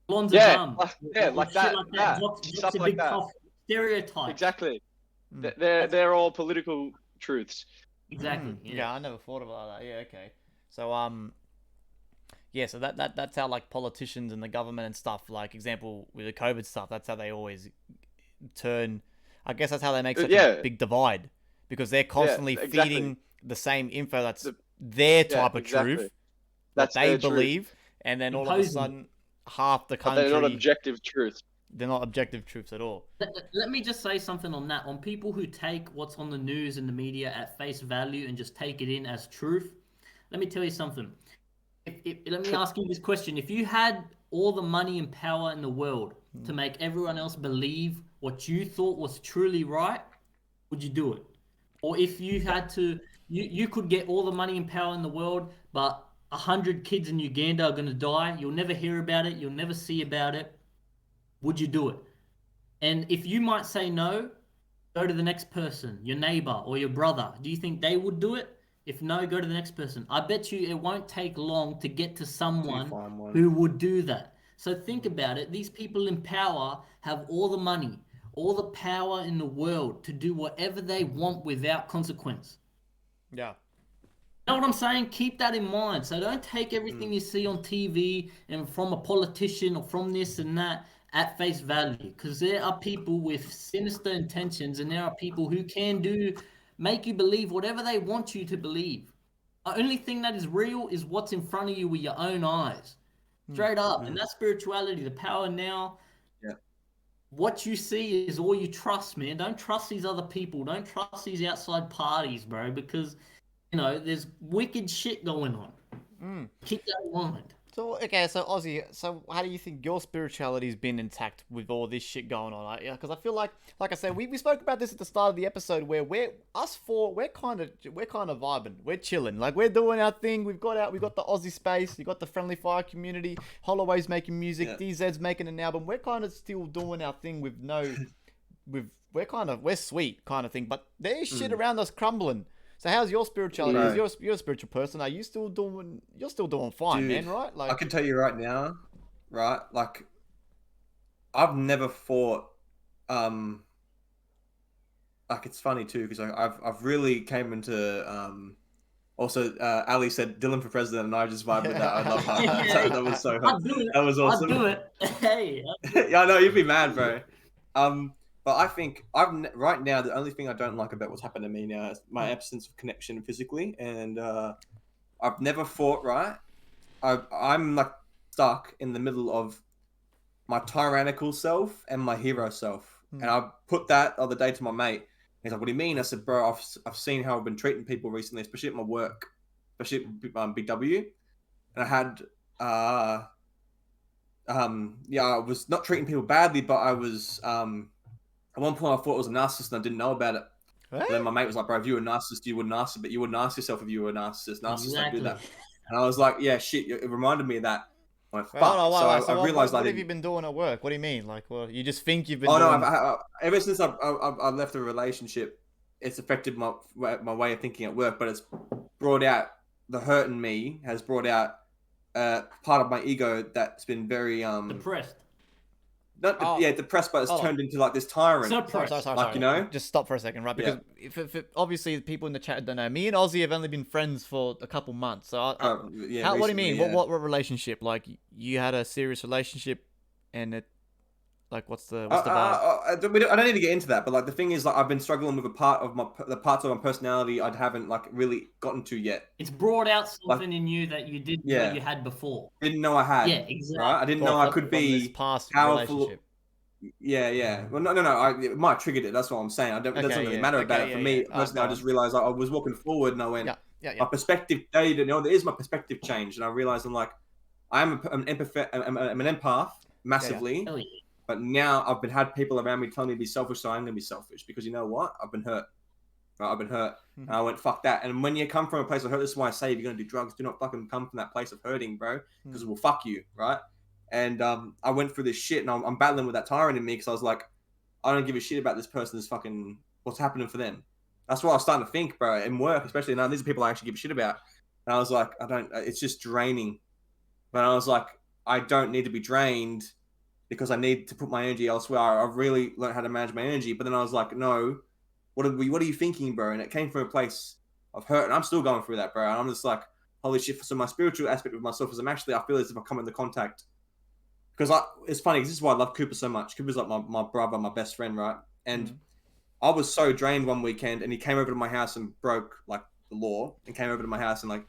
Blondes Yeah, are dumb. like Shit that, like that. stuff Jocks are like big that. tough. Stereotypes. Exactly. Mm. They're all political truths. Exactly. Yeah, I never thought about that. Yeah, okay. So yeah, so that's how like politicians and the government and stuff, like example with the COVID stuff, that's how they always turn. I guess that's how they make such a big divide, because they're constantly exactly. feeding the same info that's their type of truth, That's what they their truth. believe, and then all of a Imposing. sudden half the But country they're not objective truth. they're not objective truths at all. Let me just say something on that. On people who take what's on the news and the media at face value and just take it in as truth, let me tell you something. Let me ask you this question. If you had all the money and power in the world to make everyone else believe what you thought was truly right, would you do it? Or if you had to, you could get all the money and power in the world, but 100 kids in Uganda are going to die. You'll never hear about it. You'll never see about it. Would you do it? And if you might say no, go to the next person, your neighbor or your brother. Do you think they would do it? If no, go to the next person. I bet you it won't take long to get to someone who would do that. So think about it. These people in power have all the money, all the power in the world to do whatever they want without consequence. Yeah. You know what I'm saying? Keep that in mind. So don't take everything you see on TV and from a politician or from this and that at face value, because there are people with sinister intentions, and there are people who can make you believe whatever they want you to believe. The only thing that is real is what's in front of you with your own eyes. Straight up. And that's spirituality, the power now. Yeah. What you see is all you trust, man. Don't trust these other people. Don't trust these outside parties, bro, because, you know, there's wicked shit going on. Keep that in mind. So, okay, so Ozzy, so how do you think your spirituality's been intact with all this shit going on? Because I feel like I said, we spoke about this at the start of the episode, where we're kind of vibing, we're chilling, like we're doing our thing. We've got the Aussie space, you got the FriendlyFire community, Holloway's making music, DZ's making an album. We're kind of still doing our thing with we're sweet kind of thing, but there's shit around us crumbling. So how's your spirituality? Right. You're a spiritual person. Are you still doing? You're still doing fine, Dude, man. Right? Like I can tell you right now, right? Like, I've never fought. Like, it's funny too, because I've really came into. Also, Ali said Dylan for president, and I just vibed with that. I love that. That was so. That was awesome. I'll do it. Hey. Yeah, I know you'd be mad, bro. But I think right now the only thing I don't like about what's happened to me now is my absence of connection physically, and I've never fought. Right, I'm like stuck in the middle of my tyrannical self and my hero self, and I put that the other day to my mate. He's like, "What do you mean?" I said, "Bro, I've seen how I've been treating people recently, especially at my work, especially at BW, and I had I was not treating people badly, but I was at one point, I thought I was a narcissist and I didn't know about it. And then my mate was like, bro, if you were a narcissist, you would narcissist, but you would narcissist yourself if you were a narcissist. Narcissists don't do that. And I was like, yeah, shit. It reminded me of that. I went, fuck. So I realized what have you been doing at work? What do you mean? Like, well, you just think you've been doing... no, ever since I left a relationship, it's affected my way of thinking at work, but it's brought out, the hurt in me has brought out part of my ego that's been very... depressed. Depressed, but it's turned into like this tyrant. Sorry. You know? Just stop for a second, right? Because if obviously people in the chat don't know, me and Ozzy have only been friends for a couple months. So what do you mean? Yeah. What relationship? Like you had a serious relationship, and it, Like, what's the vibe? I don't need to get into that, but like the thing is, like I've been struggling with the parts of my personality I haven't like really gotten to yet. It's brought out something in you that you didn't know you had before. Didn't know I had. Yeah, exactly. Right? I didn't know I could be this past powerful. relationship. Yeah. Well, no. It might have triggered it. That's what I'm saying. It doesn't really matter about it. For me, personally, I just realized I was walking forward and I went, my perspective, there is my perspective changed. And I realized I'm like, I'm an empath massively. Yeah. But now I've had people around me telling me to be selfish, so I'm going to be selfish. Because you know what? I've been hurt. Right? I've been hurt. And I went, fuck that. And when you come from a place of hurt, this is why I say if you're going to do drugs, do not fucking come from that place of hurting, bro. Because it will fuck you, right? And I went through this shit, and I'm battling with that tyrant in me because I was like, I don't give a shit about this person's fucking what's happening for them. That's what I was starting to think, bro. In work, especially now, these are people I actually give a shit about. And I was like, it's just draining. But I was like, I don't need to be drained because I need to put my energy elsewhere. I've really learned how to manage my energy. But then I was like, no, what are you thinking, bro? And it came from a place of hurt, and I'm still going through that, bro. And I'm just like, holy shit. So my spiritual aspect of myself is I feel as if I come into contact. Because it's funny, this is why I love Cooper so much. Cooper's like my brother, my best friend, right? And I was so drained one weekend, and he came over to my house and broke like the law, and came over to my house and like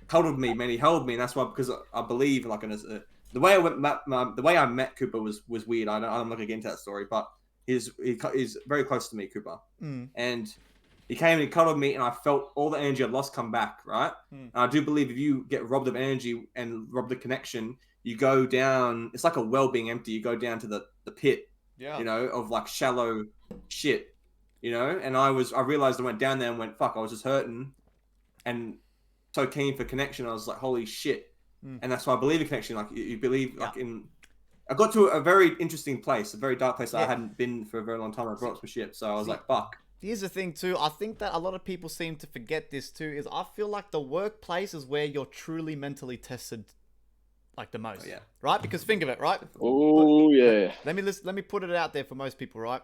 cuddled me, man. He held me, and that's why, because I believe like the way I met Cooper was weird. I'm not gonna get into that story, but he's very close to me, Cooper, and he came and he cuddled me, and I felt all the energy I'd lost come back, right? And I do believe if you get robbed of energy and robbed of connection, you go down, it's like a well being empty. You go down to the pit, you know, of like shallow shit, you know? And I realized I went down there and went, fuck, I was just hurting and so keen for connection. I was like, holy shit. And that's why I believe in connection. Like you believe like I got to a very interesting place, a very dark place that I hadn't been for a very long time. I brought up some shit. So I was like, fuck. Here's the thing too. I think that a lot of people seem to forget this too, is I feel like the workplace is where you're truly mentally tested like the most, right? Because think of it, right? Oh yeah. Let me put it out there for most people, right?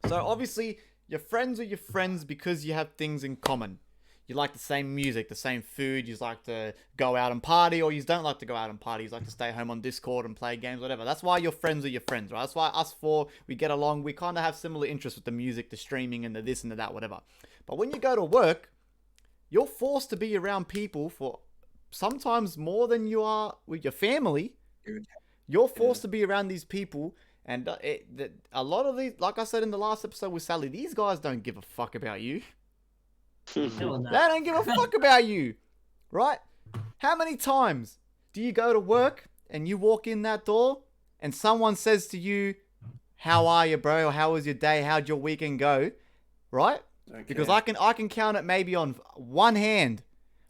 So obviously, your friends are your friends because you have things in common. You like the same music, the same food. You like to go out and party, or you don't like to go out and party. You like to stay home on Discord and play games, whatever. That's why your friends are your friends, right? That's why us four, we get along. We kind of have similar interests with the music, the streaming, and the this and the that, whatever. But when you go to work, you're forced to be around people for sometimes more than you are with your family. You're forced to be around these people, and a lot of these, like I said in the last episode with Sally, these guys don't give a fuck about you. They don't give a fuck about you, right? How many times do you go to work and you walk in that door and someone says to you, how are you, bro? Or how was your day? How'd your weekend go? Right? Okay. Because I can count it maybe on one hand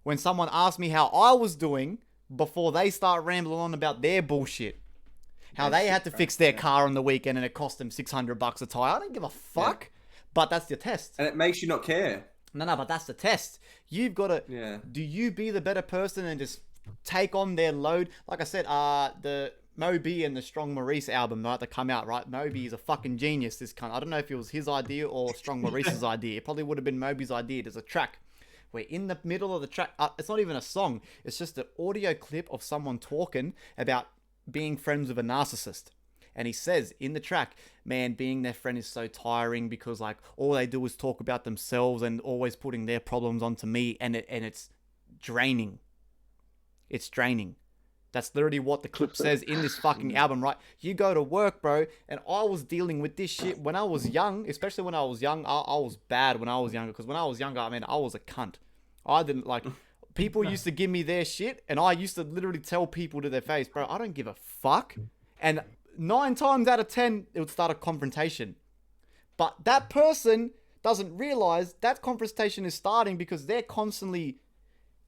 when someone asks me how I was doing before they start rambling on about their bullshit. How they had to fix their car on the weekend and it cost them $600 a tire. I don't give a fuck. But that's your test. And it makes you not care. No, but that's the test. You've got to... Do you be the better person and just take on their load? Like I said, the Moby and the Strong Maurice album, right, that come out, right? Moby is a fucking genius, this cunt. I don't know if it was his idea or Strong Maurice's idea. It probably would have been Moby's idea. There's a track where in the middle of the track... it's not even a song. It's just an audio clip of someone talking about being friends with a narcissist. And he says in the track, man, being their friend is so tiring because like all they do is talk about themselves and always putting their problems onto me, and it's draining. It's draining. That's literally what the clip says in this fucking album, right? You go to work, bro, and I was dealing with this shit when I was young, especially when I was young. I was bad when I was younger, because when I was younger, I mean, I was a cunt. I didn't like... People used to give me their shit, and I used to literally tell people to their face, bro, I don't give a fuck. And 9 times out of 10, it would start a confrontation. But that person doesn't realize that confrontation is starting because they're constantly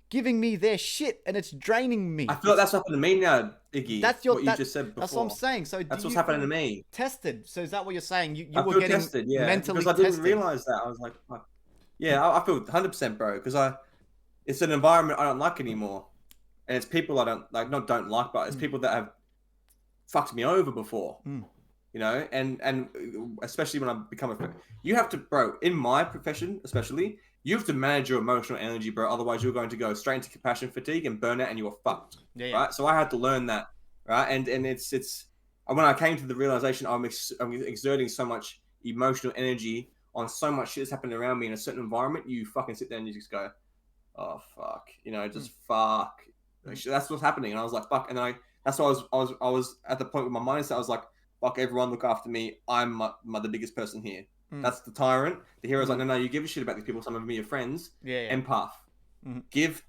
giving me their shit, and it's draining me. I feel like that's happened to me now, Iggy. That's what you just said before. That's what I'm saying. So that's what's happening to me. Tested. So is that what you're saying? You were getting tested, mentally tested. Because I didn't realize that. I was like, yeah, I feel 100%, bro. Because it's an environment I don't like anymore, and it's people I don't like. Not don't like, but it's people that have fucked me over before. You know, and especially when I become a friend, you have to, bro. In my profession, especially, you have to manage your emotional energy, bro. Otherwise, you're going to go straight into compassion fatigue and burnout, and you are fucked. Right. So I had to learn that, right? And it's And when I came to the realization I'm exerting so much emotional energy on so much shit that's happening around me in a certain environment, you fucking sit there and you just go, oh fuck, just fuck. That's what's happening. And I was like, fuck. And then that's why I was at the point with my mindset. I was like, fuck everyone, look after me. I'm the biggest person here. That's the tyrant. The hero's like, no, you give a shit about these people. Some of them are your friends. Yeah. Empath. Mm-hmm. Give,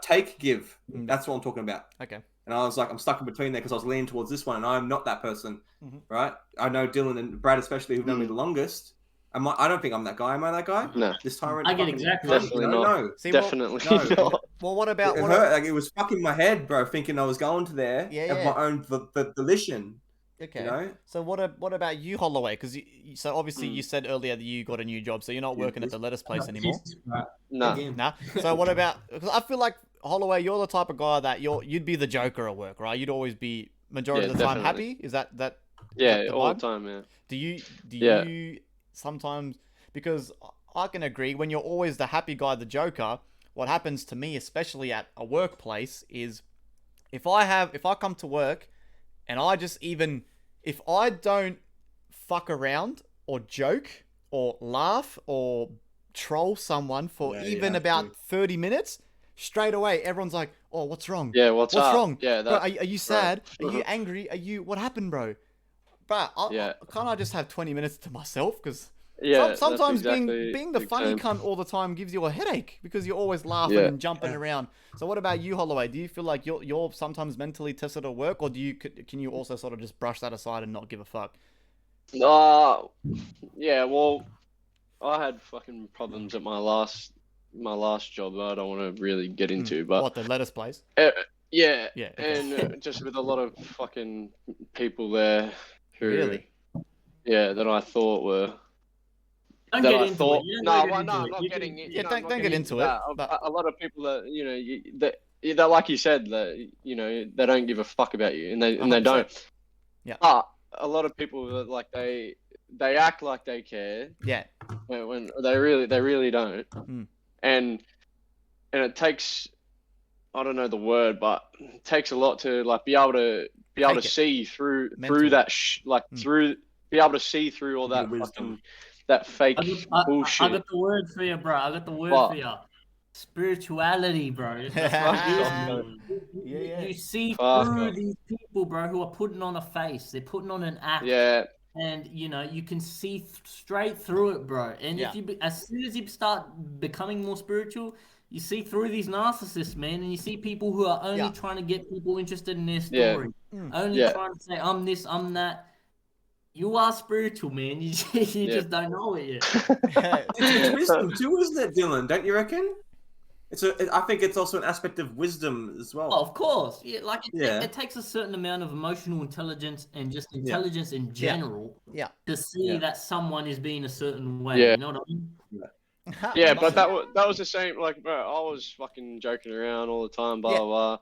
take, give. That's what I'm talking about. Okay. And I was like, I'm stuck in between there because I was leaning towards this one, and I'm not that person, right? I know Dylan and Brad especially, who've known me the longest. I don't think I'm that guy. Am I that guy? No. This tyrant. I get exactly. Definitely not. No. See, Definitely no. not. Well, what about... It hurt. Like, it was fucking my head, bro, thinking I was going to there of my own volition. Okay. So what about you, Holloway? Because so obviously you said earlier that you got a new job, so you're not working at the lettuce place anymore. No. Nah. So what about? Because I feel like Holloway, you're the type of guy that you'd be the Joker at work, right? You'd always be majority of the time definitely. happy. Is that? Yeah, the all vibe? the time, yeah. Do you sometimes? Because I can agree, when you're always the happy guy, the Joker, what happens to me, especially at a workplace, is if I come to work and if I don't fuck around or joke or laugh or troll someone for about 30 minutes, straight away everyone's like, oh, what's wrong? Yeah, what's up? Wrong? Yeah, bro, are you sad? Right. Are you angry? What happened, bro? But can't I just have 20 minutes to myself? Because sometimes being the funny cunt all the time gives you a headache because you're always laughing and jumping around. So what about you, Holloway? Do you feel like you're sometimes mentally tested at work, or can you also sort of just brush that aside and not give a fuck? Yeah, well, I had fucking problems at my last job that I don't want to really get into, but what, the lettuce place? Yeah, okay. And just with a lot of fucking people there who, really, that I thought were. Don't get into it. No, I'm not getting it. Yeah, don't get into it. But a lot of people that that like you said, that they don't give a fuck about you, and they don't. Yeah. But a lot of people that like they act like they care. Yeah. When they really don't. And it takes, I don't know the word, but it takes a lot to like be able to see through that be able to see through all that fucking. That fake bullshit. I got the word for you, bro. I got the word for you. Spirituality, bro. You see through these people, bro, who are putting on a face. They're putting on an act. Yeah. And you can see straight through it, bro. And as soon as you start becoming more spiritual, you see through these narcissists, man, and you see people who are only trying to get people interested in their story, only trying to say, "I'm this, I'm that." You are spiritual, man. You just don't know it yet. It's wisdom too, isn't it, Dylan? Don't you reckon? I think it's also an aspect of wisdom as well. Oh, of course. It takes a certain amount of emotional intelligence and just intelligence in general to see that someone is being a certain way. Yeah. You know what I mean? Yeah, but that was the same. Like, bro, I was fucking joking around all the time, blah blah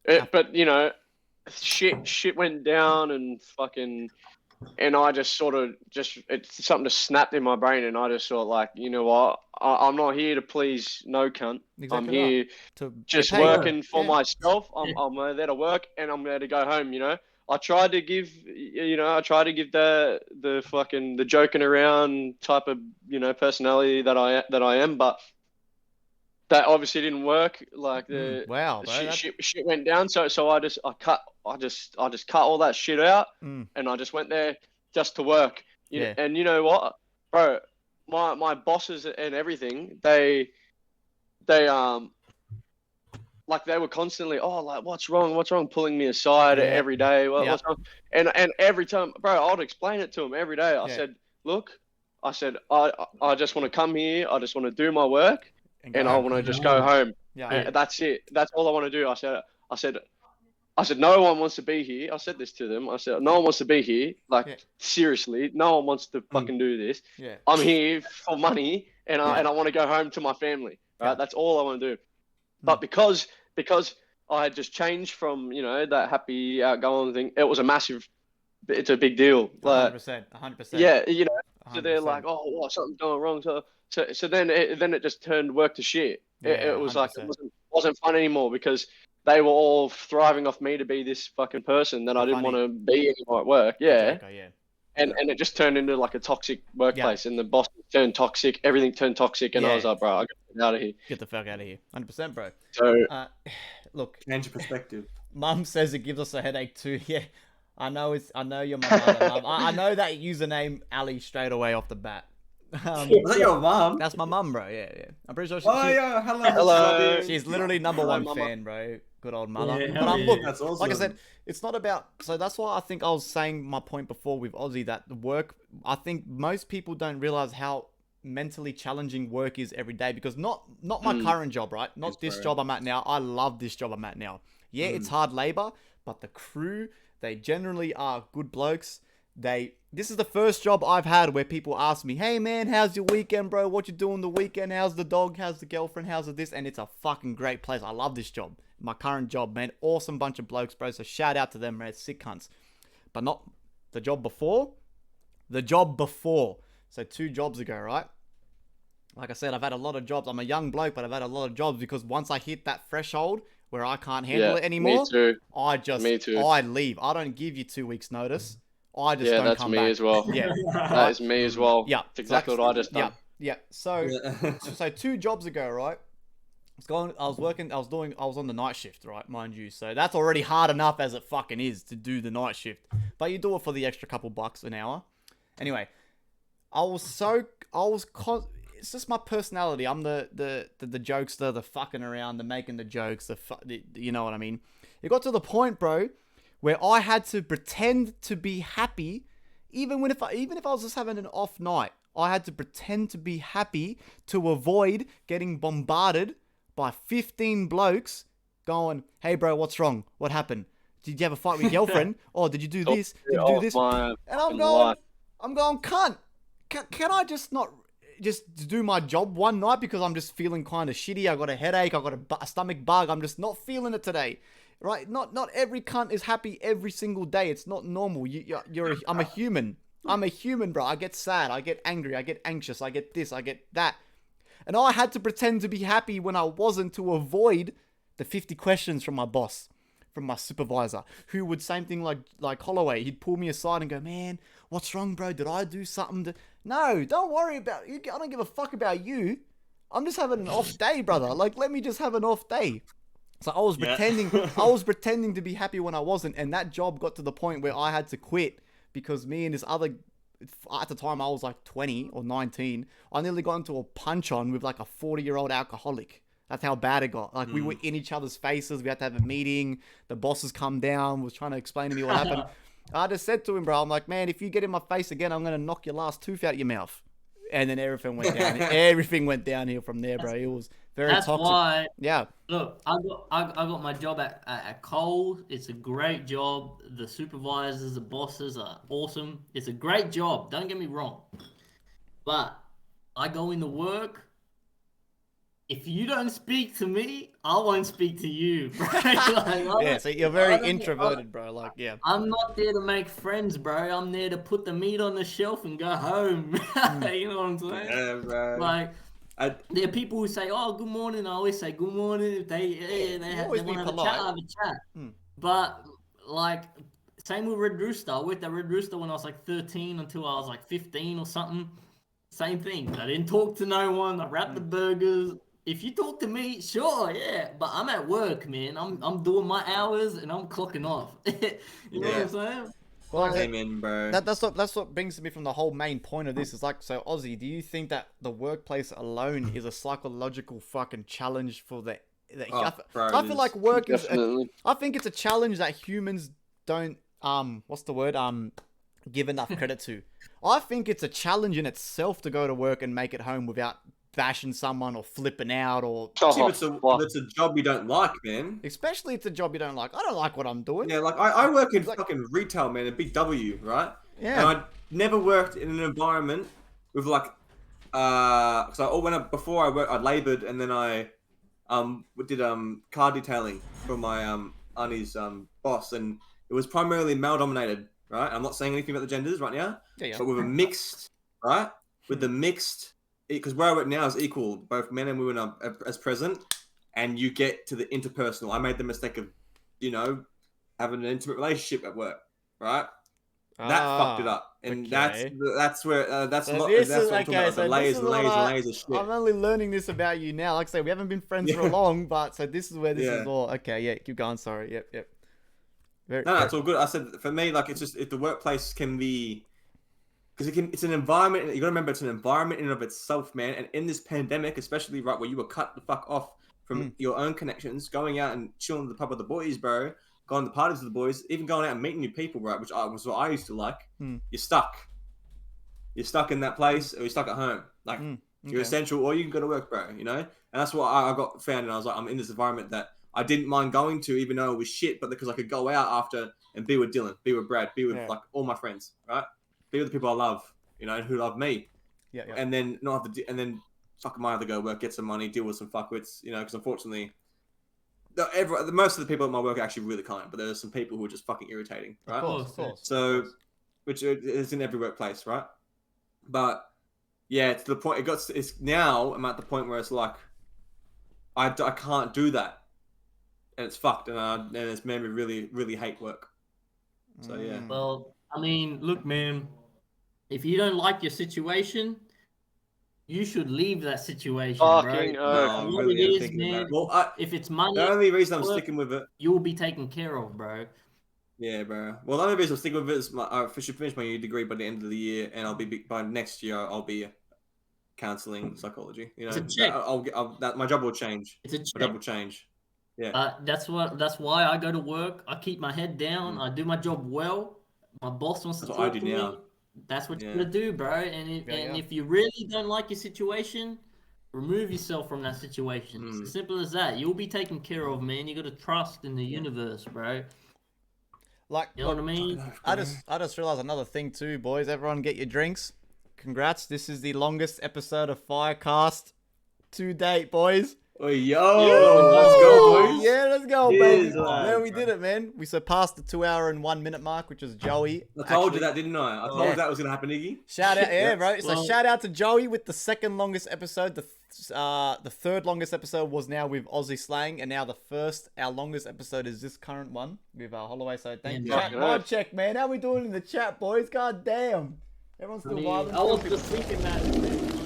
blah. But shit went down and fucking. And I just sort of it's something just snapped in my brain, and I just thought like, you know what, I'm not here to please no cunt. Exactly. I'm here to just working for myself. I'm there to work, and I'm there to go home. I tried to give the fucking the joking around type of personality that I am, but that obviously didn't work. Like shit went down. So I cut all that shit out, and I just went there just to work. And you know what, bro, my bosses and everything, they like they were constantly, oh, like what's wrong, pulling me aside every day. What's wrong? And every time, bro, I'd explain it to them every day. I said, look, I just want to come here. I just want to do my work. And I want to just go home. And that's it. That's all I want to do. I said, no one wants to be here. I said this to them. I said, no one wants to be here. Like, seriously, no one wants to fucking do this. Yeah. I'm here for money, and I want to go home to my family. Right? That's all I want to do. But because I had just changed from, that happy, outgoing thing, it's a big deal. Like, 100%. Yeah, so 100%. they're like, oh, what, something's going wrong. So then it just turned work to shit. It was 100%. Like, it wasn't fun anymore because they were all thriving off me to be this fucking person that I didn't want to be anymore at work. Yeah. Joker, yeah. And it just turned into like a toxic workplace, and the boss turned toxic, everything turned toxic, and I was like, bro, I gotta get out of here. Get the fuck out of here. 100%, bro. So, look, change of perspective. Mum says it gives us a headache too. Yeah, I know you're my mother, Mum. I know that username, Ali, straight away off the bat. Was that your mum? That's my mum, bro. Yeah. I'm pretty sure yeah, hello. She's literally number Hello, one mama. fan, bro. Good old mother. Yeah, But look, that's awesome. like I said, it's not about. So that's why I think I was saying my point before with Aussie that the work. I think most people don't realize how mentally challenging work is every day, because not my current job, right? Not this job I'm at now. I love this job I'm at now. Yeah, it's hard labor, but the crew, they generally are good blokes. This is the first job I've had where people ask me, hey man, how's your weekend, bro? What you doing the weekend? How's the dog? How's the girlfriend? How's this? And it's a fucking great place. I love this job. My current job, man. Awesome bunch of blokes, bro. So shout out to them, man. Sick cunts. But not the job before. The job before. So 2 jobs ago, right? Like I said, I've had a lot of jobs. I'm a young bloke, but I've had a lot of jobs because once I hit that threshold where I can't handle it anymore, me too. I leave. I don't give you 2 weeks notice. I just don't come back. Yeah, that's me as well. Yeah. That is me as well. Yeah. That's exactly what I just done. Yeah. So 2 jobs ago, right? I was on the night shift, right, mind you. So that's already hard enough as it fucking is to do the night shift. But you do it for the extra couple bucks an hour. Anyway, it's just my personality. I'm the jokester, the fucking around, the making the jokes, you know what I mean? It got to the point, bro, where I had to pretend to be happy, even if I was just having an off night. I had to pretend to be happy to avoid getting bombarded by 15 blokes going, hey bro, what's wrong? What happened? Did you have a fight with your girlfriend? Oh, did you do this? Did you do this? And I'm going, cunt. Can I just not just do my job one night because I'm just feeling kind of shitty? I got a headache. I got a stomach bug. I'm just not feeling it today. Right? Not every cunt is happy every single day. It's not normal. I'm a human. I'm a human, bro. I get sad. I get angry. I get anxious. I get this. I get that. And I had to pretend to be happy when I wasn't, to avoid the 50 questions from my boss, from my supervisor, who would same thing like Holloway. He'd pull me aside and go, man, what's wrong, bro? Did I do something? No, don't worry about you. I don't give a fuck about you. I'm just having an off day, brother. Like, let me just have an off day. So I was pretending to be happy when I wasn't. And that job got to the point where I had to quit because me and this other, at the time I was like 20 or 19, I nearly got into a punch on with like a 40-year-old alcoholic. That's how bad it got. Like, we were in each other's faces. We had to have a meeting. The bosses come down, was trying to explain to me what happened. I just said to him, bro, I'm like, man, if you get in my face again, I'm going to knock your last tooth out your mouth. And then everything went down. Everything went downhill from there, bro. It was very toxic. That's why. Yeah. Look, I got my job at Cole. It's a great job. The supervisors, the bosses are awesome. It's a great job. Don't get me wrong. But I go into work. If you don't speak to me, I won't speak to you, bro. Yeah, so you're very introverted, bro. Like, yeah. I'm not there to make friends, bro. I'm there to put the meat on the shelf and go home. You know what I'm saying? Yeah, bro. Like, there are people who say, "Oh, good morning." I always say, "Good morning." If they want to have a chat, I have a chat. But like, same with Red Rooster. I worked at Red Rooster when I was like 13 until I was like 15 or something. Same thing. I didn't talk to no one. I wrapped the burgers. If you talk to me, sure, yeah. But I'm at work, man. I'm doing my hours and I'm clocking off. You know what I'm saying? Well, amen, bro. That's what brings me from the whole main point of this. Is like, so Aussie, do you think that the workplace alone is a psychological fucking challenge for the I feel like work is I think it's a challenge that humans don't give enough credit to. I think it's a challenge in itself to go to work and make it home without bashing someone or flipping out or... It's a job you don't like, man. Especially it's a job you don't like. I don't like what I'm doing. Yeah, like I work in fucking retail, man, a big W, right? Yeah. And I never worked in an environment with like... before I worked, I laboured and then I did car detailing for my auntie's boss, and it was primarily male-dominated, right? I'm not saying anything about the genders right now, but with a mixed, right? With the mixed... Because where I work now is equal, both men and women are as present, and you get to the interpersonal. I made the mistake of, you know, having an intimate relationship at work, right? That fucked it up, and okay. that's where that's So what this I'm is talking okay. about. So The layers this is and what layers and layers of shit. I'm only learning this about you now. Like I say, we haven't been friends for Yeah. long, but so this is where this Yeah. is all. Okay, yeah, keep going. Sorry. Yep. Very, No, it's all good. I said for me, like it's just if the workplace can be, because it's an environment. You got to remember, it's an environment in and of itself, man. And in this pandemic, especially right where you were cut the fuck off from your own connections, going out and chilling at the pub with the boys, bro, going to parties with the boys, even going out and meeting new people, right? Which was what I used to like. You're stuck. You're stuck in that place, or you're stuck at home. Like you're essential, or you can go to work, bro. You know, and that's what I got found. And I was like, I'm in this environment that I didn't mind going to, even though it was shit, but because I could go out after and be with Dylan, be with Brad, be with like all my friends, right? Be with the people I love, you know, and who love me. Yeah. And then not have to, and then fucking might have to go work, get some money, deal with some fuckwits, you know, because unfortunately, most of the people at my work are actually really kind, but there's some people who are just fucking irritating, right? Of course. So, which is in every workplace, right? But yeah, to the point it's now I'm at the point where it's like I can't do that, and it's fucked, and it's made me really really hate work. So yeah. Well, I mean, look, man, if you don't like your situation, you should leave that situation, Fucking bro. oath. What it is, man. Well, if it's money, the only reason I'm work, sticking with it, you'll be taken care of, bro. yeah, bro. Well, the only reason I'm sticking with it is I should finish my uni degree by the end of the year, and I'll be by next year. I'll be counseling psychology. You know, It's a check. My job will change. It's a My check. job will change. Yeah. That's why I go to work. I keep my head down. I do my job well. My boss wants to That's what I talk do to now. me. That's what you Yeah. gotta do, bro. And if you really don't like your situation, remove yourself from that situation. It's as simple as that. You'll be taken care of, man. You gotta trust in the universe, bro. Like, You know what I mean? I just realized another thing too, boys. Everyone get your drinks. Congrats. This is the longest episode of FireCast to date, boys. Oh, yo, let's go, boys. Yeah, let's go, Cheers, baby. lads. Man, we did it, man. We surpassed the 2 hour and 1 minute mark, which was Joey. I told you that, didn't I? I told you that was gonna happen, Iggy. Shout out, yeah, bro. So Well- shout out to Joey with the second longest episode. The third longest episode was now with Aussie Slang, and now our longest episode is this current one with Holloway. So thank you. Yeah. Chat vibe check, man. How we doing in the chat, boys? God damn. Everyone's still vibing. I was just thinking that.